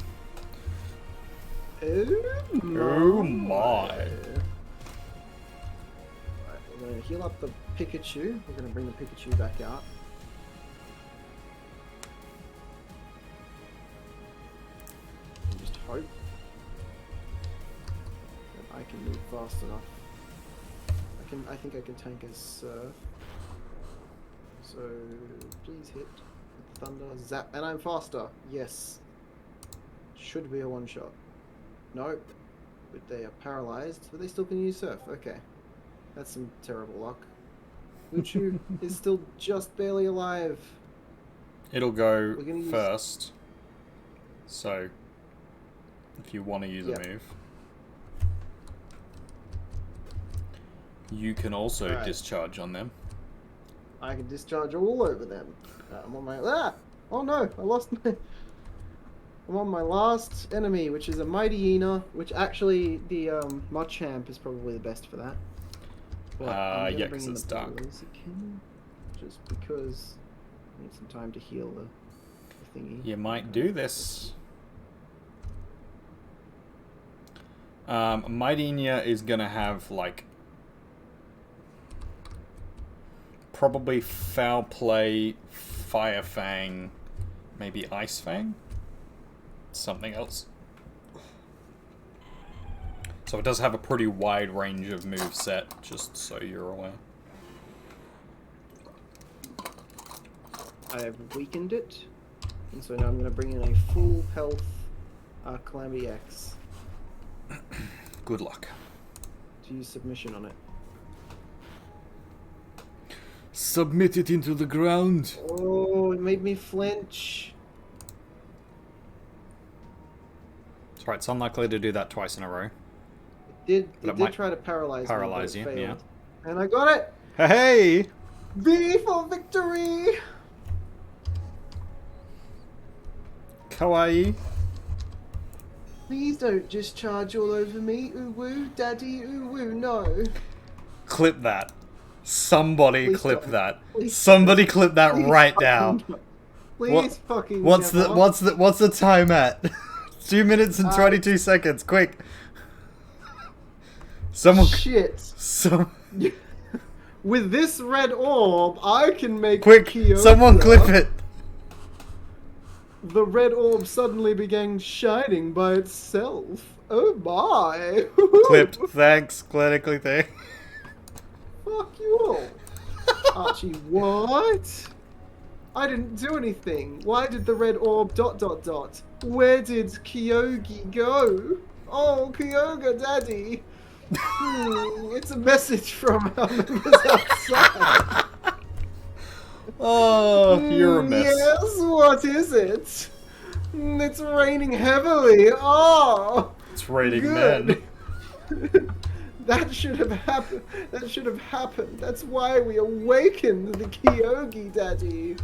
Oh my. Right, we're going to heal up the Pikachu. We're going to bring the Pikachu back out. And just hope that I can move fast enough. I think I can tank a Surf. So please hit with Thunder, Zap, and I'm faster. Yes. Should be a one-shot. No, but they are paralyzed, but they still can use Surf. Okay. That's some terrible luck. Luchu is still just barely alive. It'll go We're gonna use- first. So, if you want to use Yep. a move, you can also Alright. discharge on them. I can discharge all over them. I'm on my... Ah! Oh no, I lost my... I'm on my last enemy, which is a Mighty Ina, which actually the Machamp is probably the best for that. But I'm gonna yeah, bring 'cause in it's the dark. Blaziken, just because I need some time to heal the thingy. You might do this. Mightynia is gonna have like probably Foul Play, Fire Fang, maybe Ice Fang, something else. So it does have a pretty wide range of moveset, just so you're aware. I have weakened it, and so now I'm going to bring in a full health Calamity X Good luck. to use submission on it. Submit it into the ground. Oh, it made me flinch. That's right, it's unlikely to do that twice in a row. It But it did might try to paralyze paralyze me, you, but it yeah. failed. And I got it! Hey! V for victory! Kawaii. Please don't just charge all over me, ooh woo, daddy, ooh woo, no. Clip that. Somebody Please clip don't. that. Please Somebody clip that Please right now. fucking don't. Please fucking What's never. the time at? 2 minutes and 22 seconds. Quick. Someone. Shit. Some. With this red orb, I can make Quick. Kyogre. Someone clip it. The red orb suddenly began shining by itself. Oh my! Clipped. Thanks. Clinically thing. Fuck you all. Archie, what? I didn't do anything. Why did the red orb ... Where did Kyogre go? Oh, Kyogre daddy. It's a message from our members outside. Oh, you're a mess. Yes, what is it? It's raining heavily. Oh, It's raining good. men. That should have happened. That should have happened. That's why we awakened the Kyogre daddy.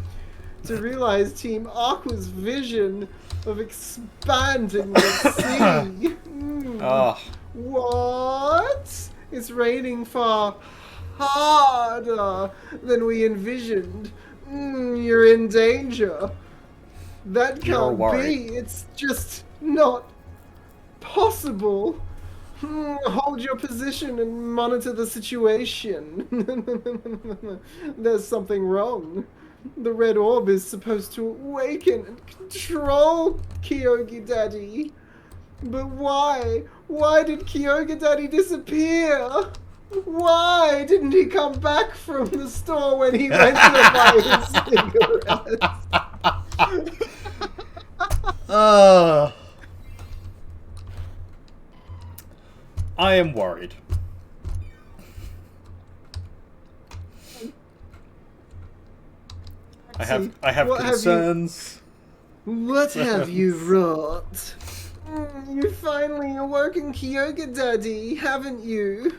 To realize Team Aqua's vision of expanding the sea. Oh. What? It's raining far harder than we envisioned. You're in danger. That You're can't worried. be. It's just not possible. Hold your position and monitor the situation. There's something wrong. The red orb is supposed to awaken and control Kyogre Daddy. But why? Why did Kyogre Daddy disappear? Why didn't he come back from the store when he went to buy his cigarettes? I am worried. I have What concerns. What have you wrought? You finally awoken Kyogre Daddy, haven't you?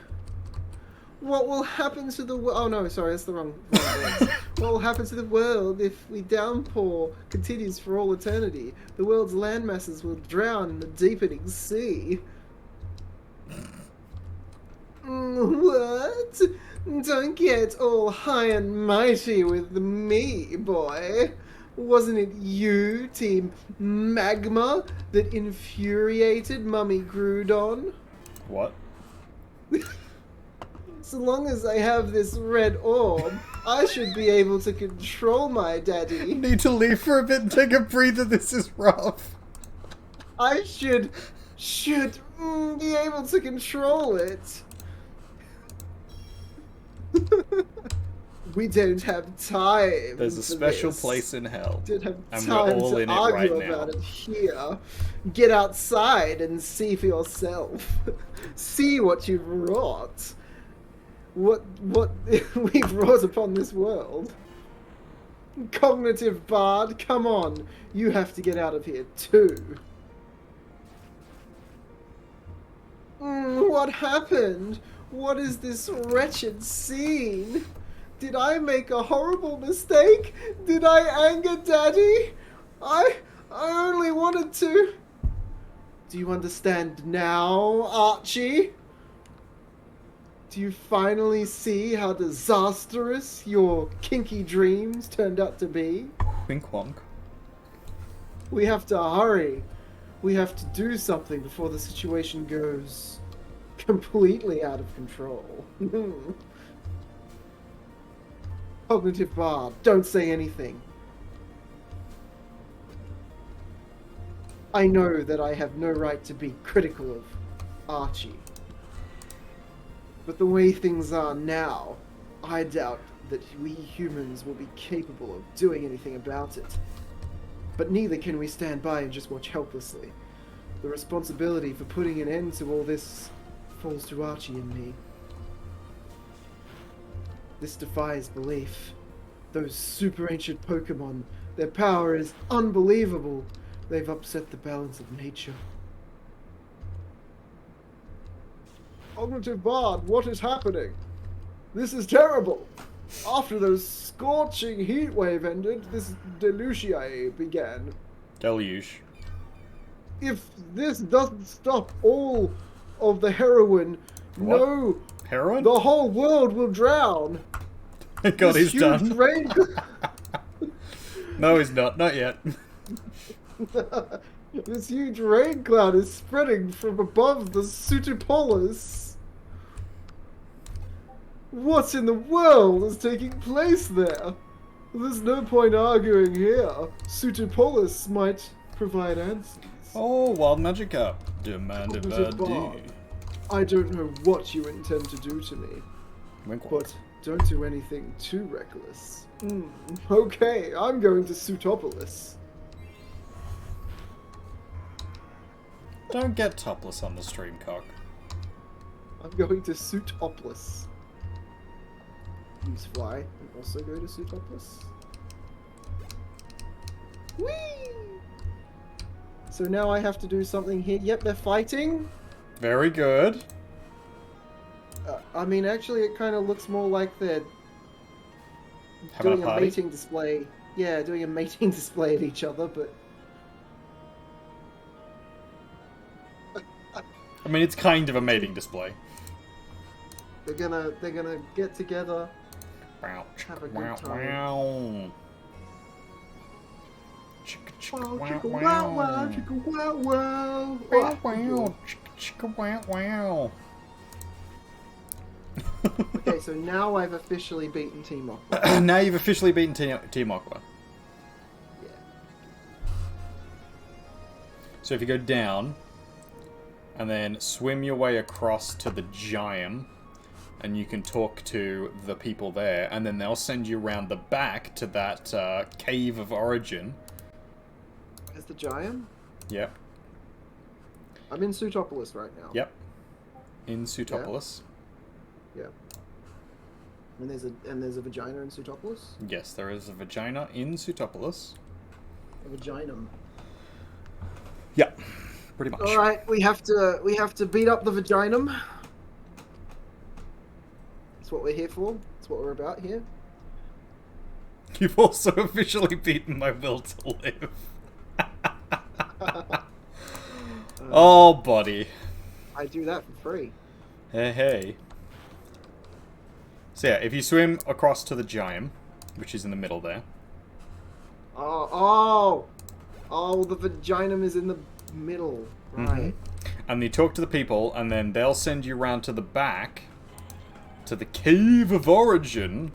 What will happen to the world? Oh no, sorry, that's the wrong words. What will happen to the world if the downpour continues for all eternity? The world's land masses will drown in the deepening sea. What? Don't get all high and mighty with me, boy. Wasn't it you, Team Magma, that infuriated Mummy Groudon? What? So long as I have this red orb, I should be able to control my daddy. Need to leave for a bit and take a breather. This is rough. I should be able to control it. We don't have time. There's a for special this. place in hell. Don't have And time we're all to in it argue right now. about it here. Get outside and see for yourself. See what you've wrought. What we've wrought upon this world. Cognitive Bard, come on. You have to get out of here too. What happened? What is this wretched scene? Did I make a horrible mistake? Did I anger Daddy? I only wanted to... Do you understand now, Archie? Do you finally see how disastrous your kinky dreams turned out to be? Wink wonk. We have to hurry. We have to do something before the situation goes completely out of control. Cognitive Bard, don't say anything. I know that I have no right to be critical of Archie. But the way things are now, I doubt that we humans will be capable of doing anything about it. But neither can we stand by and just watch helplessly. The responsibility for putting an end to all this falls to Archie and me. This defies belief. Those super ancient Pokemon, their power is unbelievable. They've upset the balance of nature. Cognitive Bard, what is happening? This is terrible. After the scorching heat wave ended, this deluge began. Deluge. if this doesn't stop all of the heroin, What? no, Heroin? the whole world will drown. God, This he's done. huge rain. No, he's not. Not yet. This huge rain cloud is spreading from above the Sutopolis. What in the world is taking place there? There's no point arguing here. Sutopolis might provide answers. Oh, wild magic up. Demanded by Cognitive D. bar. I don't know what you intend to do to me, Wink, wink. but don't do anything too reckless. Okay, I'm going to Sutopolis. Don't get topless on the stream, cock. I'm going to Sutopolis. Use fly and also go to Sutopolis. Whee! So now I have to do something here. Yep, they're fighting. Very good. I mean, actually, it kind of looks more like they're Having doing a a party? mating display. Yeah, doing a mating display at each other, but I mean, it's kind of a mating display. they're gonna get together. Wow. Have a good Wow, time. wow. Chicka, chicka, Wow, wow, chicka, wow. wow, wow, chicka, wow, wow. Wow, Oh, wow. Chicka, chicka, wow, wow. okay, so now I've officially beaten Team Aqua. Now you've officially beaten Team Aqua. Yeah. So if you go down, and then swim your way across to the giant, and you can talk to the people there, and then they'll send you around the back to that cave of origin. Is the giant? Yep, I'm in Sutopolis right now. yep. In Sutopolis. Yeah. And there's a vagina in Sutopolis? Yes, there is a vagina in Sutopolis. A vaginum. Yep, pretty much. Alright, we have to beat up the vaginum. That's what we're here for. That's what we're about here. You've also officially beaten my will to live. Oh, buddy. I do that for free. Hey, hey. So yeah, if you swim across to the giant, which is in the middle there. Oh, the vaginum is in the middle. Right. And you talk to the people, and then they'll send you round to the back, to the cave of origin,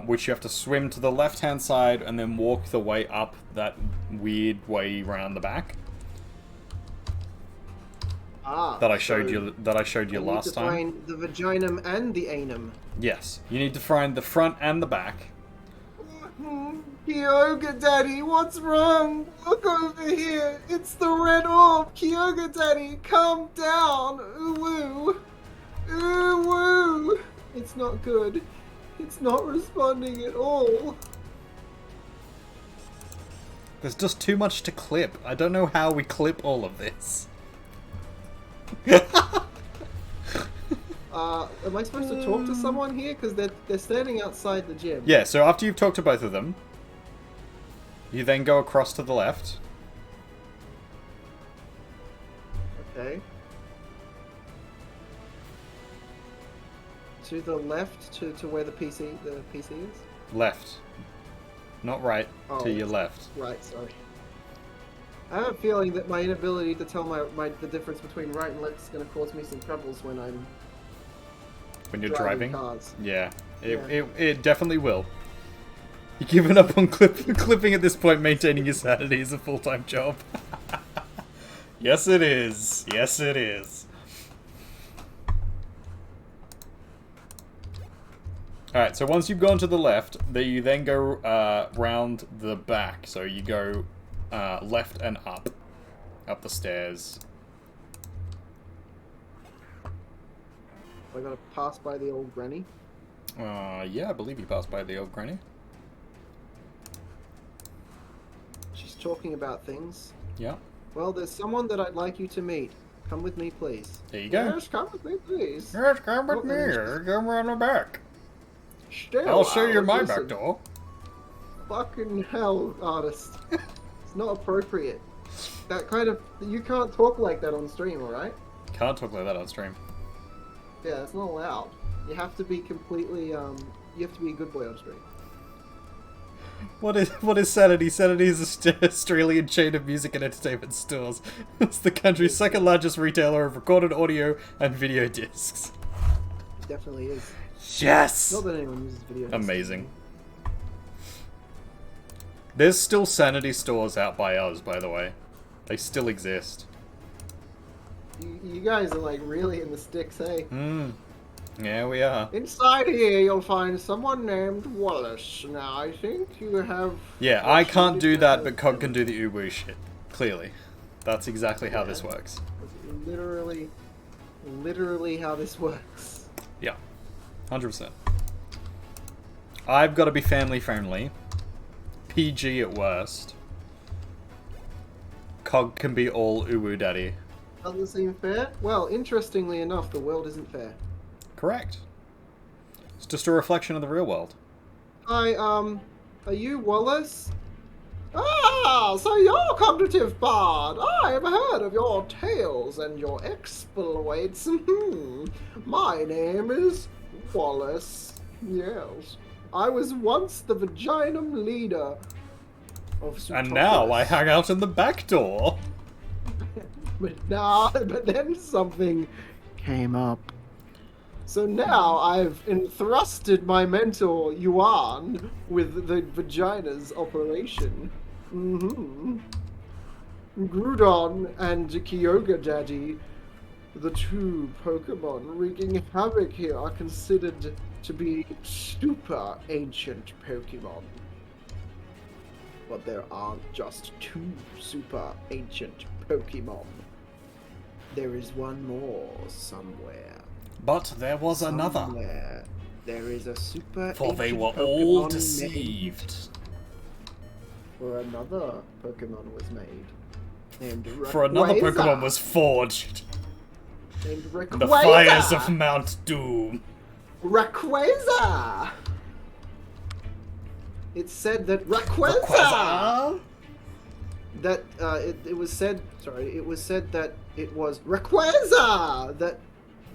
which you have to swim to the left-hand side and then walk the way up that weird way round the back that I showed you last time. Find the vaginum and the anum. Yes, you need to find the front and the back. Kyoga Daddy, what's wrong? Look over here. It's the red orb. Kyoga Daddy, calm down. Ooh woo. Ooh woo. It's not good. It's not responding at all. There's just too much to clip. I don't know how we clip all of this. Am I supposed to talk to someone here? Because they're standing outside the gym. Yeah, so after you've talked to both of them, you then go across to the left. Okay. To the left, to where the PC is? Left. Not right, Oh. to your left. Right, sorry. I have a feeling that my inability to tell the difference between right and left is going to cause me some troubles when I'm When you're driving driving. cars. Yeah, Yeah. it definitely will. You're giving up on clipping at this point. Maintaining your sanity is a full-time job. Yes, it is. Yes, it is. Alright, so once you've gone to the left, you then go round the back. So you go left and up the stairs. I gotta pass by the old granny. Yeah, I believe you passed by the old granny. She's talking about things. Yeah. Well, there's someone that I'd like you to meet. Come with me, please. There you go. Yes, come with me, please. Yes, come with Oh, me. and- Come around the back. Still, I'll show you my listen, back door. Fucking hell, artist. It's not appropriate. That kind of... You can't talk like that on stream, alright? Can't talk like that on stream. Yeah, that's not allowed. You have to be completely, You have to be a good boy on stream. What is Sanity? Sanity is an Australian chain of music and entertainment stores. It's the country's second largest retailer of recorded audio and video discs. It definitely is. Yes! Not that anyone uses video discs. Amazing. There's still Sanity stores out by us, by the way. They still exist. You guys are like really in the sticks, eh? Yeah, we are. Inside here, you'll find someone named Wallace. Now, I think you have... Yeah, I can't do that, but Cog can do the uwu shit. Clearly. That's exactly how this works. Literally how this works. Yeah. 100%. I've got to be family friendly. PG at worst. Cog can be all uwu daddy. Doesn't seem fair? Well, interestingly enough, the world isn't fair. Correct. It's just a reflection of the real world. Hi, are you Wallace? Ah, so you're Cognitive Bard. I've heard of your tales and your exploits. My name is Wallace. Yes. I was once the Vaginum leader of Sutopolis. And now I hang out in the back door. But then something came up. So now I've entrusted my mentor, Yuan, with the Vagina's operation. Groudon and Kyogre Daddy, the two Pokemon wreaking havoc here, are considered to be super ancient Pokemon. But there aren't just two super ancient Pokemon. There is one more somewhere. But there was another. Somewhere. There is a super For they ancient were Pokemon all made. deceived. For another Pokemon was made. Named Rayquaza. For another Pokemon was forged. Named In Rayquaza. the fires of Mount Doom. Rayquaza! It said that Rayquaza! That, it was said that it was Rayquaza that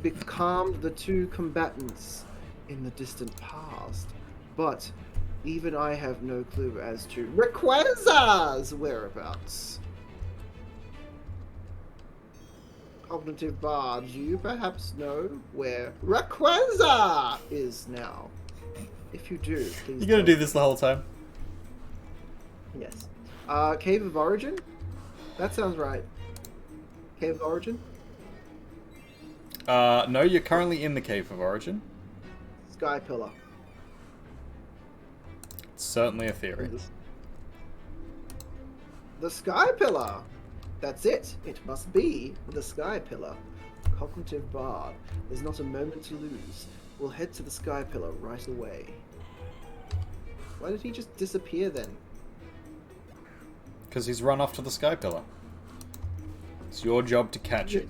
becalmed the two combatants in the distant past. But even I have no clue as to Rayquaza's whereabouts. Cognitive Bard, do you perhaps know where Rayquaza is now? If you do, please. You gonna do this the whole time? Yes. Cave of Origin? That sounds right. Cave of Origin? No, you're currently in the Cave of Origin. Sky Pillar. It's certainly a theory. The Sky Pillar! That's it. It must be the Sky Pillar. Cognitive Bard. There's not a moment to lose. We'll head to the Sky Pillar right away. Why did he just disappear then? Because he's run off to the Sky Pillar. It's your job to catch it.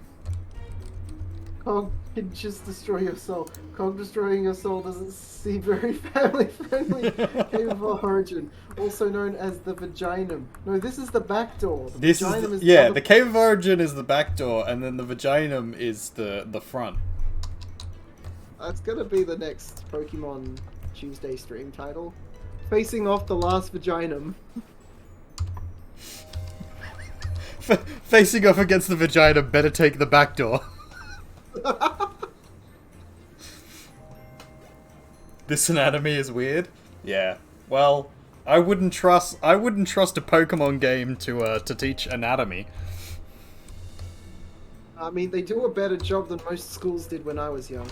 Cog can just destroy your soul. Cog destroying your soul doesn't seem very family friendly. Cave of Origin, also known as the Vaginum. No, this is the back door. The This Vaginum is the yeah. other- The Cave of Origin is the back door, and then the Vaginum is the front. That's gonna be the next Pokemon Tuesday stream title. Facing off the last Vaginum. Facing off against the Vaginum, better take the back door. This anatomy is weird. Yeah. Well, I wouldn't trust a Pokemon game to teach anatomy. I mean, they do a better job than most schools did when I was young.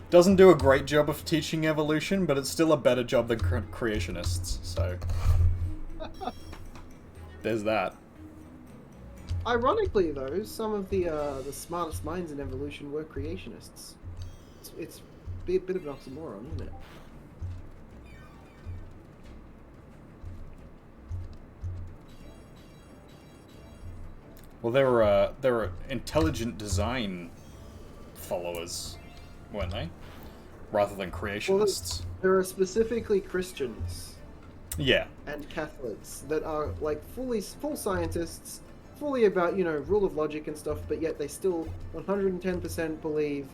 Doesn't do a great job of teaching evolution, but it's still a better job than creationists. So there's that. Ironically, though, some of the smartest minds in evolution were creationists. It's a bit of an oxymoron, isn't it? Well, there were intelligent design followers, weren't they? Rather than creationists. There are specifically Christians Yeah. and Catholics that are like full scientists, fully about, you know, rule of logic and stuff, but yet they still 110% believe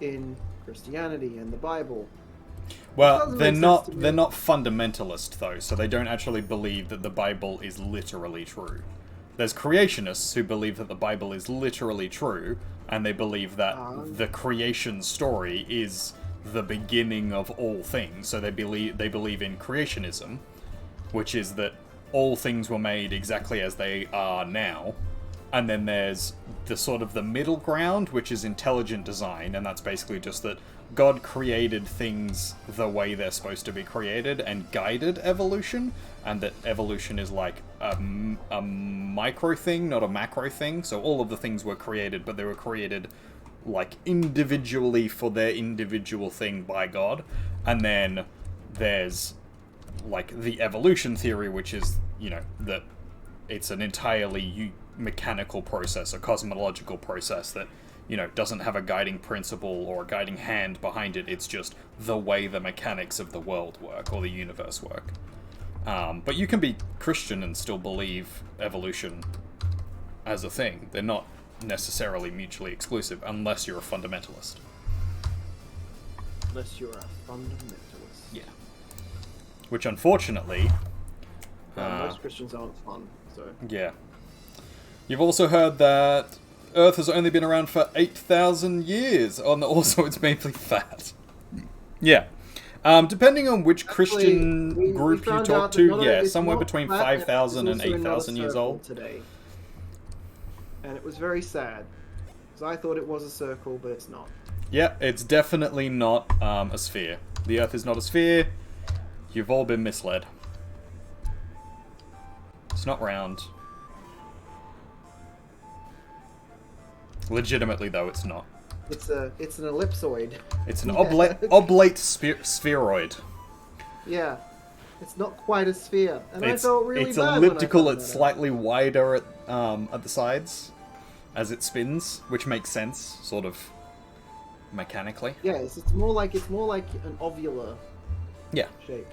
in Christianity and the Bible. Well, doesn't they're make sense not to me. they're not fundamentalist though, so they don't actually believe that the Bible is literally true. There's creationists who believe that the Bible is literally true, and they believe that the creation story is the beginning of all things. So they believe in creationism, which is that all things were made exactly as they are now. And then there's the sort of the middle ground, which is intelligent design, and that's basically just that God created things the way they're supposed to be created and guided evolution, and that evolution is like a micro thing, not a macro thing. So all of the things were created, but they were created like individually for their individual thing by God. And then there's like the evolution theory, which is, you know, that it's an entirely mechanical process, a cosmological process that, you know, doesn't have a guiding principle or a guiding hand behind it. It's just the way the mechanics of the world work or the universe work. But you can be Christian and still believe evolution as a thing. They're not necessarily mutually exclusive unless you're a fundamentalist. Unless you're a fundamentalist. Yeah. Which, unfortunately... most Christians aren't fun, so... Yeah. You've also heard that Earth has only been around for 8,000 years, and also it's mainly fat. Yeah. Depending on which Christian we group you found talk out that to, not yeah, it's somewhere not between flat, 5,000 and it's also not a 8,000 years circle old. today. And it was very sad, because I thought it was a circle, but it's not. Yeah, it's definitely not a sphere. The Earth is not a sphere. You've all been misled. It's not round. Legitimately, though, it's not. It's an ellipsoid. It's an oblate spheroid. Yeah. It's not quite a sphere. And It's I felt really it's bad when I elliptical. found It's that out. slightly wider at the sides as it spins, which makes sense, sort of mechanically. Yeah, it's more like an ovular Yeah. shape.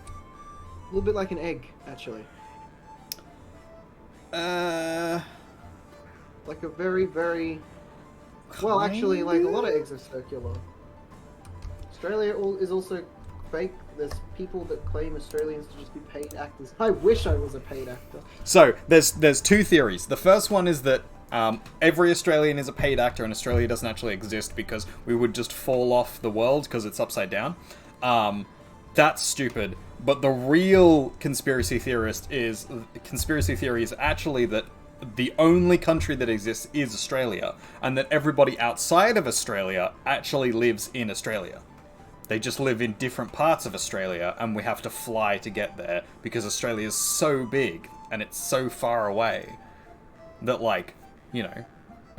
A little bit like an egg, actually. Like a very, very... Well, actually, like a lot of eggs are circular. Australia is also fake. There's people that claim Australians to just be paid actors. I wish I was a paid actor. So there's two theories. The first one is that every Australian is a paid actor, and Australia doesn't actually exist because we would just fall off the world because it's upside down. That's stupid. But the real conspiracy theory is actually that the only country that exists is Australia, and that everybody outside of Australia actually lives in Australia. They just live in different parts of Australia, and we have to fly to get there because Australia is so big and it's so far away that, like, you know,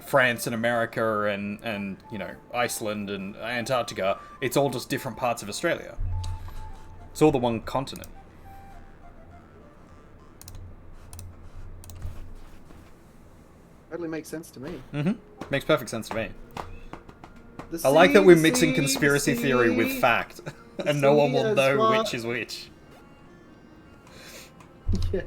France and America and you know, Iceland and Antarctica, it's all just different parts of Australia. It's all the one continent. Totally makes sense to me. Mm-hmm. Makes perfect sense to me. The I like sea, that we're the mixing sea, conspiracy the theory sea. with fact, and no sea one will is know what- which is which. Yeah.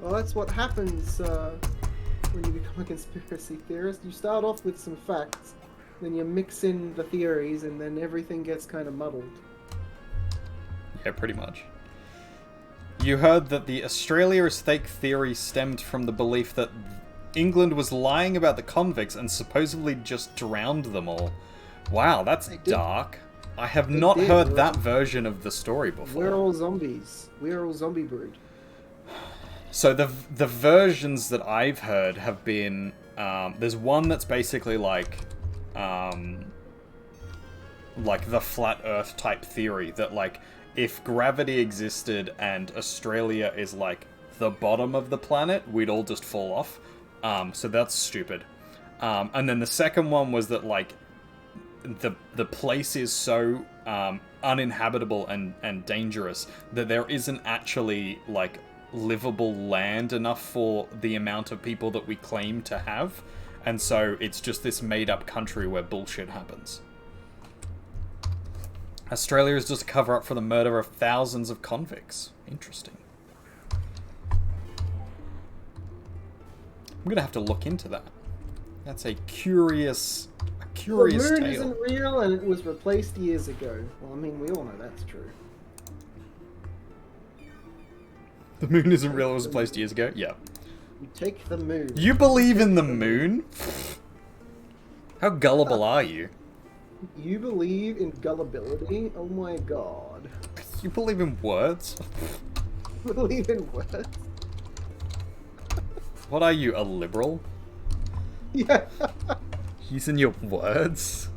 Well, that's what happens when you become a conspiracy theorist. You start off with some facts, then you mix in the theories, and then everything gets kind of muddled. Yeah, pretty much. You heard that the Australia is fake theory stemmed from the belief that England was lying about the convicts and supposedly just drowned them all. Wow, that's did. dark. I have They not did, heard right? that version of the story before. We're all zombies. We're all zombie brood. So the versions that I've heard have been there's one that's basically like the flat Earth type theory that, like, if gravity existed and Australia is like the bottom of the planet, we'd all just fall off. So that's stupid. And then the second one was that, like, the place is so uninhabitable and dangerous that there isn't actually, like, livable land enough for the amount of people that we claim to have, and so it's just this made up country where bullshit happens. Australia is just a cover-up for the murder of thousands of convicts. Interesting. I'm gonna have to look into that. That's a curious The moon tale. isn't real and it was replaced years ago. Well, I mean, we all know that's true. The moon isn't real, it was placed years ago? Yeah. You take the moon. You believe in the moon? How gullible are you? You believe in gullibility? Oh my god. You believe in words? You believe in what? What are you, a liberal? Yeah. Using your words?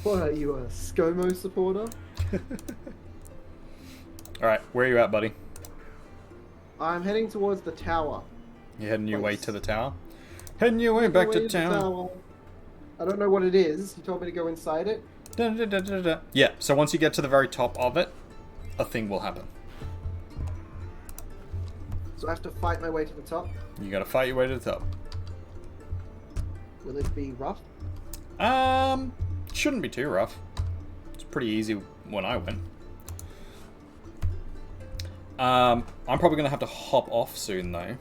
What are you, a ScoMo supporter? Alright, where are you at, buddy? I'm heading towards the tower. You heading your way Place. to the tower? Heading your way back to The town. tower. I don't know what it is. You told me to go inside it. Da, da, da, da, da. Yeah, so once you get to the very top of it, a thing will happen. So I have to fight my way to the top. You gotta fight your way to the top. Will it be rough? Shouldn't be too rough. It's pretty easy when I win. I'm probably gonna have to hop off soon though.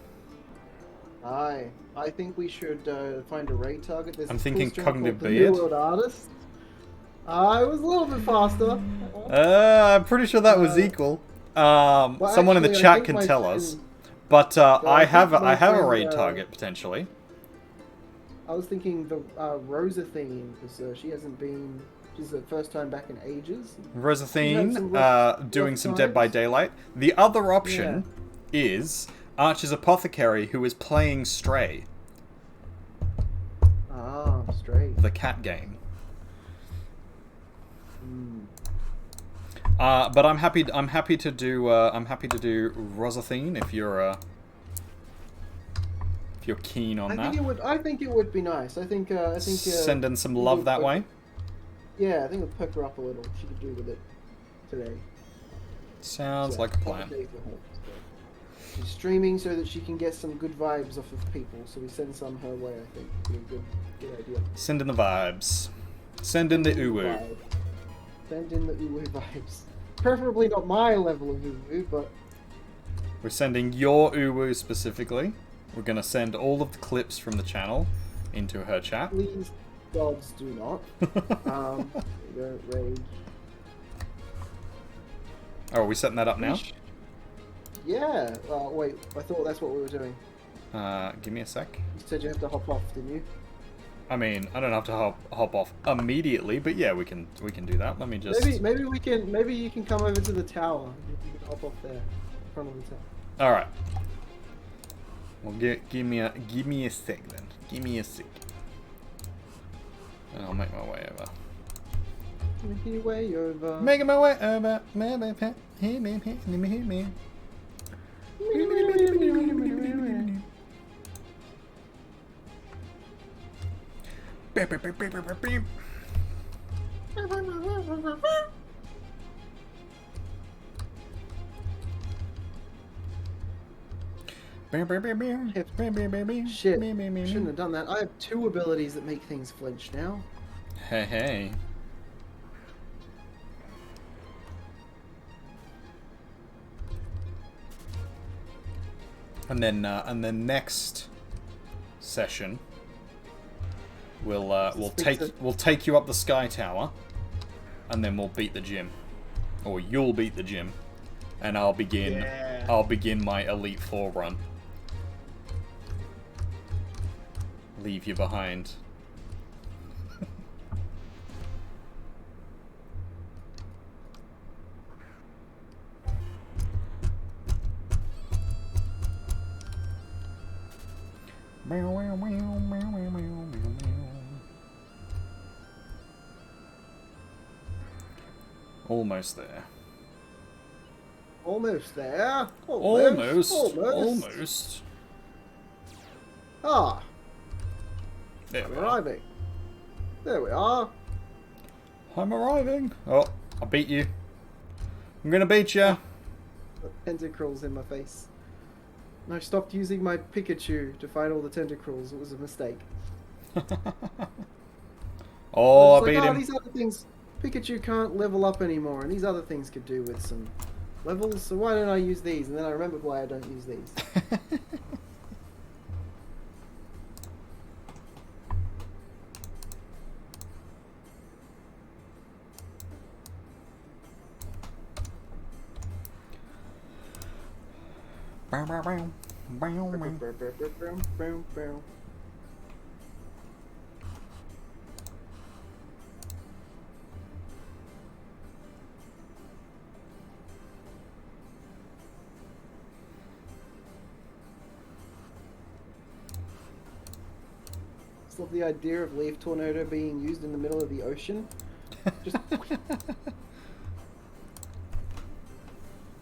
Aye. I think we should find a raid target. There's I'm a thinking stream Cognitive called Beard. TheNewWorldArtist. I was a little bit faster. I'm pretty sure that was equal. Someone in the actually, I chat think can my tell friend- us. But I have think my a friend, raid target potentially. I was thinking the Rosa theme because she hasn't been. She's the first time back in ages. Rosathene, some rough doing some Dead by times. Daylight. The other option is Archer's Apothecary, who is playing Stray, Ah, straight. the cat game. Mm. But I'm happy to do Rosathene if you're keen on that. I think it would be nice. I think. Send in some it love would that perk- way. Yeah, I think it'll perk her up a little. She could do with it today. Sounds So, like a plan. holiday for her, so. She's streaming so that she can get some good vibes off of people. So we send some her way. I think would be a good idea. Send in the vibes. Send in the uwu. Vibe. Send in the uwu vibes. Preferably not my level of uwu, but We're sending your uwu specifically. We're gonna send all of the clips from the channel into her chat. please, gods, do not. Don't rage. Oh, are we setting that up now? Yeah. Wait. I thought that's what we were doing. Give me a sec. You said you have to hop off, didn't you? I mean, I don't have to hop off immediately, but yeah, we can do that. Let me just. Maybe you can come over to the tower. You can hop off there, in front of the tower. All right. Well, give me a sec then. Give me a sec. And I'll make my way over. Making your way over. Making my way over. Hit me. Shit. Shouldn't have done that. I have 2 abilities that make things flinch now. Hey. And then next session, we'll take you up the Sky Tower, and then we'll beat the gym, or you'll beat the gym, and I'll begin my Elite Four run. Leave you behind. Almost there. Almost there. Almost. Ah, There I'm we are. arriving. There we are. I'm arriving. Oh, I beat you. I'm gonna beat you. Tentacruels in my face. And I stopped using my Pikachu to fight all the tentacruels. It was a mistake. Oh, I was beat like, him. These other things. Pikachu can't level up anymore, and these other things could do with some levels, so why don't I use these? And then I remembered why I don't use these. Bow, bow, bow. Bow, bow. I love the idea of Leaf Tornado being used in the middle of the ocean. Just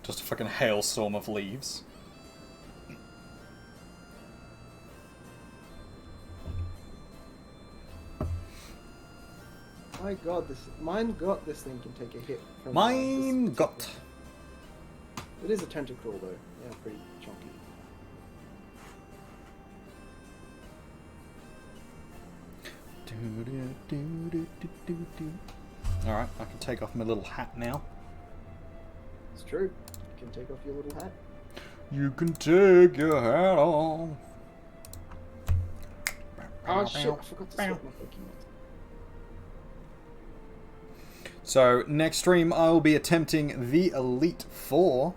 Just a fucking hailstorm of leaves. my god, this thing can take a hit from Mine got. It is a tentacle though. Yeah, pretty chunky. Alright, I can take off my little hat now. It's true. You can take off your little hat. You can take your hat off. Oh shit, I forgot to swap my Pokemon. So, next stream I will be attempting the Elite Four.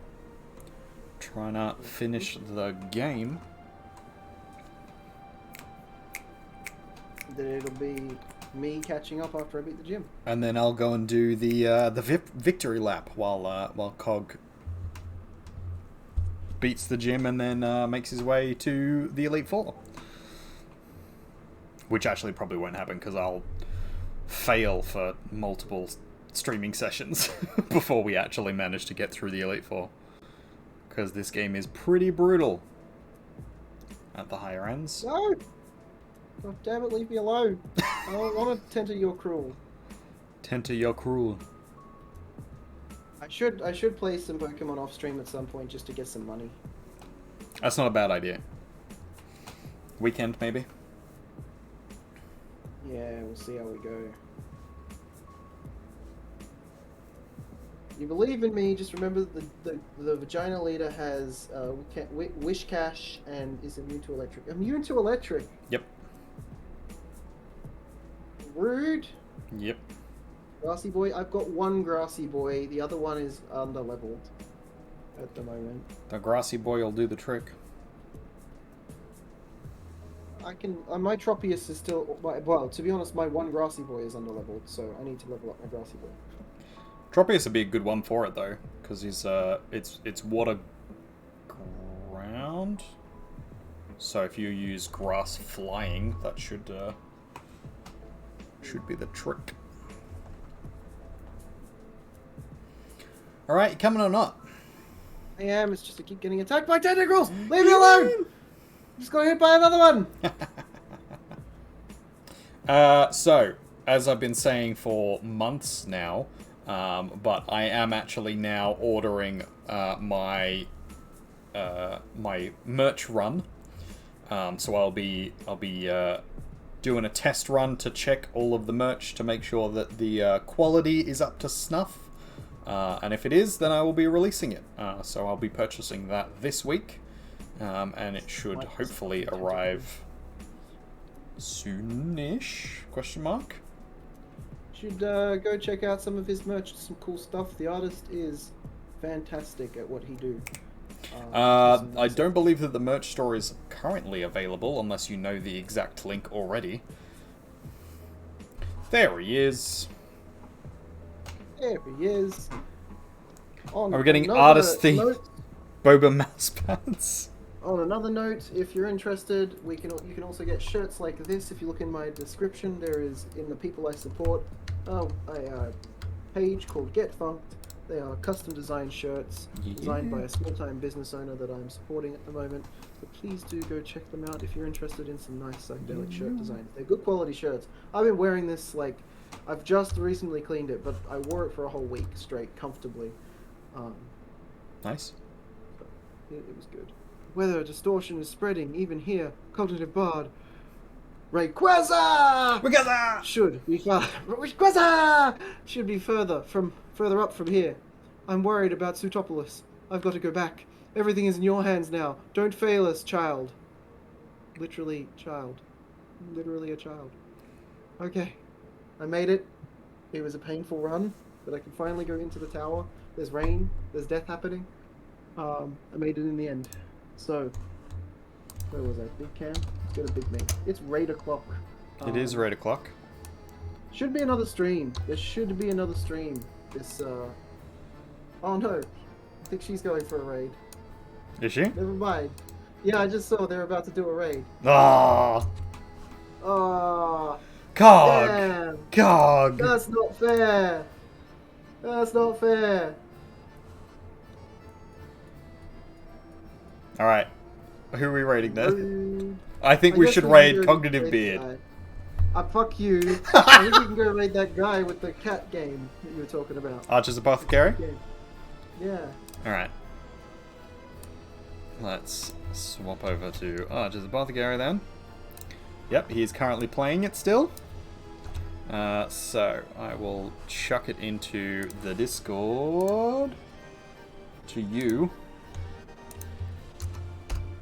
Trying to finish the game. Then it'll be me catching up after I beat the gym. And then I'll go and do the victory lap while Cog beats the gym and then makes his way to the Elite Four. Which actually probably won't happen because I'll fail for multiple streaming sessions before we actually manage to get through the Elite Four. Because this game is pretty brutal at the higher ends. No! God damn it, leave me alone. I don't want to tend to your cruel. Tenta, you're cruel. I should play some Pokemon off stream at some point just to get some money. That's not a bad idea. Weekend, maybe? Yeah, we'll see how we go. You believe in me, just remember the Vagina Leader has Wish Cash and is immune to electric. Immune to electric? Yep. Rude. Yep. Grassy Boy, I've got one Grassy Boy, the other one is under-leveled at the moment. The Grassy Boy will do the trick. I can, my Tropius is still, well, to be honest, my one Grassy Boy is under-leveled, so I need to level up my Grassy Boy. Tropius would be a good one for it though, because he's it's water ground. So if you use grass flying, that should be the trick. All right, you coming or not? I am, it's just I keep getting attacked by tentacles! Leave me alone! Just got hit by another one! So, as I've been saying for months now, but I am actually now ordering my merch run. So I'll be doing a test run to check all of the merch to make sure that the quality is up to snuff. And if it is, then I will be releasing it. So I'll be purchasing that this week, and it should hopefully arrive soonish? Question mark. Should go check out some of his merch, some cool stuff. The artist is fantastic at what he do. I don't believe that the merch store is currently available, unless you know the exact link already. There he is. There he is. Are we getting artist-themed Boba mouse pads? On another note, if you're interested, you can also get shirts like this. If you look in my description, there is, in the people I support, a page called Get Funked. They are custom designed shirts designed by a small-time business owner that I'm supporting at the moment. So please do go check them out if you're interested in some nice psychedelic shirt designs. They're good quality shirts. I've been wearing this, like, I've just recently cleaned it, but I wore it for a whole week straight, comfortably. Nice. It was good. Weather distortion is spreading, even here. Cognitive Bard. Rayquaza Together! should be further up from here. I'm worried about Sutopolis. I've got to go back. Everything is in your hands now. Don't fail us, child. Literally, child. Literally a child. Okay. I made it. It was a painful run, but I can finally go into the tower. There's rain. There's death happening. I made it in the end. So, where was I? Big Cam? Let's go to Big Mate. It's raid o'clock. It is right o'clock. Should be another stream. There should be another stream. This, Oh no. I think she's going for a raid. Is she? Never mind. Yeah, I just saw they're about to do a raid. Ah, Oh, Cog! damn. Cog! That's not fair. That's not fair. Alright. Who are we raiding then? Rude. I think I we guess should can raid go Cognitive raid Beard. guy. Fuck you. I think we can go raid that guy with the cat game that you were talking about. Archer's Apothecary? Yeah. Alright. Let's swap over to Archer's Apothecary then. Yep, he's currently playing it still. So, I will chuck it into the Discord. To you.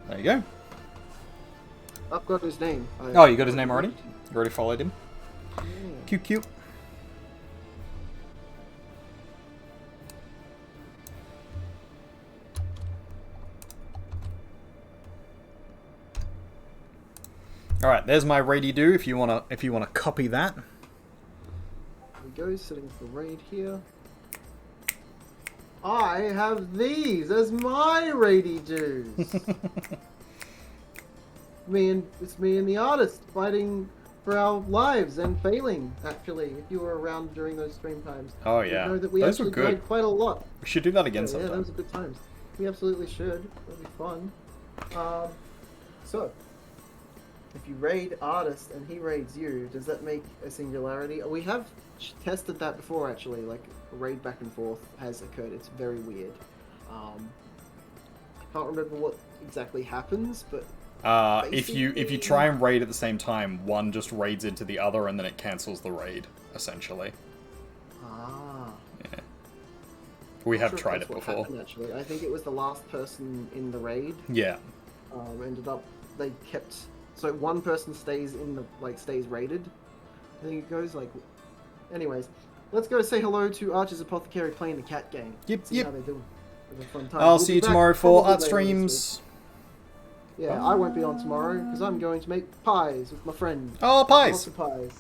There you go. I've got his name. Oh, you got his name already? You already followed him? Yeah. Cute, cute. All right, there's my raid do. If you wanna copy that. There we go, setting for raid here. I have these as my raidy dues. It's me and the artist fighting for our lives and failing. Actually, if you were around during those stream times, Oh you yeah, know that we those were actually good. played quite a lot. We should do that again Yeah, sometime. those were good times. We absolutely should. That'll be fun. So, if you raid artist and he raids you, does that make a singularity? We have tested that before, actually. Like, a raid back and forth has occurred. It's very weird. I can't remember what exactly happens, but if you try and raid at the same time, one just raids into the other and then it cancels the raid, essentially. ah, Yeah. We have Not sure if tried that's it what before. happened, actually, I think it was the last person in the raid. Yeah. Ended up they kept so one person stays in the stays raided. I think it goes like. Anyways, let's go say hello to Archer's Apothecary playing the cat game. Yep, See yep. how they're doing. Have a fun time. I'll We'll see be you back tomorrow for probably art later this week. streams. Yeah, I won't be on tomorrow because I'm going to make pies with my friend. Oh, pies! Lots of pies.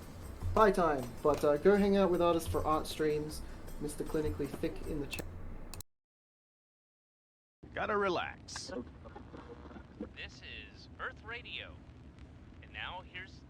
Pie time. But go hang out with artists for art streams. Mr. Clinically Thick in the chat. Gotta relax. This is Earth Radio. And now here's